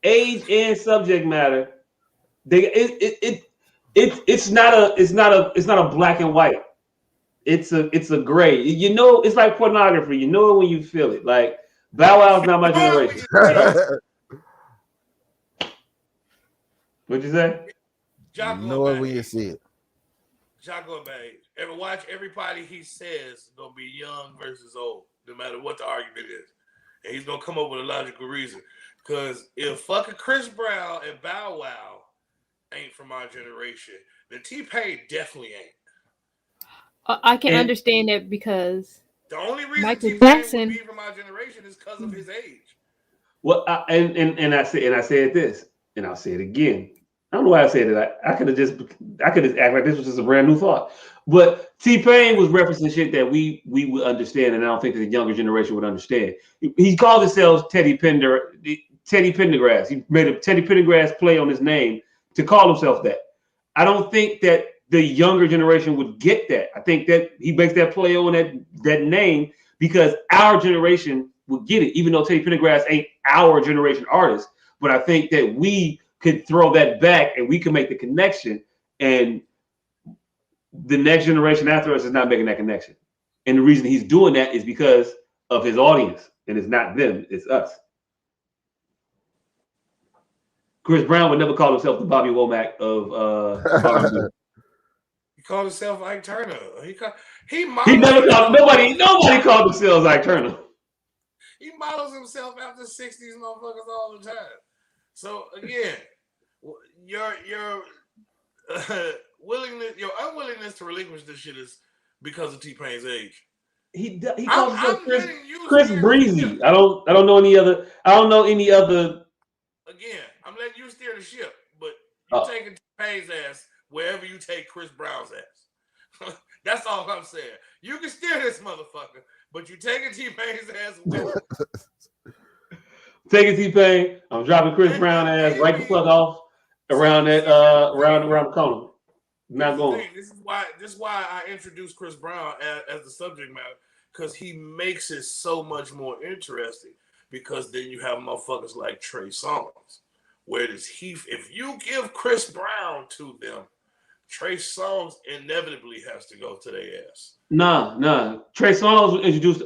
and subject matter. It's not a black and white. It's a gray. You know, it's like pornography. You know it when you feel it. Like Bow Wow's not my generation. What'd you say? Know it when you see it. John going by age. Watch everybody he says gonna be young versus old, no matter what the argument is. And he's gonna come up with a logical reason. Because if fucking Chris Brown and Bow Wow ain't from our generation, then T-Pain definitely ain't. I can understand that because the only reason Michael T-Pain Jackson would be from our generation is because of his age. Well, I said this, and I'll say it again. I don't know why I said it. I could have just act like this was just a brand new thought. But T-Pain was referencing shit that we would understand, and I don't think that the younger generation would understand. He called himself Teddy Pendergrass. He made a Teddy Pendergrass play on his name to call himself that. I don't think that the younger generation would get that. I think that he makes that play on that name because our generation would get it, even though Teddy Pendergrass ain't our generation artist. But I think that we could throw that back and we can make the connection, and the next generation after us is not making that connection. And the reason he's doing that is because of his audience, and it's not them, it's us. Chris Brown would never call himself the Bobby Womack of R&B. He called himself Ike Turner. He never called nobody called themselves Ike Turner. He models himself after 60s motherfuckers all the time. So again, your willingness, your unwillingness to relinquish this shit is because of T-Pain's age. He calls himself Chris Breezy. I don't know any other. Again, I'm letting you steer the ship, but you're taking T-Pain's ass wherever you take Chris Brown's ass. That's all I'm saying. You can steer this motherfucker, but you taking T-Pain's ass with you. Taking T-Pain, I'm dropping Chris Brown ass right the fuck off around the corner. Not going. This is why I introduced Chris Brown as the subject matter, because he makes it so much more interesting. Because then you have motherfuckers like Trey Songz. Where does if you give Chris Brown to them, Trey Songz inevitably has to go to their ass. Nah. Trey Songz was introduced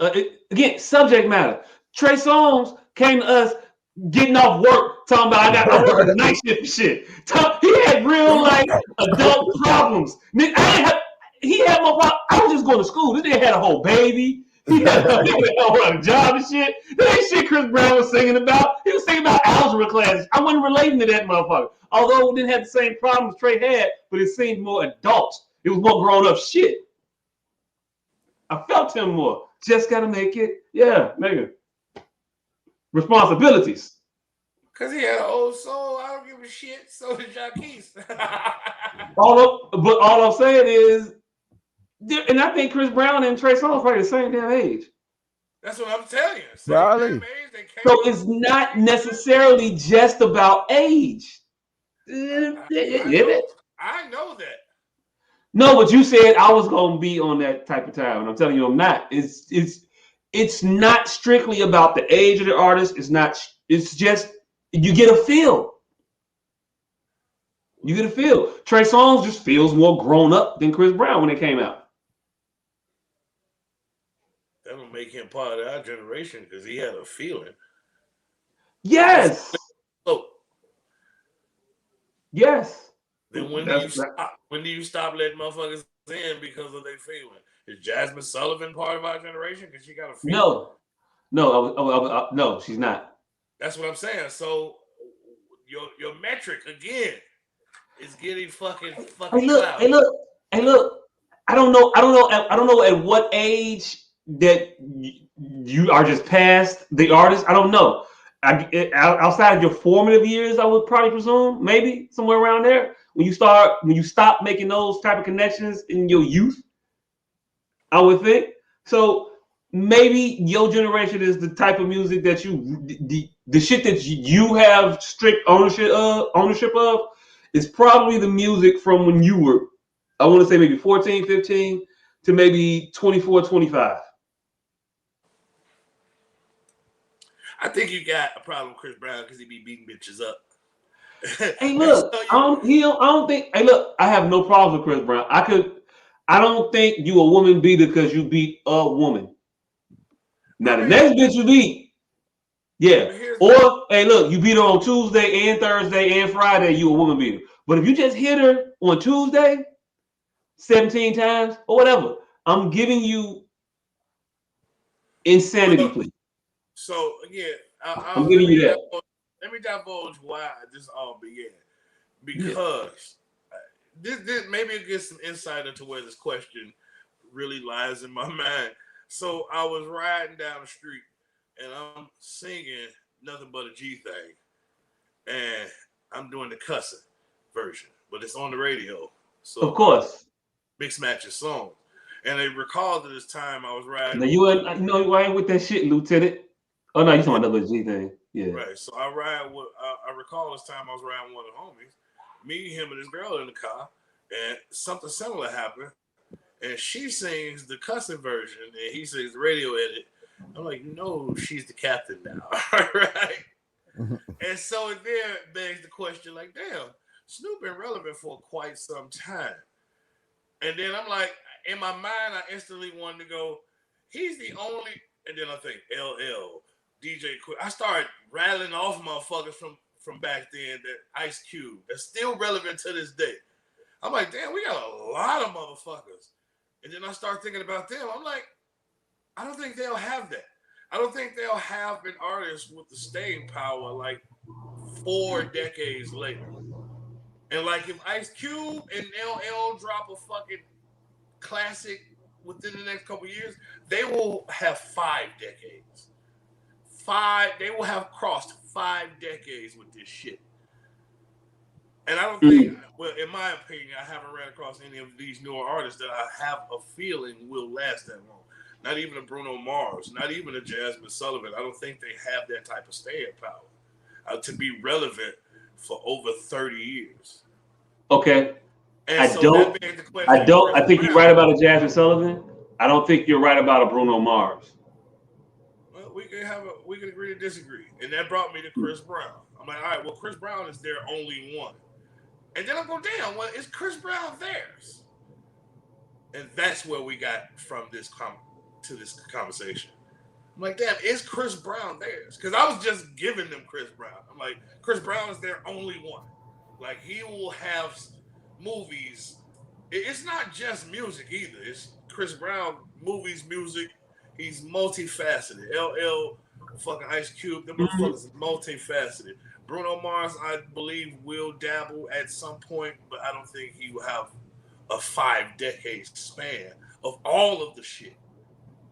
again. Subject matter. Trey Songz came to us getting off work, talking about I work the night shift and shit. He had real life adult problems. He had more problems. I was just going to school. This nigga had a whole baby. He had a job and shit. That ain't shit Chris Brown was singing about. He was singing about algebra classes. I wasn't relating to that motherfucker. Although it didn't have the same problems Trey had, but it seemed more adult. It was more grown up shit. I felt him more. Just gotta make it. Yeah, nigga. Responsibilities. Because he had an old soul. I don't give a shit. So did Jacquees. All I'm saying is, and I think Chris Brown and Trey Songz probably the same damn age. That's what I'm telling you. Probably. So it's not necessarily just about age. I know that. No, but you said I was gonna be on that type of time, and I'm telling you, I'm not. It's not strictly about the age of the artist. It's not. It's just you get a feel. You get a feel. Trey Songz just feels more grown up than Chris Brown when it came out. That will make him part of our generation because he had a feeling. Yes. So. Yes. Then when do you stop? When do you stop letting motherfuckers in because of their feeling? Is Jasmine Sullivan part of our generation because she got a feeling? No, she's not. That's what I'm saying. So your metric again is getting fucking. Hey look. I don't know at what age that you are just past the artist. I don't know. Outside of your formative years, I would probably presume maybe somewhere around there. When you stop making those type of connections in your youth, I would think. So maybe your generation is the type of music that the shit that you have strict ownership of is probably the music from when you were, I want to say maybe 14, 15 to maybe 24, 25. I think you got a problem with Chris Brown because he be beating bitches up. Hey, look, I have no problems with Chris Brown. I don't think you a woman beater because you beat a woman. Now the next bitch you beat, yeah. Or hey, look, you beat her on Tuesday and Thursday and Friday, you a woman beater. But if you just hit her on Tuesday 17 times or whatever, I'm giving you insanity plea. So again, I'm giving you that. Let me divulge why this all began. Because this maybe it gets some insight into where this question really lies in my mind. So I was riding down the street and I'm singing Nothing But a G Thing. And I'm doing the cussing version, but it's on the radio. So of course. Mix matches songs. And I recall that this time I was riding. Now you ain't with that shit, Lieutenant. Oh no, you talking about the G thing. Yeah. Right. So I recall this time I was riding one of the homies, me, him, and this girl in the car, and something similar happened. And she sings the cussing version, and he sings the radio edit. I'm like, she's the captain now, right? And so it then begs the question, like, damn, Snoop been relevant for quite some time. And then I'm like, in my mind, I instantly wanted to go, he's the only, and then I think LL, DJ Quick. I started rattling off motherfuckers from back then, that Ice Cube, that's still relevant to this day. I'm like, damn, we got a lot of motherfuckers. And then I start thinking about them. I'm like, I don't think they'll have that. I don't think they'll have an artist with the staying power like 4 decades later. And like if Ice Cube and LL drop a fucking classic within the next couple of years, they will have 5 decades. They will have crossed 5 decades with this shit. And I don't think, well, in my opinion, I haven't ran across any of these newer artists that I have a feeling will last that long. Not even a Bruno Mars, not even a Jasmine Sullivan. I don't think they have that type of staying power to be relevant for over 30 years. Okay. And I so don't. that begs the question, I think you're right about a Jasmine Sullivan. I don't think you're right about a Bruno Mars. Well, we can agree to disagree. And that brought me to Chris Brown. I'm like, all right, well, Chris Brown is their only one. And then I go, damn, well, is Chris Brown theirs? And that's where we got from this conversation. I'm like, damn, is Chris Brown theirs? Because I was just giving them Chris Brown. I'm like, Chris Brown is their only one. Like, he will have movies. It's not just music either. It's Chris Brown, movies, music. He's multifaceted. LL, fucking Ice Cube, them motherfuckers multifaceted. Bruno Mars, I believe, will dabble at some point, but I don't think he will have a 5-decade span of all of the shit.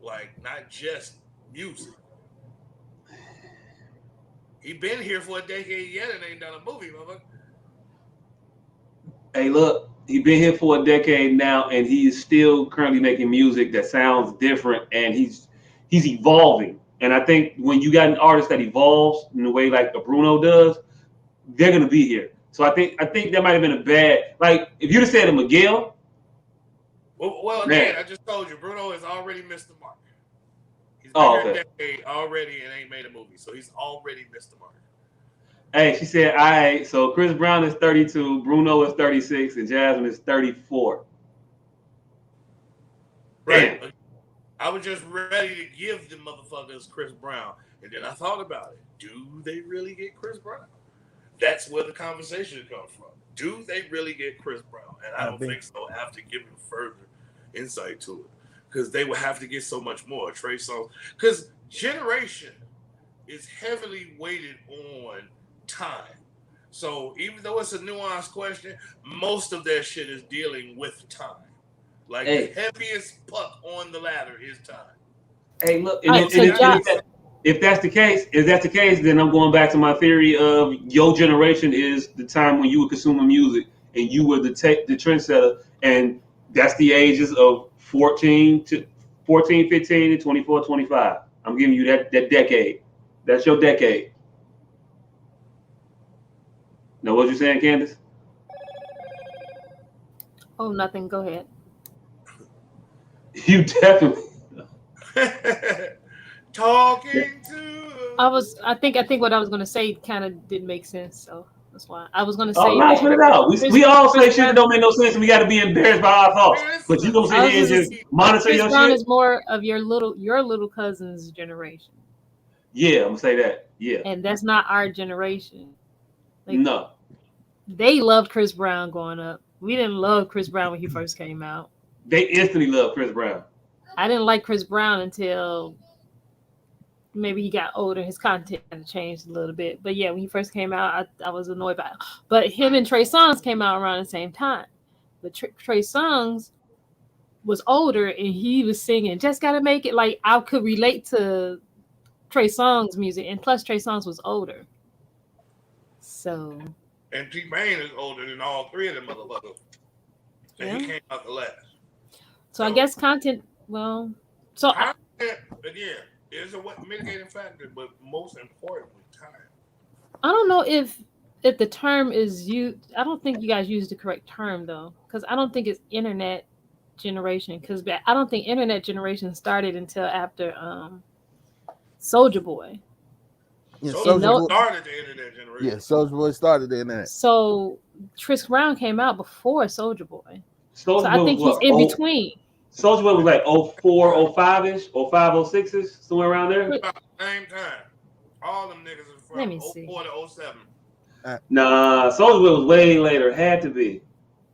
Like, not just music. He been here for a decade yet and ain't done a movie, motherfucker. Hey, look, he been here for a decade now, and he is still currently making music that sounds different, and he's evolving. And I think when you got an artist that evolves in the way like a Bruno does, they're gonna be here. So I think that might have been a bad, like if you'd have said a Miguel. Well, again, I just told you, Bruno has already missed the mark. He's been here a decade already and ain't made a movie, so he's already missed the mark. Hey, she said, all right, so Chris Brown is 32, Bruno is 36, and Jasmine is 34. Right. Damn. I was just ready to give the motherfuckers Chris Brown. And then I thought about it. Do they really get Chris Brown? That's where the conversation comes from. Do they really get Chris Brown? And I don't think so after giving further insight to it. Because they would have to get so much more. Trey Songz. Because generation is heavily weighted on time. So even though it's a nuanced question, most of their shit is dealing with time. Like the heaviest puck on the ladder is time. Hey, look, if that's the case, then I'm going back to my theory of your generation is the time when you were consuming music and you were the trendsetter, and that's the ages of 14, 15, and 24, 25. I'm giving you that decade. That's your decade. Now, what you saying, Candace? Oh, nothing. Go ahead. You definitely talking to. I think what I was gonna say kind of didn't make sense, so that's why I was gonna say. Oh, spit it out. We all say shit that don't make no sense, and we got to be embarrassed by our thoughts. But you gonna sit here and just monitor your shit. Chris Brown is more of your little cousin's generation. Yeah, I'm gonna say that. Yeah, and that's not our generation. Like, no, they loved Chris Brown growing up. We didn't love Chris Brown when he first came out. They instantly loved Chris Brown. I didn't like Chris Brown until maybe he got older. His content kind of changed a little bit. But yeah, when he first came out, I was annoyed by it. But him and Trey Songz came out around the same time. But Trey Songz was older and he was singing "Just Gotta Make It." Like, I could relate to Trey Songz music. And plus Trey Songz was older. So. And T-Pain is older than all three of them motherfuckers. And he came out the last. So I guess content, well, so again, is a mitigating factor, but most importantly, time. I don't know if the term is used. I don't think you guys use the correct term though, because I don't think it's internet generation. Because I don't think internet generation started until after Soulja Boy. Yeah, Soulja Boy started the internet generation. Yeah, Soulja Boy started the internet. So Chris Brown came out before Soulja Boy. So I think he's in between. Soulja Boy was like 04, 05-ish, 05, 06-ish, somewhere around there. About the same time. All them niggas are from 04 to 07. Nah, Soulja Boy was way later. Had to be.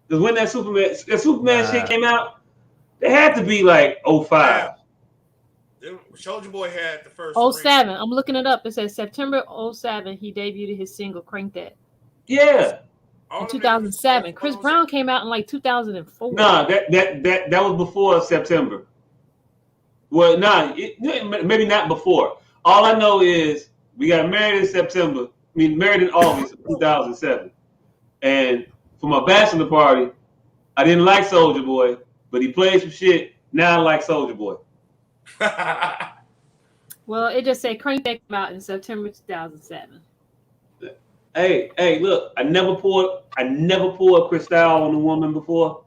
Because when that Superman shit came out, it had to be like 05. Soulja Boy had the first 07. I'm looking it up. It says September 07. He debuted his single "Crank That." Yeah. In 2007. Chris Brown came out in like 2004. Nah, that was before September. Well, maybe not before. All I know is we got married in September. Married in August of 2007. And for my bachelor party, I didn't like Soulja Boy, but he played some shit. Now I like Soulja Boy. Well, it just said "Crank That" came out in September 2007. Hey, look! I never poured Cristal on a woman before.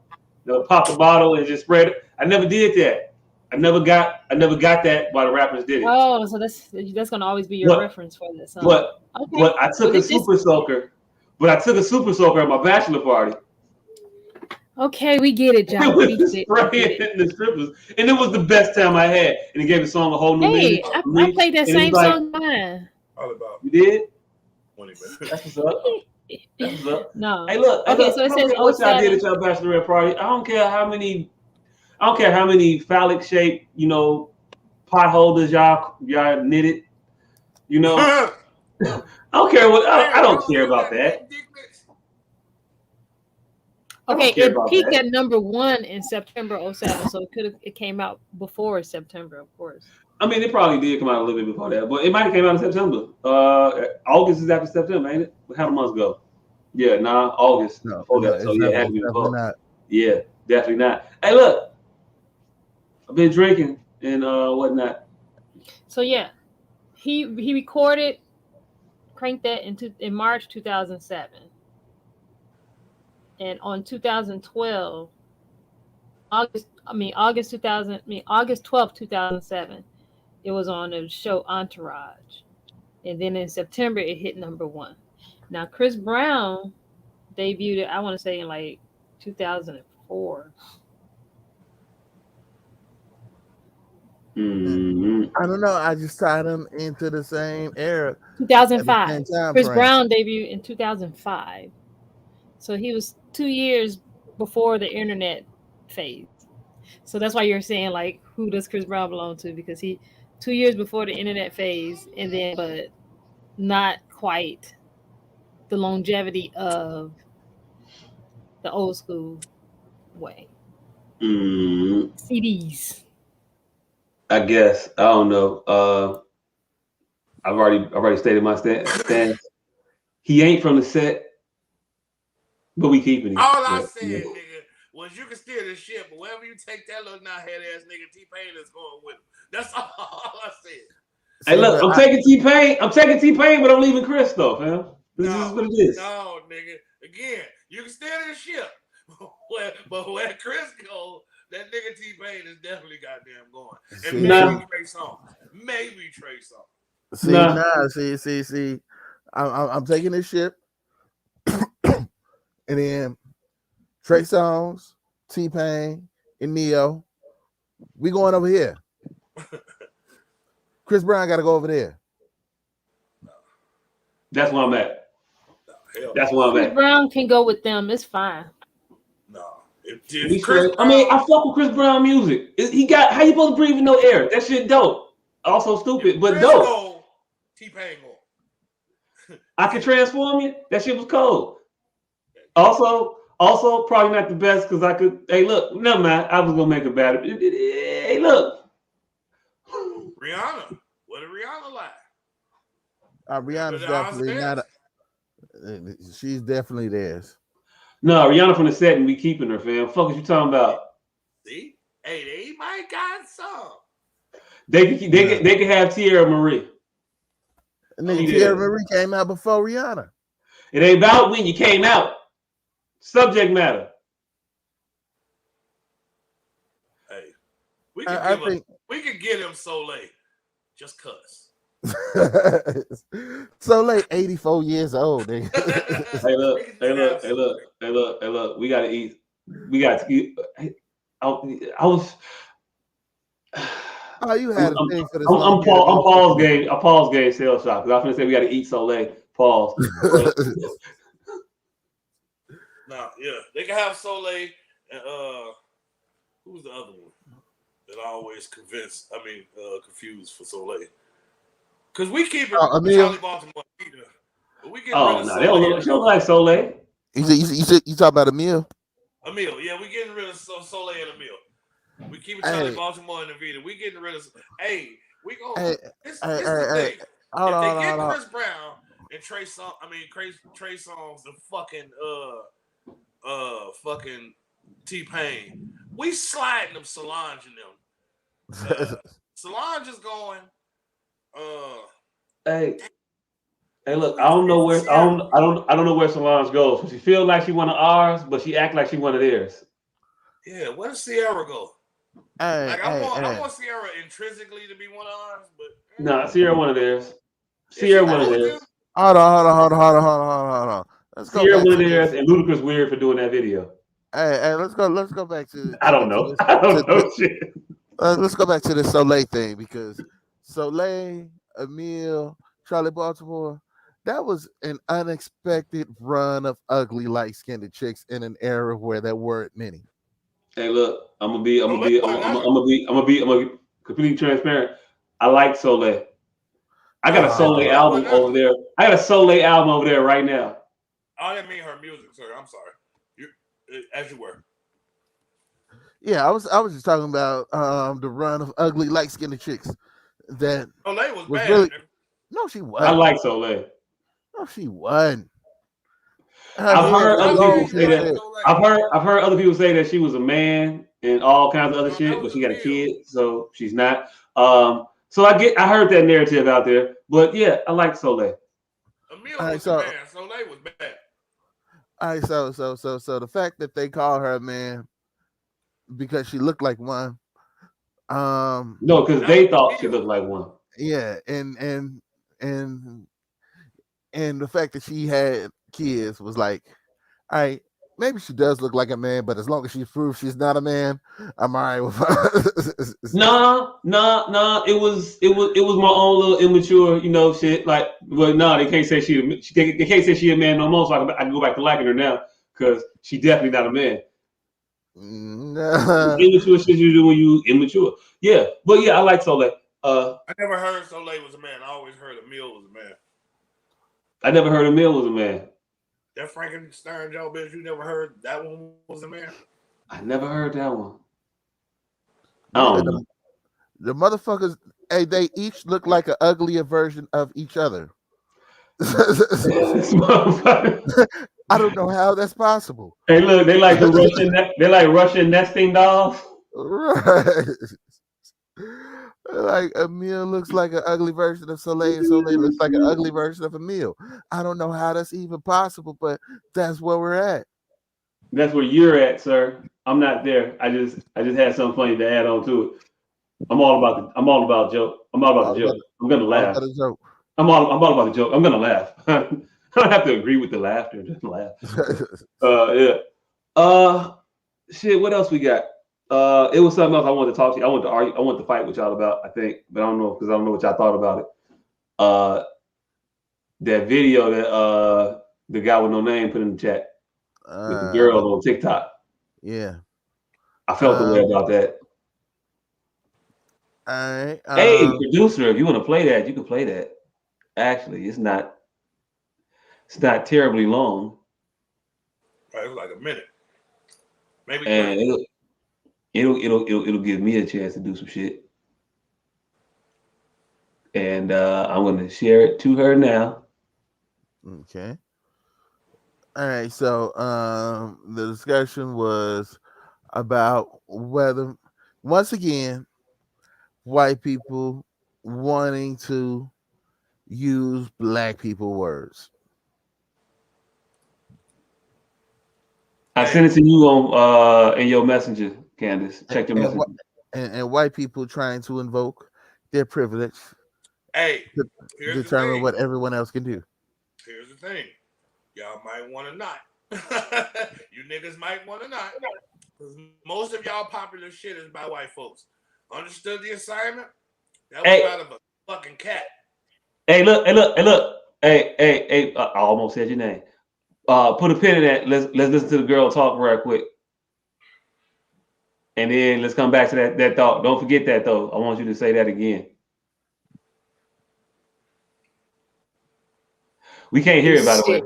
Pop the bottle and just spread it. I never did that. I never got that while the rappers did it. Oh, so that's gonna always be your reference for this. Huh? But I took a super soaker. But I took a super soaker at my bachelor party. Okay, we get it, John. We spraying the strippers, and it was the best time I had. And it gave the song a whole new meaning. I played that same song. All about you did. 20 minutes. That's what's up. That's what's up. No. Hey, look. Okay, so it says what y'all did at your bachelorette party. I don't care how many phallic shaped, pot holders y'all knitted. I don't care what. I don't care about that. Okay, it peaked at number 1 in September 07, so it came out before September, of course. It probably did come out a little bit before that, but it might have came out in September. August is after September, ain't it? How the months go? Yeah, August. No, before that. So yeah, it had to be before. Not. Yeah, definitely not. Hey, look, I've been drinking and whatnot. So yeah, he recorded "Crank That" in March 2007. And on 2012, August 12th, 2007, it was on the show Entourage. And then in September, it hit number 1. Now, Chris Brown debuted, I want to say, in like 2004. Mm-hmm. I don't know. I just tied them into the same era. 2005. Chris Brown debuted in 2005. So he was 2 years before the internet phase. So that's why you're saying, like, who does Chris Brown belong to? Because he 2 years before the internet phase, but not quite the longevity of the old school way. CDs. I guess. I don't know. I've already stated my stance. He ain't from the set. But we keeping him. All I said, nigga, was you can steer this shit, but wherever you take that little head ass nigga, T-Pain is going with him. That's all I said. Hey, look, I'm taking T-Pain, but I'm leaving Chris though, fam. This is what it is. No, nigga. Again, you can steer this ship, but where Chris goes, that nigga T-Pain is definitely goddamn going. And maybe Trey Songz. See. I'm taking this ship. And then Trey Songz, T-Pain, and Neo, we going over here. Chris Brown got to go over there. That's where I'm at. Chris Brown can go with them. It's fine. No. I fuck with Chris Brown music. He got how you supposed to breathe with no air? That shit dope. Also stupid, but dope. T-Pain go. I can transform you. That shit was cold. Also, probably not the best because I could. Hey, look, never mind. I was gonna make a bad. Hey, look. Rihanna. What did Rihanna like? Rihanna's definitely not. She's definitely theirs. No, Rihanna from the set, and we keeping her, fam. Fuck is you talking about? See, hey, they might got some. They can have Tierra Marie. And then Tierra Marie came out before Rihanna. It ain't about when you came out. Subject matter. Hey, we can get him Soleil. Just cuss. Soleil 84 years old. Hey, look. We gotta eat. I was. Oh, you had a thing for this. I'm Paul's game. A Paul's game sales shop because I was gonna say we gotta eat Soleil. Pause. No, yeah, they can have Soleil and who's the other one that I always confused for Soleil? Because we keep it Charlie Baltimore. We getting rid of no, Soleil. they don't like Soleil. You talking about Emil? Emil, yeah, we getting rid of Soleil and Emil. We keep it Charlie Baltimore and Evita. We getting rid of. Hey, we go. This is the thing. If they get Chris Brown and Trey Songz and fucking T-Pain, we sliding them Solange and them. Solange is going. Hey, look, I don't know where Solange goes. She feel like she one of ours, but she act like she one of theirs. Yeah, where does Sierra go? I want Sierra intrinsically to be one of ours, but nah, Sierra one of theirs. Sierra one of theirs. Hold on. Sierra one of theirs, and Ludacris weird for doing that video. Hey, let's go back to. I don't know. I don't know shit. Let's go back to the Soleil thing because Soleil, Emil, Charlie Baltimore, that was an unexpected run of ugly light-skinned chicks in an era where there weren't many. Hey, look, I'm gonna be completely transparent. I like Soleil. I got a Soleil album over there. I got a Soleil album over there right now. I didn't mean her music, sir. I'm sorry. As you were. Yeah, I was just talking about the run of ugly light-skinned chicks. That Soleil was bad. Really, no, she wasn't. I like Soleil. No, she wasn't. I've heard other people say that. I've heard other people say that she was a man and all kinds of other shit, but she got a kid, so she's not. So I heard that narrative out there, but yeah, I like Soleil. Emil was a man. Soleil was bad. All right, so the fact that they call her a man because she looked like one. No, because they thought she looked like one. Yeah, and the fact that she had kids was like, all right, maybe she does look like a man, but as long as she proves she's not a man, I'm all right with her. No. It was my own little immature, shit. Like, well, no, they can't say they can't say she a man no more. So I can go back to liking her now because she definitely not a man. Nah. Immature shit you do when you immature. Yeah, but yeah, I like Soleil. I never heard Soleil was a man. I always heard Emil was a man. I never heard Emil was a man. That Frankenstein Joe bitch, you never heard that one was a man? I never heard that one. I don't know. The motherfuckers, hey, they each look like an uglier version of each other. I don't know how that's possible. Hey, look, they like Russian nesting dolls. Right. Like Emil looks like an ugly version of Soleil, and Soleil looks like an ugly version of Emil. I don't know how that's even possible, but that's where we're at. That's where you're at, sir. I'm not there. I just had something funny to add on to it. I'm all about joke. I'm all about the joke. I'm gonna laugh. I'm all about the joke. I'm gonna laugh. I don't have to agree with the laughter. Just laugh. Yeah. Shit. What else we got? It was something else I wanted to talk to you. I wanted to fight with y'all about, I think, but I don't know because I don't know what y'all thought about it. That video that the guy with no name put in the chat with the girl on TikTok. Yeah. I felt the way about that. All right. Hey, producer, if you want to play that, you can play that. Actually, it's not terribly long. Right, it was like a minute. Maybe. And it'll give me a chance to do some shit. And I'm gonna share it to her now. Okay. All right. So the discussion was about whether, once again, white people wanting to use black people words. I sent it to you on in your messenger, Candace. Check your messenger. And white people trying to invoke their privilege. Hey, to determine what everyone else can do. Here's the thing. Y'all might want to not. You niggas might want to not. Because most of y'all popular shit is by white folks. Understood the assignment? That was out of a fucking cat. Hey, look. Hey, I almost said your name. Put a pin in that. Let's listen to the girl talk right quick. And then let's come back to that thought. Don't forget that though. I want you to say that again. We can't hear it, by the way.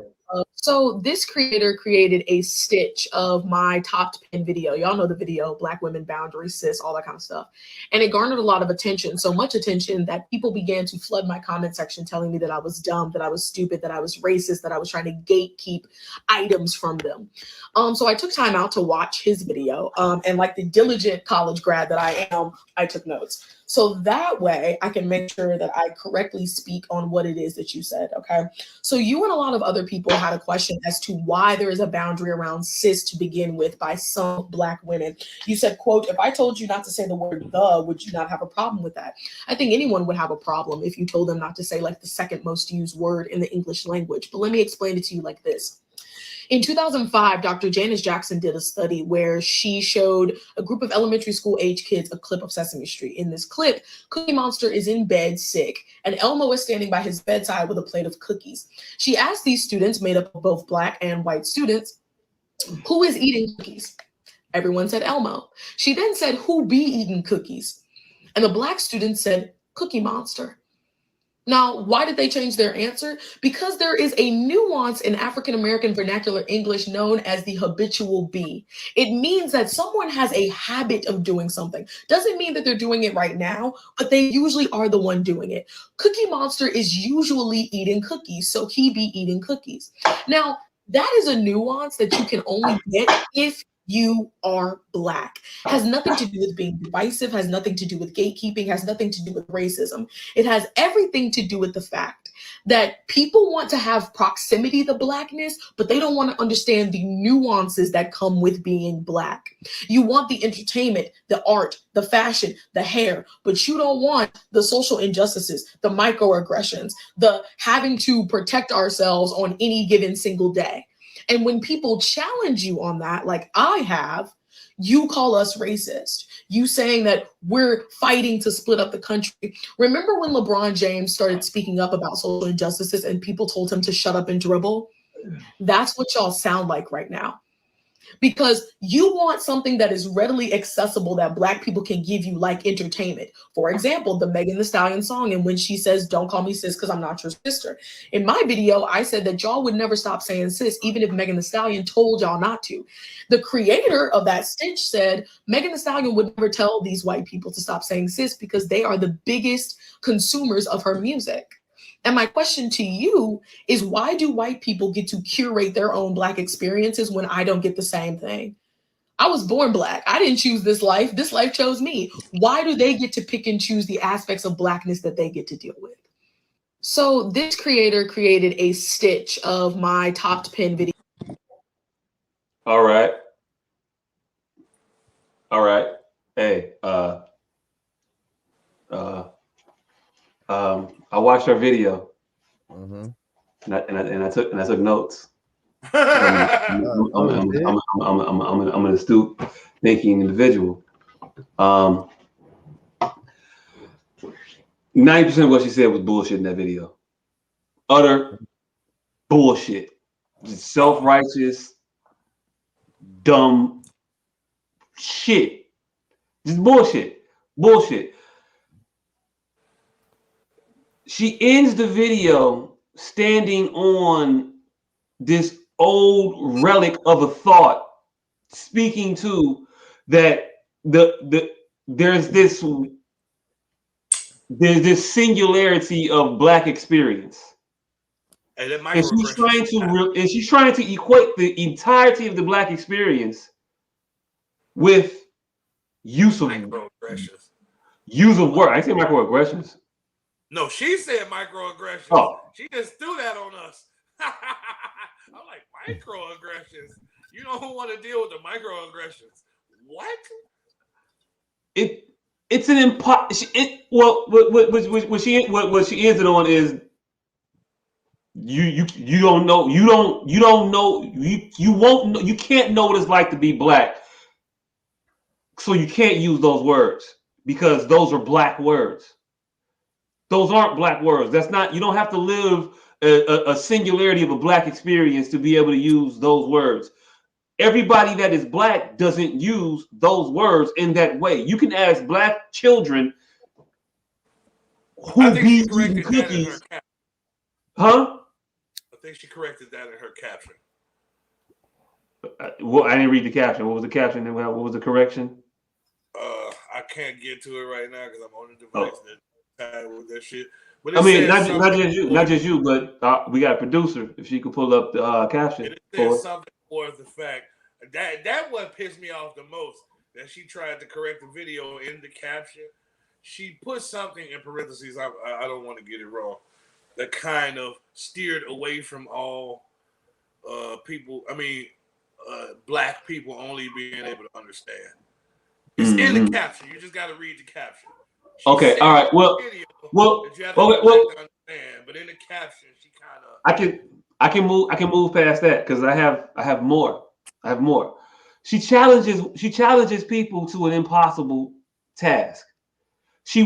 So this creator created a stitch of my top 10 video. Y'all know the video, Black Women, Boundaries, Sis, all that kind of stuff. And it garnered a lot of attention, so much attention that people began to flood my comment section telling me that I was dumb, that I was stupid, that I was racist, that I was trying to gatekeep items from them. So I took time out to watch his video. And like the diligent college grad that I am, I took notes. So that way I can make sure that I correctly speak on what it is that you said, okay? So you and a lot of other people had a question as to why there is a boundary around cis to begin with by some Black women. You said, quote, if I told you not to say the word the, would you not have a problem with that? I think anyone would have a problem if you told them not to say like the second most used word in the English language. But let me explain it to you like this. In 2005, Dr. Janice Jackson did a study where she showed a group of elementary school age kids a clip of Sesame Street. In this clip, Cookie Monster is in bed sick, and Elmo is standing by his bedside with a plate of cookies. She asked these students, made up of both Black and white students, who is eating cookies? Everyone said Elmo. She then said, who be eating cookies? And the Black students said, Cookie Monster. Now, why did they change their answer? Because there is a nuance in African-American vernacular English known as the habitual be. It means that someone has a habit of doing something. Doesn't mean that they're doing it right now, but they usually are the one doing it. Cookie Monster is usually eating cookies, so he be eating cookies. Now, that is a nuance that you can only get if you are Black. Has nothing to do with being divisive, has nothing to do with gatekeeping, has nothing to do with racism. It has everything to do with the fact that people want to have proximity to Blackness, but they don't want to understand the nuances that come with being Black. You want the entertainment, the art, the fashion, the hair, but you don't want the social injustices, the microaggressions, the having to protect ourselves on any given single day. And when people challenge you on that, like I have, you call us racist. You saying that we're fighting to split up the country. Remember when LeBron James started speaking up about social injustices and people told him to shut up and dribble? That's what y'all sound like right now. Because you want something that is readily accessible that Black people can give you, like entertainment. For example, the Megan Thee Stallion song, and when she says, don't call me sis because I'm not your sister. In my video, I said that y'all would never stop saying sis, even if Megan Thee Stallion told y'all not to. The creator of that stitch said Megan Thee Stallion would never tell these white people to stop saying sis because they are the biggest consumers of her music. And my question to you is, why do white people get to curate their own Black experiences when I don't get the same thing? I was born Black. I didn't choose this life. This life chose me. Why do they get to pick and choose the aspects of Blackness that they get to deal with? So this creator created a stitch of my top 10 videos. All right. Hey, I watched her video, and I took notes. I'm an astute thinking individual. 90% of what she said was bullshit in that video. Utter bullshit. Just self-righteous, dumb shit. Just bullshit. Bullshit. She ends the video standing on this old relic of a thought, speaking to that there's this singularity of Black experience. And she's trying to equate the entirety of the Black experience with use of microaggressions. Use of word. I say microaggressions. No, she said microaggressions. Oh. She just threw that on us. I'm like, microaggressions? You don't want to deal with the microaggressions. What? It's an what she ends it on is you don't know, you won't know, you can't know what it's like to be Black. So you can't use those words because those are Black words. Those aren't Black words. That's not, you don't have to live a singularity of a black experience to be able to use those words. Everybody that is black doesn't use those words in that way. You can ask black children who be eating cookies. Huh? I think she corrected that in her caption. Well, I didn't read the caption. What was the caption? What was the correction? I can't get to it right now because I'm on the device that with that shit. But I mean, not just you, but we got a producer. If she could pull up the caption. It says something for the fact that what pissed me off the most. That she tried to correct the video in the caption. She put something in parentheses. I don't want to get it wrong. That kind of steered away from all people. I mean, black people only being able to understand. It's in the caption. You just got to read the caption. Okay, all right. Well, understand, but in the caption, she kind of. I can move past that because I have more. She challenges people to an impossible task. She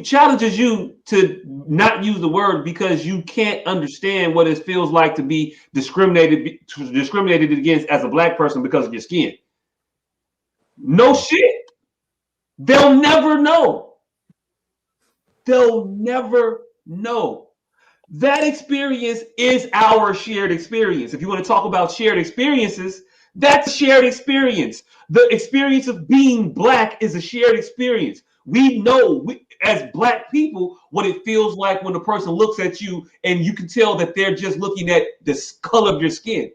challenges you to not use the word because you can't understand what it feels like to be discriminated against as a black person because of your skin. No shit. They'll never know. That experience is our shared experience. If you want to talk about shared experiences, that's a shared experience. The experience of being black is a shared experience. We know as black people what it feels like when a person looks at you and you can tell that they're just looking at the color of your skin.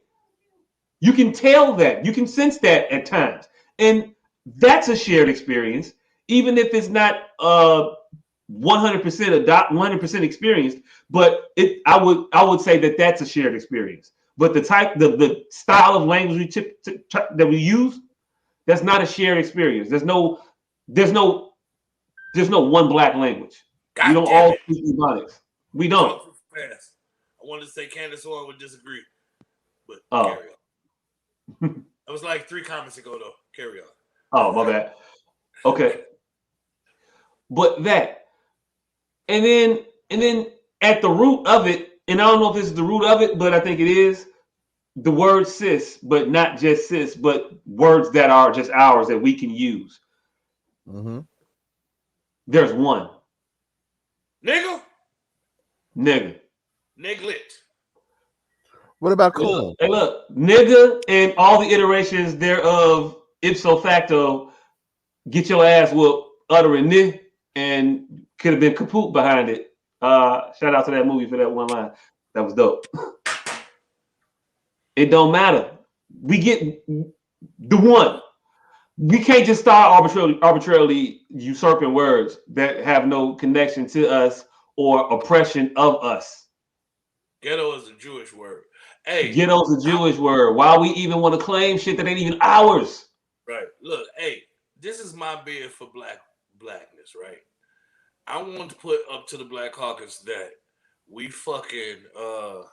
You can tell that. You can sense that at times. And that's a shared experience, even if it's not 100% experienced. But I would say that that's a shared experience. But the style of language that we use, that's not a shared experience. There's no one black language. God, we don't all speak Ebonics. We don't. I wanted to say Candace Owens would disagree, but carry on. That was like 3 comments ago, though. Carry on. Oh, my bad. Okay. But that, and then at the root of it, and I don't know if this is the root of it, but I think it is the word cis, but not just cis, but words that are just ours that we can use. Mm-hmm. There's one. Nigga. Niglet. What about cool? Hey, look, nigga and all the iterations thereof, ipso facto, get your ass whooped uttering ni and could have been kaput behind it. Shout out to that movie for that one line. That was dope. It don't matter. We get the one. We can't just start arbitrarily usurping words that have no connection to us or oppression of us. Ghetto is a Jewish word. Hey, ghetto's a Jewish word. Why we even want to claim shit that ain't even ours? Right. Look, hey, this is my bid for blackness, right? I want to put up to the Black Caucus that we fucking all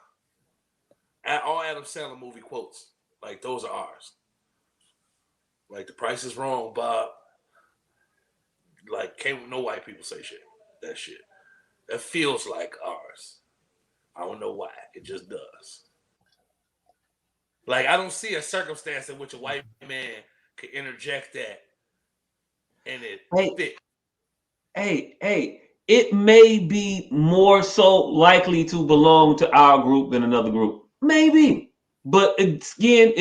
Adam Sandler movie quotes, like those are ours. Like The Price is Wrong, Bob. Like can't no white people say shit. That shit. That feels like ours. I don't know why. It just does. Like I don't see a circumstance in which a white man could interject that and it fit. Hey, it may be more so likely to belong to our group than another group. Maybe. But again,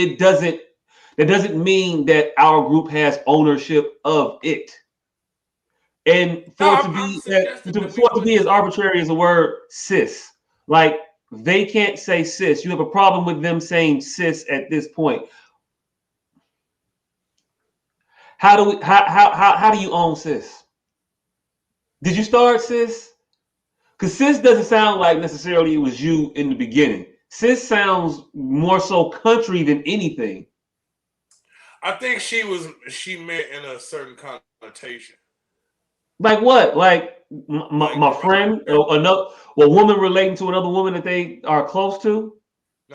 that doesn't mean that our group has ownership of it. And for it to be as arbitrary as the word cis, like they can't say cis. You have a problem with them saying cis at this point. How do you own cis? Did you start cis? Because cis doesn't sound like necessarily it was you in the beginning. Cis sounds more so country than anything. I think she meant in a certain connotation. Like what? Like my friend, a woman relating to another woman that they are close to,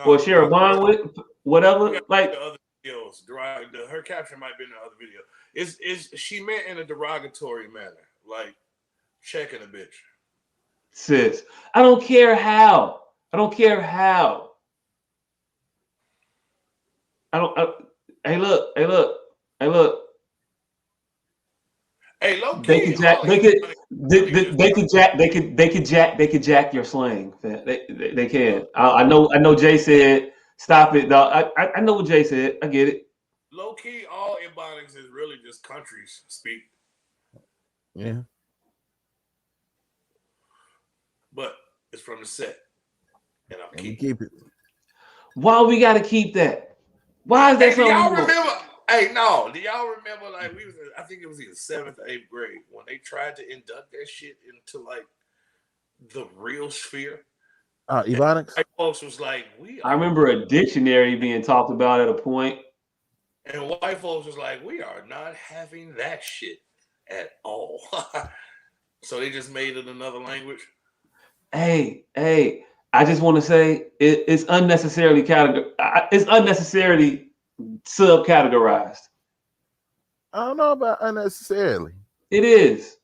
or share a bond with, whatever. Like the other videos, her caption might be in the other video. Is she meant in a derogatory manner, like checking a bitch? sis. I don't care how. I don't care how. Hey, look. Hey, look. Hey, look. Hey, low They key, could jack. all They these could. They could jack. They could jack your slang. They can. I know. Jay said, "Stop it, dog." I know what Jay said. I get it. low key, all ebonics is really just countries speak. Yeah. But it's from the set. And I'm And we keeping keep it. Why we got to keep that? Why is that Hey, do something? y'all we want? remember? Hey, no. Do y'all remember? Like we was, I think it was either 7th or 8th grade when they tried to induct that shit into like the real sphere. Ebonics. White folks was like, I remember a dictionary being talked about at a point. And white folks was like, we are not having that shit at all. So they just made it another language. Hey, I just want to say it's unnecessarily it's unnecessarily subcategorized. I don't know about unnecessarily. It is.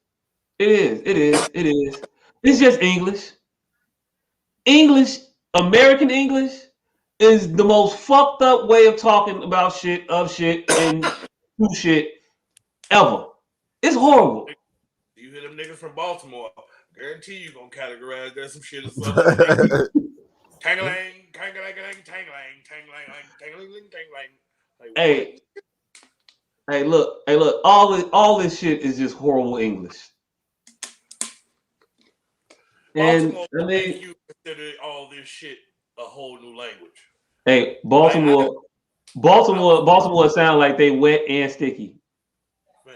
It's just English. American English is the most fucked up way of talking about shit, and do shit ever. It's horrible. You hear them niggas from Baltimore, guarantee you gonna categorize that some shit as tangling, Hey, look. All this shit is just horrible English. Baltimore And make you consider all this shit a whole new language. Hey, Baltimore sound like they wet and sticky. Man,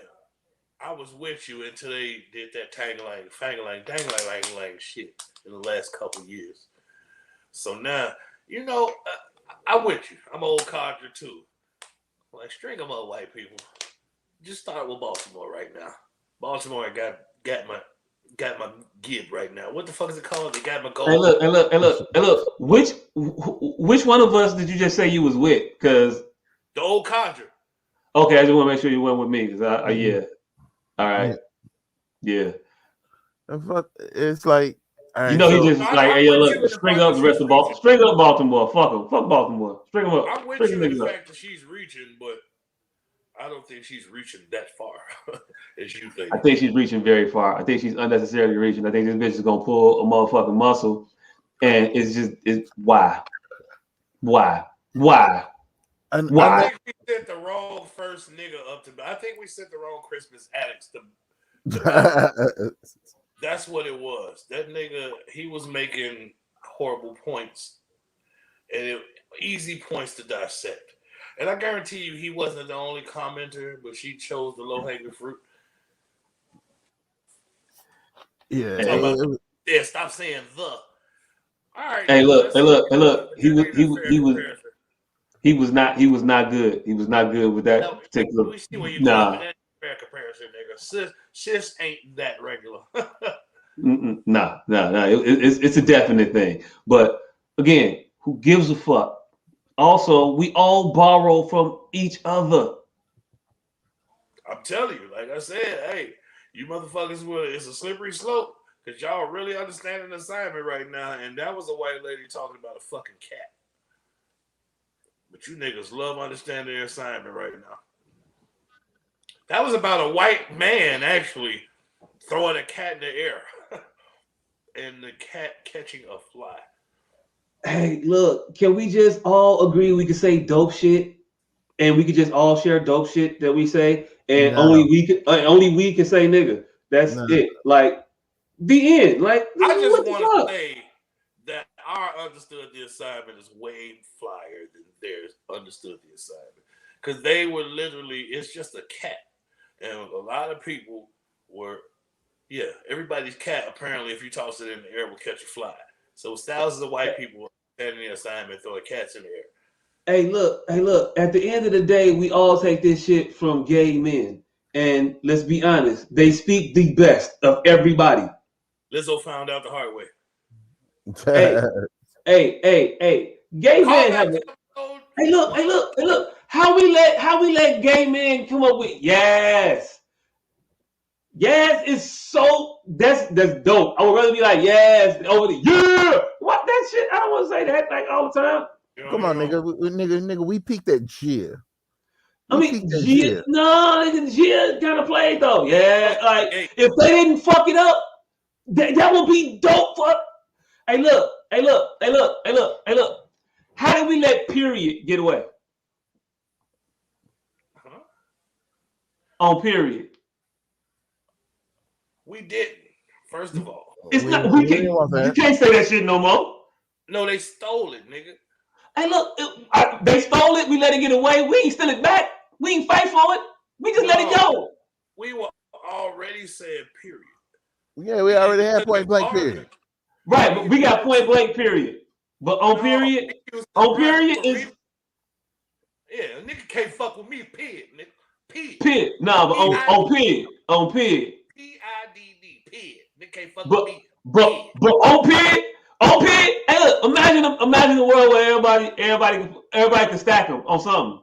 I was with you until they did that tangling, fangling shit in the last couple of years. So now, I'm with you. I'm an old codger too. Like, string them up, white people. Just start with Baltimore right now. Baltimore got my gib right now. What the fuck is it called? They got my gold. Hey, look. Which one of us did you just say you was with? Because the old codger. Okay, I just want to make sure you went with me. Because yeah. All right. Yeah. It's like, he just like, hey, look, string up the rest of Baltimore. String up Baltimore. Fuck them. Fuck Baltimore. String them up. I'm with you in the fact that she's reaching, but I don't think she's reaching that far as you think. I think she's reaching very far. I think she's unnecessarily reaching. I think this bitch is gonna pull a motherfucking muscle, and it's why. I think we sent the wrong first nigga up to. I think we sent the wrong Christmas addicts to. That's what it was. That nigga, he was making horrible points, and easy points to dissect. And I guarantee you, he wasn't the only commenter, but she chose the low-hanging fruit. Yeah. Yeah, stop saying the. All right. Hey, look. He was not good. He was not good with that particular. We see where you're going with that fair comparison, nigga. Sis ain't that regular. Nah. It's a definite thing. But again, who gives a fuck? Also, we all borrow from each other. I'm telling you, like I said, hey, you motherfuckers, it's a slippery slope because y'all really understanding the assignment right now. And that was a white lady talking about a fucking cat. But you niggas love understanding their assignment right now. That was about a white man actually throwing a cat in the air and the cat catching a fly. Hey, look, can we just all agree we can say dope shit and we could just all share dope shit that we say and only we can say nigga. That's it. Like the end. Like I just want to say that our understood the assignment is way flyer than theirs understood the assignment. Because they were literally, it's just a cat. And a lot of people were, everybody's cat apparently if you toss it in the air will catch a fly. So thousands of white people standing the assignment throwing cats in the air. Hey, look. At the end of the day, we all take this shit from gay men. And let's be honest, they speak the best of everybody. Lizzo found out the hard way. Hey. Gay men have it. Hey, look. How we let gay men come up with yes. Yes, it's so that's dope. I would rather be like yes over the yeah. What that shit? I don't want to say that like all the time. Come on, nigga. We peaked at Gia. I mean, Gia, no, Gia kind of played though. Yeah, like if they didn't fuck it up, that would be dope. For hey, look. How did we let Period get away? Huh? On Period. We didn't. First of all, it's not. You can't say that shit no more. No, they stole it, nigga. Hey, look, they stole it. We let it get away. We ain't steal it back. We ain't fight for it. We just let it go. We were already said period. Yeah, we already had point blank period. Right, but we got point blank period. But on period is yeah, nigga can't fuck with me. Period, nigga. Period. No, but on period. PIDD. Period. Nigga can't fuck with me. But on period. Hey, look, imagine a world where everybody can stack them on something.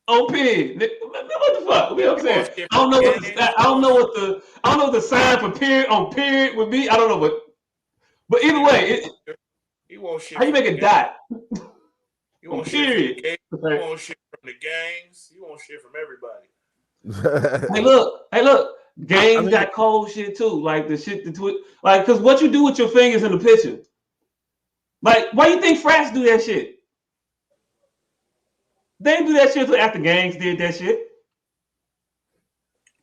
On period. What the fuck? You know what I'm saying? I don't know what the sign for period on period would be. I don't know, but either way, he won't shit. How you make a dot? He won't shit from the gangs. He won't shit from the gangs. He won't shit from everybody. Hey, look. Gangs got cold shit too, like the shit like because what you do with your fingers in the picture. Like, why you think frats do that shit? They didn't do that shit until after gangs did that shit.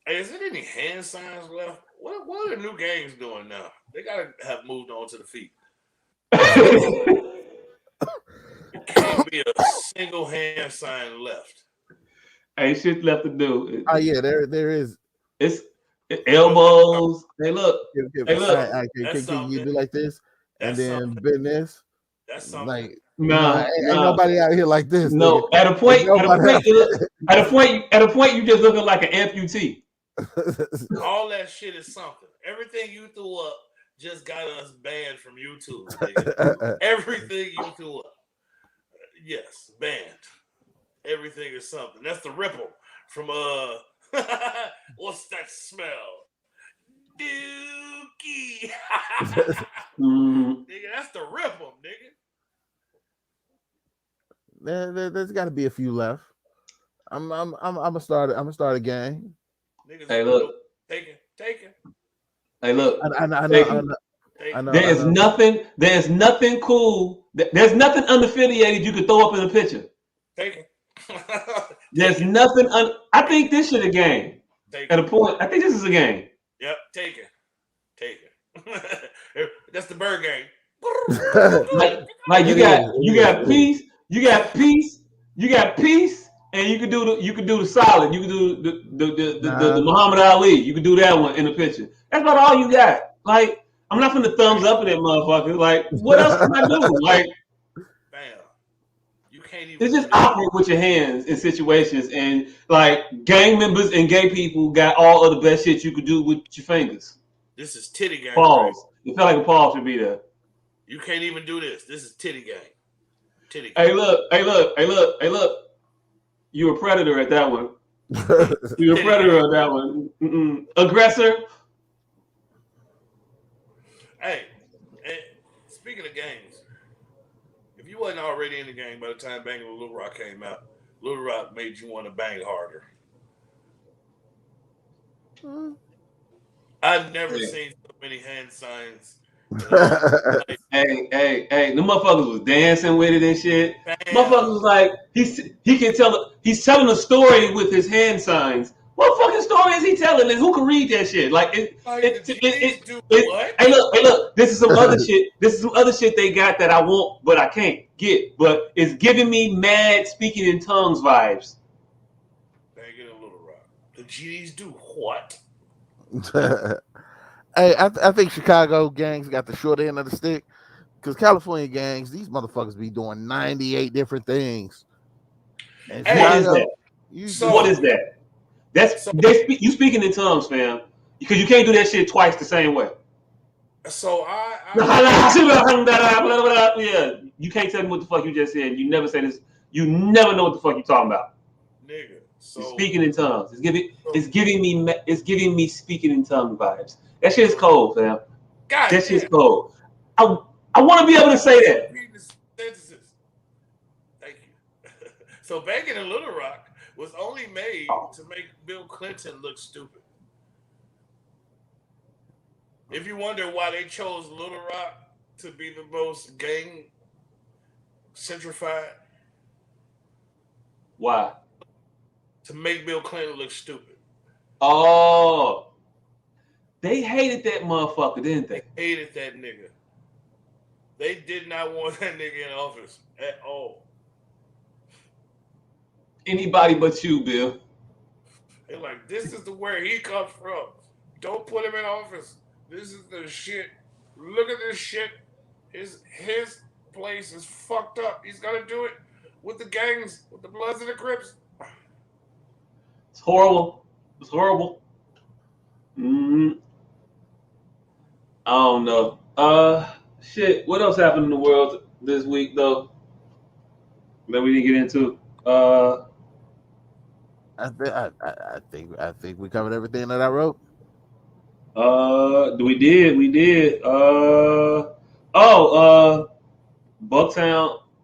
Hey, is there any hand signs left? What are the new gangs doing now? They gotta have moved on to the feet. There can't be a single hand sign left. Ain't shit left to do. Oh yeah, there is. It's elbows. Hey, look. Hey, look. Can you do like this and then bend this? That's something. Like, no, ain't nobody out here like this. No, nigga. at a point, you just looking like an amputee. All that shit is something. Everything you threw up just got us banned from YouTube. Nigga. Everything you threw up, yes, banned. Everything is something. That's the ripple from what's that smell? Dookie. Nigga, that's the ripple, nigga. There's got to be a few left. I'm gonna start a gang. Niggas, hey, look. Take it. Hey, look. I know. There's nothing cool. There's nothing unaffiliated you could throw up in a picture. Take it. There's nothing. I think this shit a game. At a point, I think this is a game. Yep, take it. That's the bird game. like you got peace, and you can do the solid. You can do the Muhammad Ali. You can do that one in the picture. That's about all you got. Like, I'm not finna thumbs up in that motherfucker. Like, what else can I do? Like, bam. You can't even. It's just awkward with your hands in situations, and like gang members and gay people got all of the best shit you could do with your fingers. This is titty gang. Pause. Right? It felt like a pause should be there. You can't even do this. This is titty gang. Titty gang. Hey, look. You a predator at that one. You a predator at that one. Aggressor. Hey, speaking of gangs, if you wasn't already in the gang by the time Banging with Little Rock came out, Little Rock made you want to bang harder. I've never seen so many hand signs. Hey, the motherfuckers was dancing with it and shit. Bam. Motherfuckers was like, he's telling a story with his hand signs. What fucking story is he telling, and who can read that shit? Like, hey, look, this is some other shit. This is some other shit they got that I want, but I can't get. But it's giving me mad speaking in tongues vibes. Banging a Little Rock. The GDs do what? Hey, I think Chicago gangs got the short end of the stick, because California gangs, these motherfuckers be doing 98 different things. And what is that? What is that? You speaking in tongues, fam, because you can't do that shit twice the same way. So yeah, you can't tell me what the fuck you just said. You never say this. You never know what the fuck you talking about. Nigga, So speaking in tongues. It's giving me speaking in tongue vibes. That shit's cold, fam. God That shit's damn. cold. I want to be able to say that. Sentences. Thank you. So Bacon in Little Rock was only made to make Bill Clinton look stupid. If you wonder why they chose Little Rock to be the most gang centrified, Why? to make Bill Clinton look stupid. Oh, they hated that motherfucker, didn't they? They hated that nigga. They did not want that nigga in office at all. Anybody but you, Bill. They're like, this is where he comes from. Don't put him in office. This is the shit. Look at this shit. His place is fucked up. He's got to do it with the gangs, with the Bloods and the Crips. It's horrible. It's horrible. I don't know. Shit. What else happened in the world this week, though, that we didn't get into? I think we covered everything that I wrote. We did.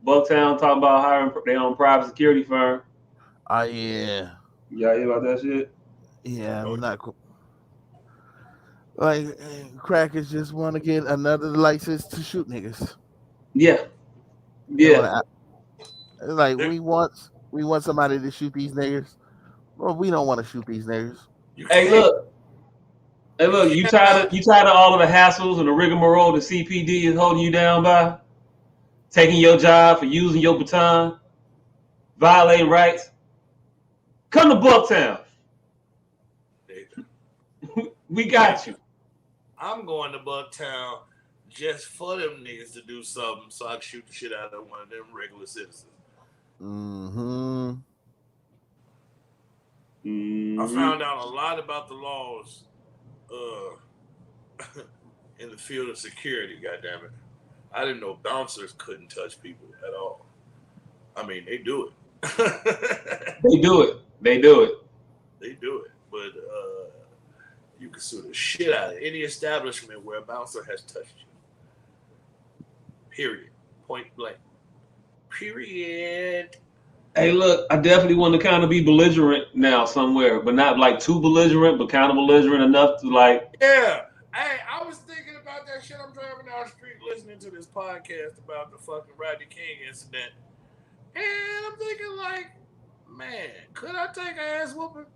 Bucktown talking about hiring their own private security firm. Oh yeah. Y'all hear about that shit? Yeah, I'm not like crackers just want to get another license to shoot niggas. Yeah. Yeah. It's like we want somebody to shoot these niggas. Well, we don't want to shoot these niggas. Hey, look. You tired of all of the hassles and the rigmarole the CPD is holding you down by? Taking your job for using your baton, violating rights? Come to Bucktown. We got you. I'm going to Bucktown just for them niggas to do something so I can shoot the shit out of one of them regular citizens. I found out a lot about the laws in the field of security, goddammit. I didn't know bouncers couldn't touch people at all. I mean, they do it. They do it. But you can sue the shit out of any establishment where a bouncer has touched you. Period. Point blank. Period. Hey, look, I definitely want to kind of be belligerent now somewhere, but not like too belligerent, but kind of belligerent enough to like. Yeah. Hey, I was thinking about that shit. I'm driving down the street listening to this podcast about the fucking Rodney King incident. And I'm thinking like, man, could I take an ass whooping?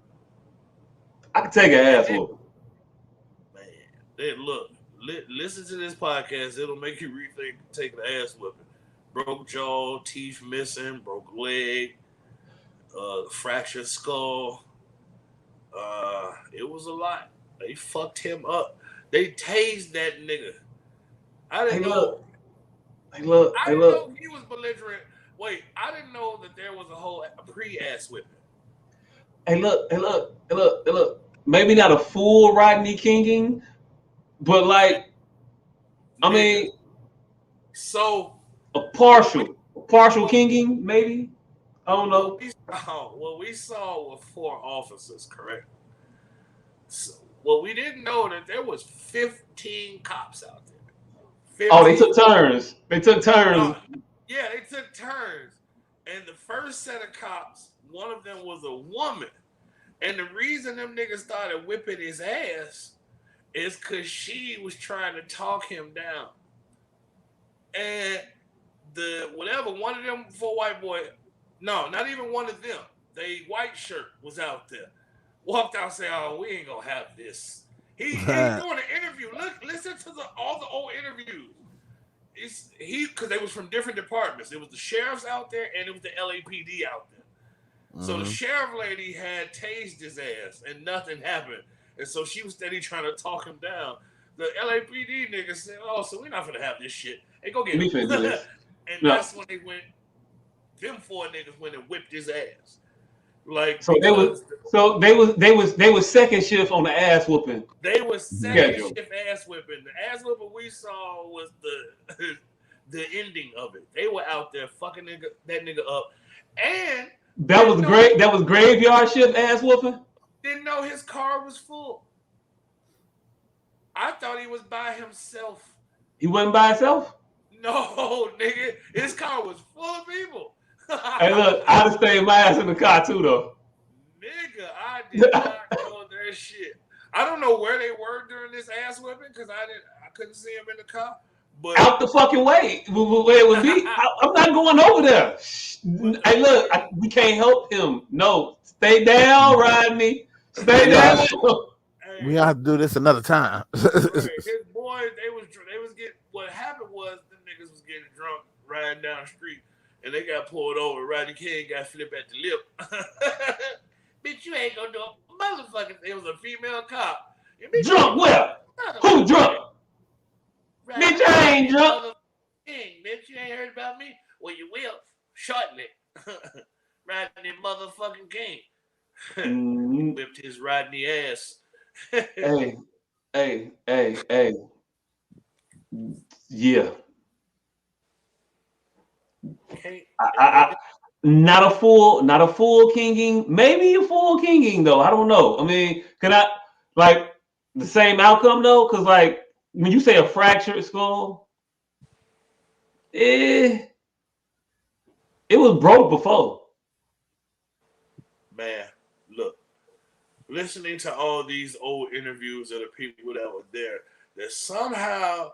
I could take an ass whooping. Man, then look, listen to this podcast. It'll make you rethink taking an ass whooping. Broke jaw, teeth missing, broke leg, fractured skull. It was a lot. They fucked him up. They tased that nigga. I didn't know. I didn't know he was belligerent. Wait, I didn't know that there was a whole pre-ass whipping. Hey, look. Maybe not a full Rodney Kinging, but like, I mean, so a partial Kinging, maybe. I don't know. What we saw were 4 officers, correct? So, well, we didn't know that there was 15 cops out there. 15. Oh, they took turns. Yeah, they took turns. And the first set of cops, one of them was a woman. And the reason them niggas started whipping his ass is because she was trying to talk him down. And one of them 4 white boy, no, not even one of them. The white shirt was out there. Walked out and said, "Oh, we ain't gonna have this." He's doing an interview. Listen to all the old interviews. Because they was from different departments. It was the sheriffs out there and it was the LAPD out there. Mm-hmm. So the sheriff lady had tased his ass and nothing happened. And so she was steady trying to talk him down. The LAPD nigga said, "Oh, so we're not gonna have this shit. Hey, go get him." And that's when them 4 niggas went and whipped his ass. Like, so they was second shift on the ass whooping. They was second shift ass whipping. The ass whipping we saw was the ending of it. They were out there fucking that nigga up. And That was great. That was graveyard shift ass whooping. Didn't know his car was full. I thought he was by himself. He wasn't by himself? No, nigga. His car was full of people. Hey, look, I'd have stayed my ass in the car too, though. Nigga, I did not know their shit. I don't know where they were during this ass whipping because I couldn't see them in the car. But out the fucking way, where it would be. I'm not going over there. Hey, look, we can't help him. No, stay down, Rodney. Stay down. We have to do this another time. His boys, they was getting. What happened was the niggas was getting drunk riding down the street, and they got pulled over. Rodney King got flipped at the lip. Bitch, you ain't gonna do a motherfucking. It was a female cop. Drunk where? Who drunk? Bitch, I ain't drunk. Bitch, you ain't heard about me? Well, you will shortly. Rodney motherfucking King. Whipped his Rodney ass. Hey. Yeah. I not a full kinging, maybe a full kinging though. I don't know. I mean, can I like the same outcome though? Because like when you say a fractured skull, it was broke before. Man, look, listening to all these old interviews of the people that were there, that somehow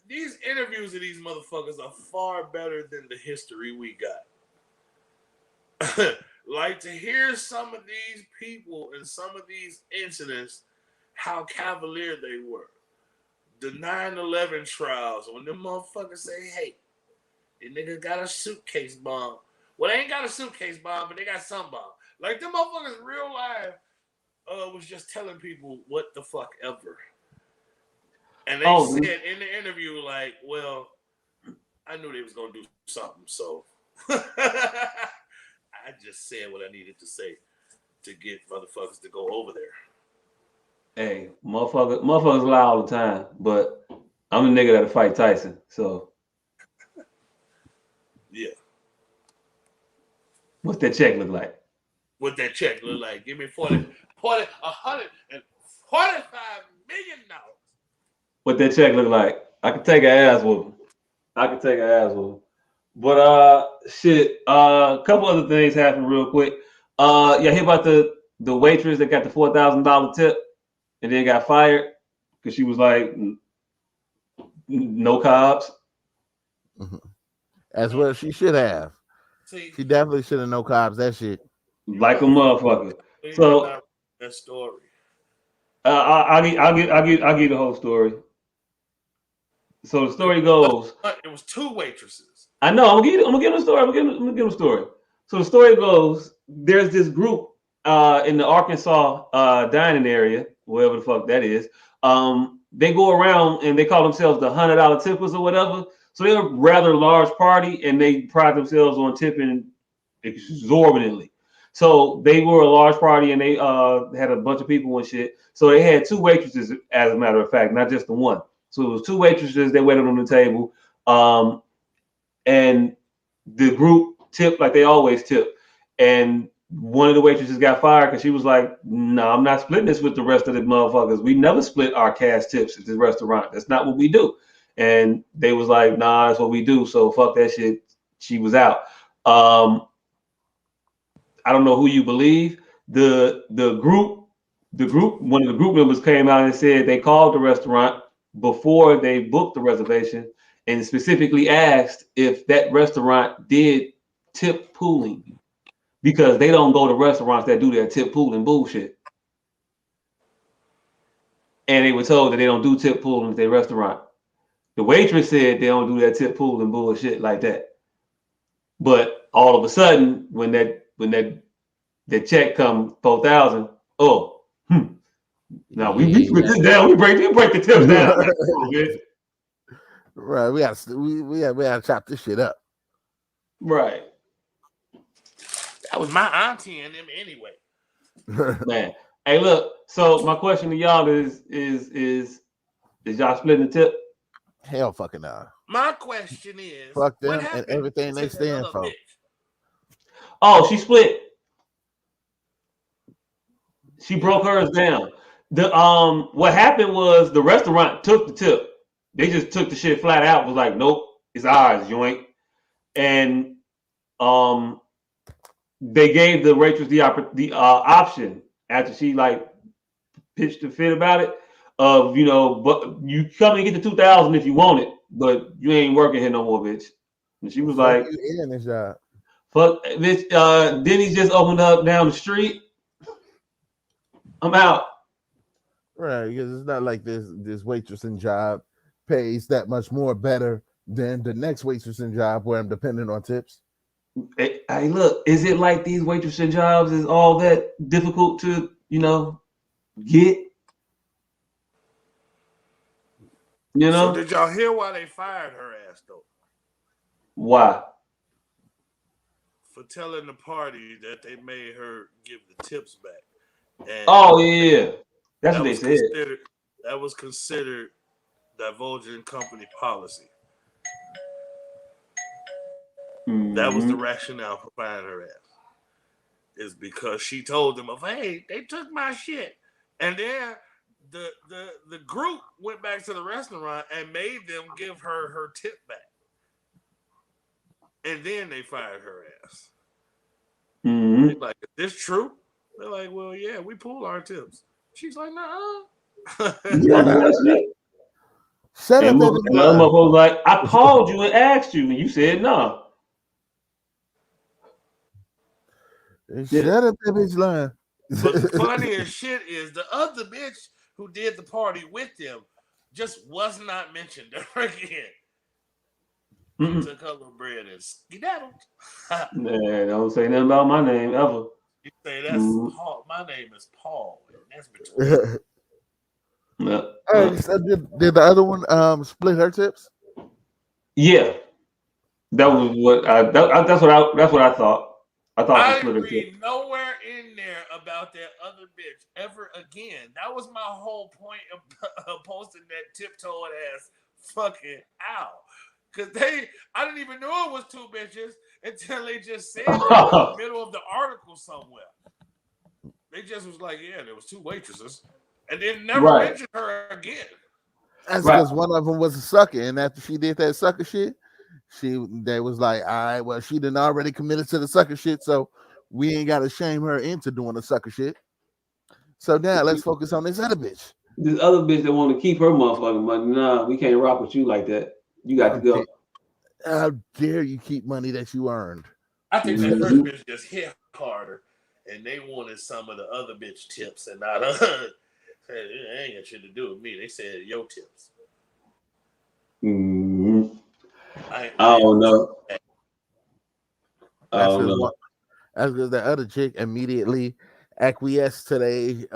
these interviews of these motherfuckers are far better than the history we got. Like to hear some of these people and some of these incidents, how cavalier they were. The 9/11 trials, when them motherfuckers say, hey, the nigga got a suitcase bomb. Well, they ain't got a suitcase bomb, but they got some bomb. Like them motherfuckers real life was just telling people what the fuck ever. And they said in the interview, like, well, I knew they was gonna do something, so I just said what I needed to say to get motherfuckers to go over there. Hey, motherfuckers lie all the time, but I'm the nigga that'll fight Tyson, so. Yeah. What's that check look like? What that check look like? Give me $145 million. What that check look like? I could take an ass whooping. But shit. A couple other things happened real quick. Yeah, hear about the waitress that got the $4,000 tip and then got fired because she was like, no carbs. Mm-hmm. That's what she should have. She definitely should have no carbs. That shit. Like a motherfucker. So that story. I'll give the whole story. So the story goes. It was two waitresses. I know. I'm gonna give them a story. I'm gonna give them a story. So the story goes. There's this group in the Arkansas dining area, wherever the fuck that is. They go around and they call themselves the $100 tippers or whatever. So they're a rather large party and they pride themselves on tipping exorbitantly. So they were a large party and they had a bunch of people and shit. So they had two waitresses, as a matter of fact, not just the one. So it was two waitresses. They waited on the table, and the group tipped like they always tip. And one of the waitresses got fired because she was like, "No, I'm not splitting this with the rest of the motherfuckers. We never split our cash tips at this restaurant. That's not what we do." And they was like, "Nah, that's what we do. So fuck that shit." She was out. I don't know who you believe. The group, one of the group members came out and said they called the restaurant before they booked the reservation and specifically asked if that restaurant did tip pooling because they don't go to restaurants that do their tip pooling bullshit. And they were told that they don't do tip pooling at their restaurant. The waitress said they don't do that tip pooling bullshit like that. But all of a sudden, when that check come 4,000, now we split this down. We break the tips down. Right, we gotta chop this shit up. Right. That was my auntie and them anyway. Man, hey, look. So my question to y'all is y'all splitting the tip? Hell, fucking no. My question is, fuck them and everything they stand for. Oh, she split. She broke hers down. The what happened was the restaurant took the tip. They just took the shit flat out. Was like, nope, it's ours, joint. And they gave the waitress the option after she like pitched a fit about it of but you come and get the 2,000 if you want it, but you ain't working here no more, bitch. And she was like, you in this job. Fuck, bitch. Denny's just opened up down the street. I'm out. Right, because it's not like this waitressing job pays that much more better than the next waitressing job where I'm dependent on tips. Hey, look, is it like these waitressing jobs is all that difficult to, get? So did y'all hear why they fired her ass though? Why? For telling the party that they made her give the tips back. And oh yeah, that's what they said. That was considered divulging company policy. Mm-hmm. That was the rationale for firing her ass. Is because she told them, hey, they took my shit, and then the group went back to the restaurant and made them give her tip back, and then they fired her ass. Mm-hmm. They're like, is this true? They're like, well, yeah, we pull our tips. She's like, nah. Shut up, and the other motherfucker was like, I called you and asked you, and you said no. Shut up, that bitch line. But the funniest shit is the other bitch who did the party with them just was not mentioned ever again. Mm-hmm. Took her little bread and skedaddled. Man, don't say nothing about my name ever. You say that's Paul. My name is Paul. And that's between. So did the other one split her tips? Yeah, that was what that's what I thought. I didn't read nowhere in there about that other bitch ever again. That was my whole point of posting that tiptoed ass fucking out. Cause I didn't even know it was two bitches until they just said that in the middle of the article somewhere. They just was like, yeah, there was two waitresses, and then never mentioned her again. That's because one of them was a sucker, and after she did that sucker shit, they was like, all right, well, she done already committed to the sucker shit, so we ain't got to shame her into doing the sucker shit. So now let's focus on this other bitch. This other bitch that want to keep her motherfucking money. Nah, we can't rock with you like that. You got to go. How dare you keep money that you earned? I think that first bitch just hit harder, and they wanted some of the other bitch tips, and not it ain't got shit to do with me. They said your tips. Mm-hmm. I don't know. That's because the other chick immediately acquiesced to the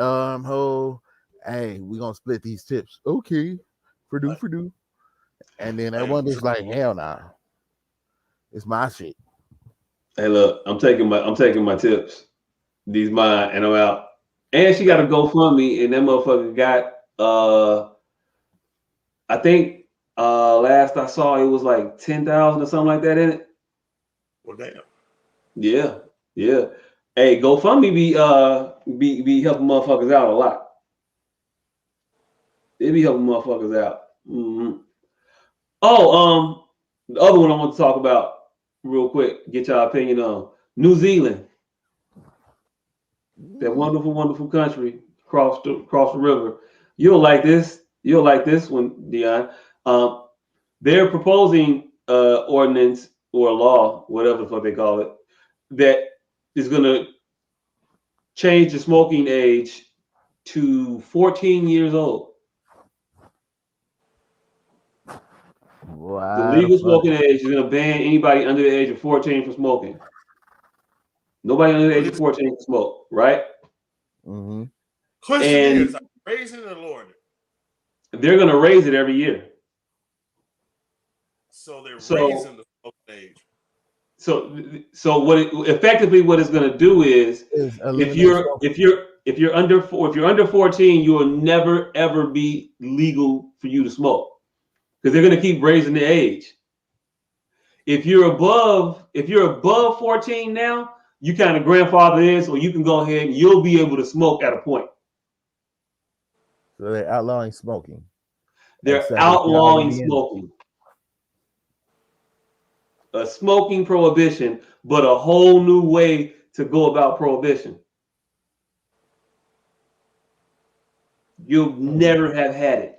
whole, hey, we gonna split these tips. Okay, for do. And then that one is like, hell nah. It's my shit. Hey, look, I'm taking my tips. These mine, and I'm out. And she got a GoFundMe, and that motherfucker got I think last I saw it was like 10,000 or something like that in it. Well, damn. Yeah. Hey, GoFundMe be helping motherfuckers out a lot. They be helping motherfuckers out. Mm-hmm. Oh, the other one I want to talk about real quick. Get your opinion on New Zealand. That wonderful, wonderful country across the river. You'll like this. You'll like this one, Dion. They're proposing ordinance or law, whatever the fuck they call it, that is going to change the smoking age to 14 years old. Wow. The legal smoking age is going to ban anybody under the age of 14 from smoking. Nobody under the age of 14 can smoke, right? Mm-hmm. Question is, are they raising or lowering it? They're going to raise it every year. So they're raising the smoking age. So what it's going to do is if you're under 14, you will never ever be legal for you to smoke because they're going to keep raising the age. If you're above 14 now, you kind of grandfather in, so you can go ahead and you'll be able to smoke at a point. So they're outlawing smoking. They're outlawing smoking. A smoking prohibition, but a whole new way to go about prohibition. You'll never have had it.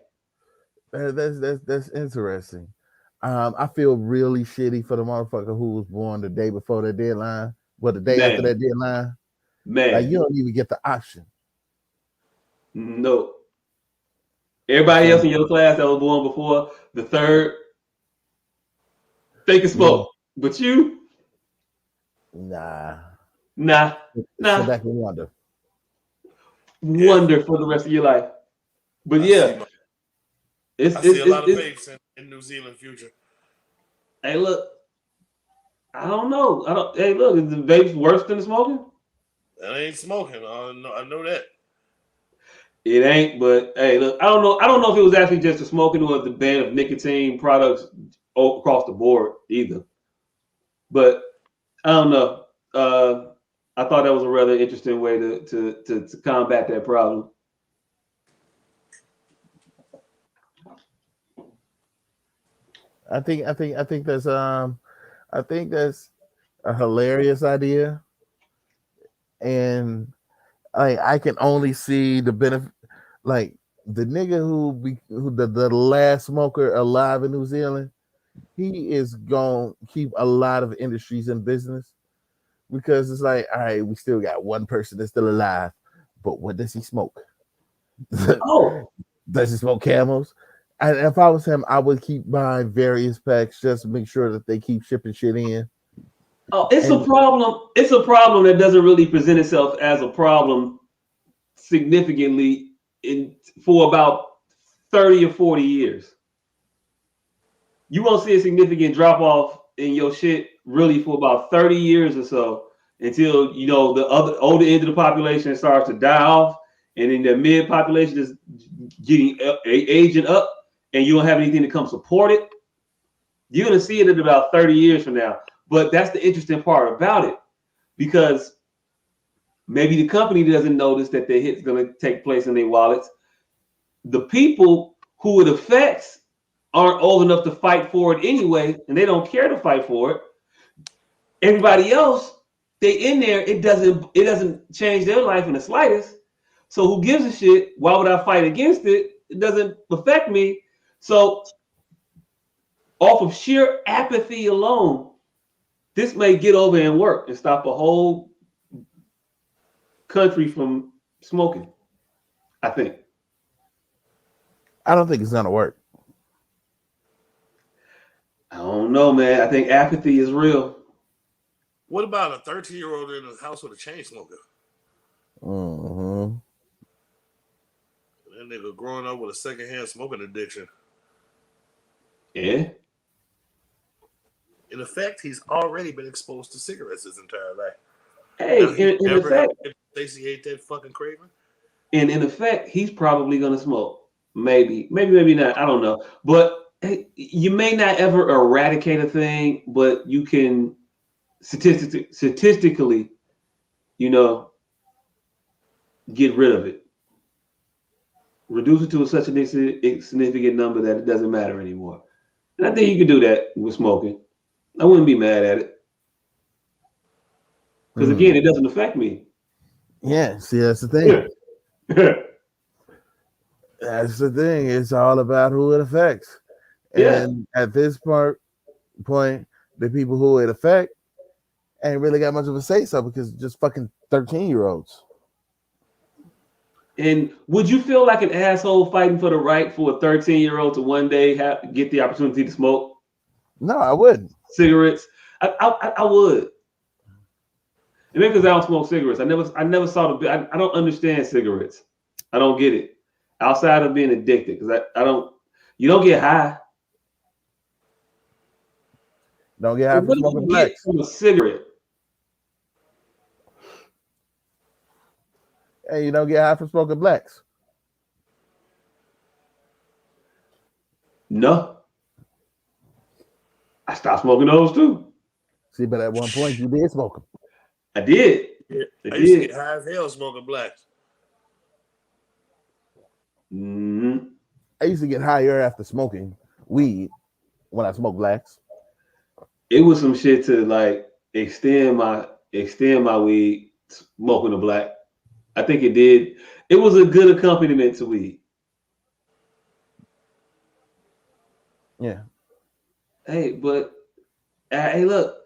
That's interesting. I feel really shitty for the motherfucker who was born the day before the deadline. Well, the day after that deadline. Man. Like, you don't even get the option. No. Everybody else in your class that was born before the 3rd, they can smoke. But you? Nah. Sit back and wonder. Wonder for the rest of your life. But I see a lot of vapes in New Zealand future. Hey, look. I don't know. Hey, look, is the vapes worse than the smoking? That ain't smoking. I know that. It ain't, but hey, look, I don't know if it was actually just the smoking or the ban of nicotine products across the board either. But I don't know. I thought that was a rather interesting way to combat that problem. I think that's a hilarious idea, and I can only see the benefit. Like, the nigga who the last smoker alive in New Zealand, he is gonna keep a lot of industries in business, because it's like, all right, we still got one person that's still alive, but what does he smoke? Does he smoke Camels? And if I was him, I would keep buying various packs just to make sure that they keep shipping shit in. It's a problem. It's a problem that doesn't really present itself as a problem significantly for about 30 or 40 years. You won't see a significant drop off in your shit really for about 30 years or so, until the older end of the population starts to die off, and then the mid population is getting aging up, and you don't have anything to come support it. You're gonna see it in about 30 years from now. But that's the interesting part about it, because maybe the company doesn't notice that the hit's gonna take place in their wallets. The people who it affects aren't old enough to fight for it anyway, and they don't care to fight for it. Everybody else, they in there, it doesn't change their life in the slightest. So who gives a shit? Why would I fight against it? It doesn't affect me. So off of sheer apathy alone, this may get over and work and stop a whole country from smoking, I think. I don't think it's gonna work. I don't know, man. I think apathy is real. What about a 13-year-old in a house with a chain smoker? Mm-hmm. That nigga growing up with a secondhand smoking addiction. Yeah. In effect, he's already been exposed to cigarettes his entire life. Hey, in effect, satiate that fucking craving. And in effect, he's probably gonna smoke. Maybe not. I don't know. But hey, you may not ever eradicate a thing, but you can statistically, get rid of it. Reduce it to such a significant number that it doesn't matter anymore. And I think you can do that with smoking. I wouldn't be mad at it. Because again, it doesn't affect me. Yeah, see, that's the thing. That's the thing. It's all about who it affects. And at this point, the people who it affect ain't really got much of a say so, because it's just fucking 13-year-olds. And would you feel like an asshole fighting for the right for a 13-year-old to one day get the opportunity to smoke? No, I wouldn't. Cigarettes. I would. And maybe because I don't smoke cigarettes. I never saw I don't understand cigarettes. I don't get it. Outside of being addicted, because you don't get high. Don't get high from smoking blacks. From a cigarette. Hey, you don't get high from smoking blacks. No. I stopped smoking those too. See, but at one point you did smoke them. I did. Yeah. I used to did. get high as hell smoking blacks. Mm-hmm. I used to get higher after smoking weed when I smoked blacks. It was some shit to like extend my weed smoking a black. I think it did. It was a good accompaniment to weed. Yeah. Hey, but hey, look.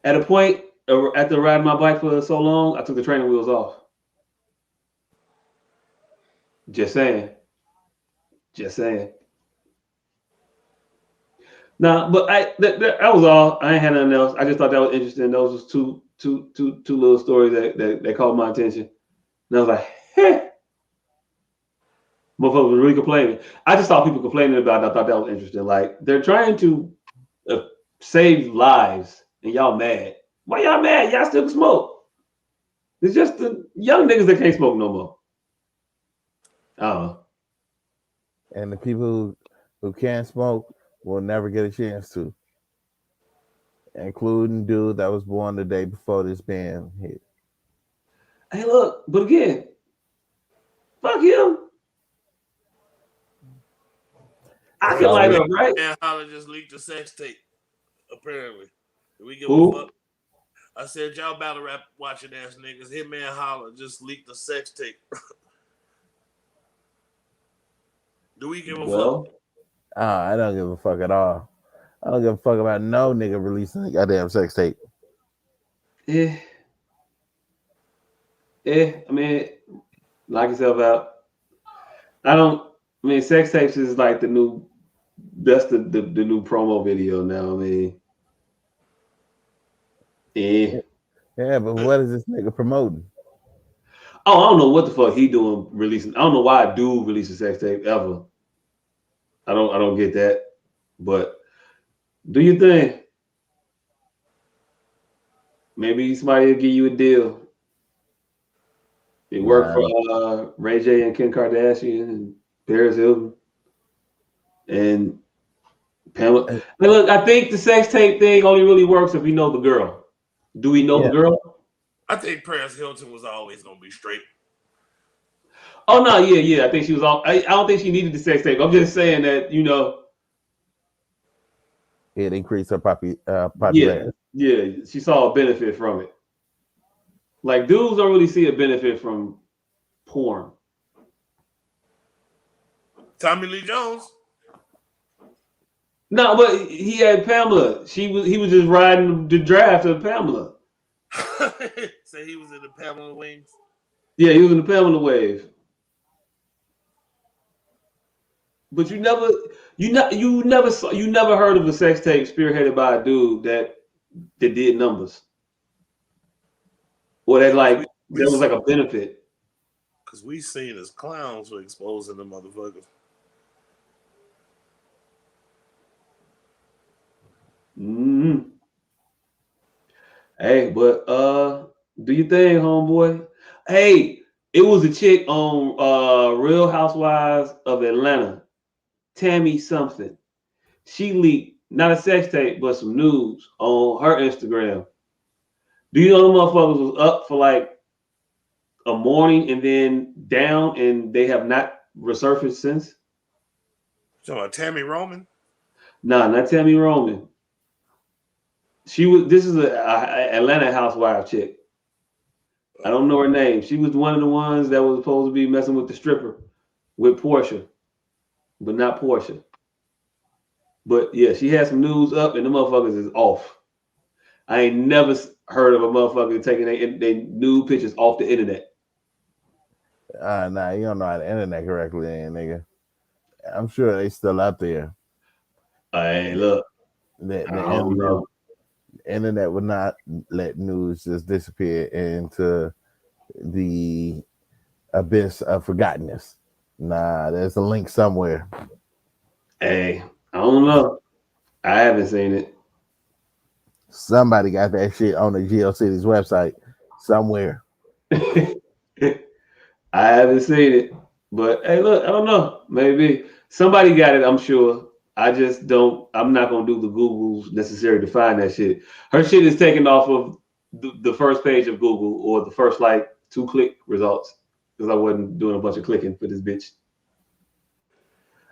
At a point, after riding my bike for so long, I took the training wheels off. Just saying. Just saying. Nah, but that was all. I ain't had nothing else. I just thought that was interesting. Those was two little stories that caught my attention. And I was like, hey. Motherfuckers were really complaining. I just saw people complaining about it. I thought that was interesting. Like, they're trying to save lives, and y'all mad. Why y'all mad? Y'all still can smoke. It's just the young niggas that can't smoke no more. I don't know. And the people who can't smoke will never get a chance to, including dude that was born the day before this ban hit. Hey, look, but again, fuck him. I can light up, right? And Holla just leaked a sex tape. Apparently, did we give Who? a fuck? I said y'all battle rap watching ass niggas. Hitman Holla just leaked a sex tape. Do we give a fuck? I don't give a fuck at all. I don't give a fuck about no nigga releasing a goddamn sex tape. I mean, knock yourself out. Sex tapes is like the new new promo video now. I mean, Yeah, but what is this nigga promoting? Oh, I don't know what the fuck he doing releasing. I don't know why a dude releases sex tape ever. I don't get that. But do your thing. Maybe somebody will give you a deal. It worked for Ray J and Kim Kardashian and Paris Hilton and Pamela. Hey, look, I think the sex tape thing only really works if we know the girl. Do we know the girl? I think Paris Hilton was always gonna be straight. Oh no, yeah. I think she was all. I don't think she needed the sex tape. I'm just saying that it increased her popularity. Yeah, she saw a benefit from it. Like, dudes don't really see a benefit from porn. Tommy Lee Jones. No, but he had Pamela. He was just riding the draft of Pamela. So he was in the Pamela wings. Yeah, he was in the Pamela wave. But you never heard of a sex tape spearheaded by a dude that did numbers, or that there was like a benefit. Because we seen as clowns for exposing the motherfuckers. Mm-hmm. Hey, but do your thing, homeboy. Hey, it was a chick on Real Housewives of Atlanta, Tammy something. She leaked not a sex tape, but some nudes on her Instagram. Do you know the motherfuckers was up for like a morning and then down, and they have not resurfaced since? So Tammy Roman? Nah, not Tammy Roman. This is a Atlanta housewife chick. I don't know her name. She was one of the ones that was supposed to be messing with the stripper with Portia, but not Portia. But yeah, she had some news up, and the motherfuckers is off. I ain't never heard of a motherfucker taking their nude pictures off the internet. Nah, you don't know how to internet correctly, nigga. I'm sure they still out there. Hey, look. The internet would not let news just disappear into the abyss of forgottenness. Nah, there's a link somewhere. Hey, I don't know. I haven't seen it. Somebody got that shit on the GeoCities website somewhere. I haven't seen it. But hey, look, I don't know. Maybe somebody got it, I'm sure. I just don't. I'm not gonna do the Googles necessary to find that shit. Her shit is taken off of the first page of Google or the first like 2-click results because I wasn't doing a bunch of clicking for this bitch.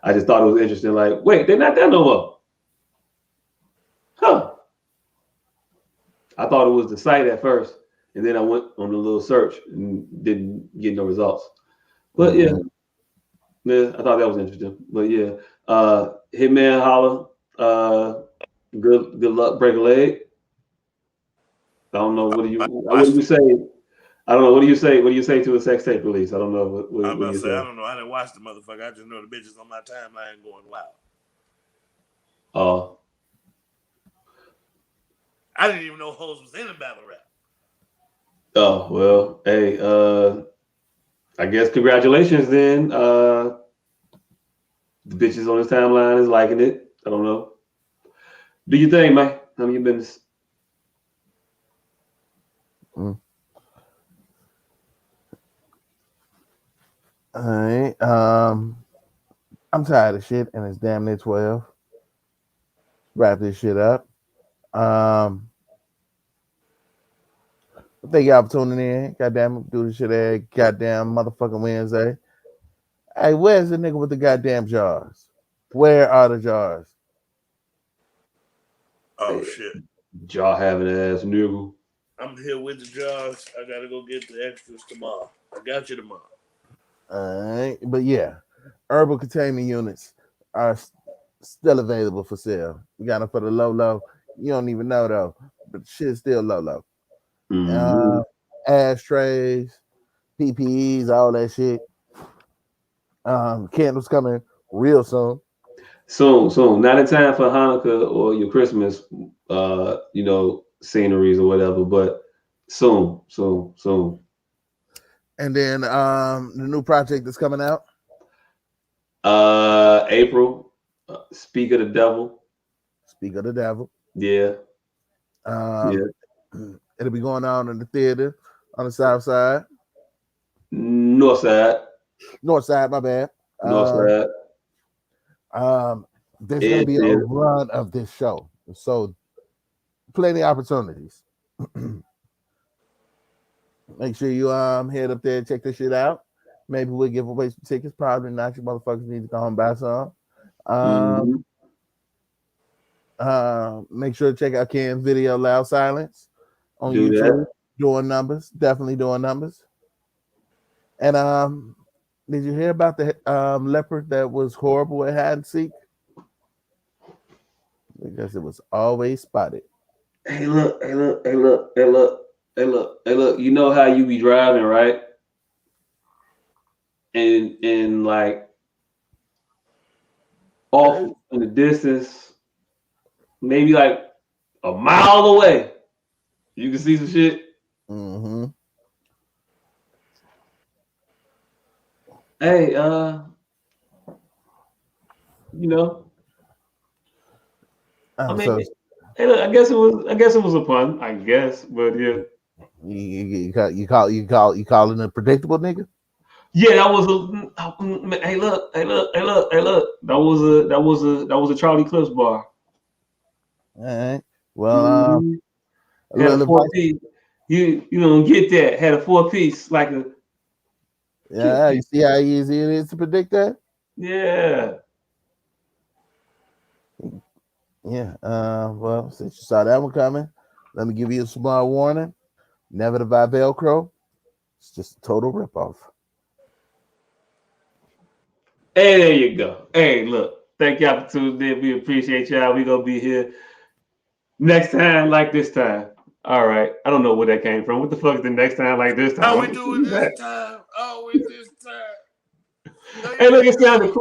I just thought it was interesting. Like, wait, they're not there no more. Huh. I thought it was the site at first, and then I went on a little search and didn't get no results. But yeah, I thought that was interesting. But yeah, Hitman holla. Good luck, break a leg. I don't know. What do you say? I don't know. What do you say? What do you say to a sex tape release? I don't know. What I'm about do to you say, say? I don't know. I didn't watch the motherfucker. I just know the bitches on my timeline going wild. Oh. I didn't even know hoes was in a battle rap. Oh, well, hey, I guess congratulations then. The bitches on this timeline is liking it. I don't know. Do your thing, man. None of your business. All right. I'm tired of shit, and it's damn near 12. Wrap this shit up. Thank y'all for tuning in. Goddamn, do this shit every goddamn motherfucking Wednesday. Hey, where's the nigga with the goddamn jars? Where are the jars? Oh shit. Jaw having ass nigga. I'm here with the jars. I gotta go get the extras tomorrow. I got you tomorrow. All right, but yeah, herbal containment units are still available for sale. We got them for the low. You don't even know though, but shit's still low. Mm-hmm. Ashtrays, PPEs, all that shit. Candles coming real soon. Soon. Not in time for Hanukkah or your Christmas, sceneries or whatever, but soon. And then the new project that's coming out. April. Speak of the Devil. Speak of the Devil. Yeah. It'll be going on in the theater on the south side. North side, my bad. North side. There's gonna be a run of this show, so plenty of opportunities. Make sure you head up there and check this shit out. Maybe we'll give away some tickets. Probably not. You motherfuckers need to go home and buy some. Make sure to check out Ken's video Loud Silence on YouTube. Doing numbers, definitely doing numbers. And did you hear about the leopard that was horrible at hide and seek? Because it was always spotted. Hey, look. You know how you be driving, right? And like off in the distance, maybe like a mile away, you can see some shit. Mm-hmm. Hey, hey, look, I guess it was a pun. I guess, but yeah. You calling it a predictable nigga? Yeah, that was a. Hey, look. That was a Charlie Clips bar. All right. Well, had a 4-piece. You don't get that. Had a 4-piece like a. Yeah, you see how easy it is to predict that? Yeah. Yeah. Well, since you saw that one coming, let me give you a small warning. Never to buy Velcro. It's just a total ripoff. Hey, there you go. Hey, look. Thank y'all for tuning in. We appreciate y'all. We gonna be here next time like this time. All right. I don't know where that came from. What the fuck is the next time like this time? How we doing this time? Always this time. Hey, look, it sounded cool.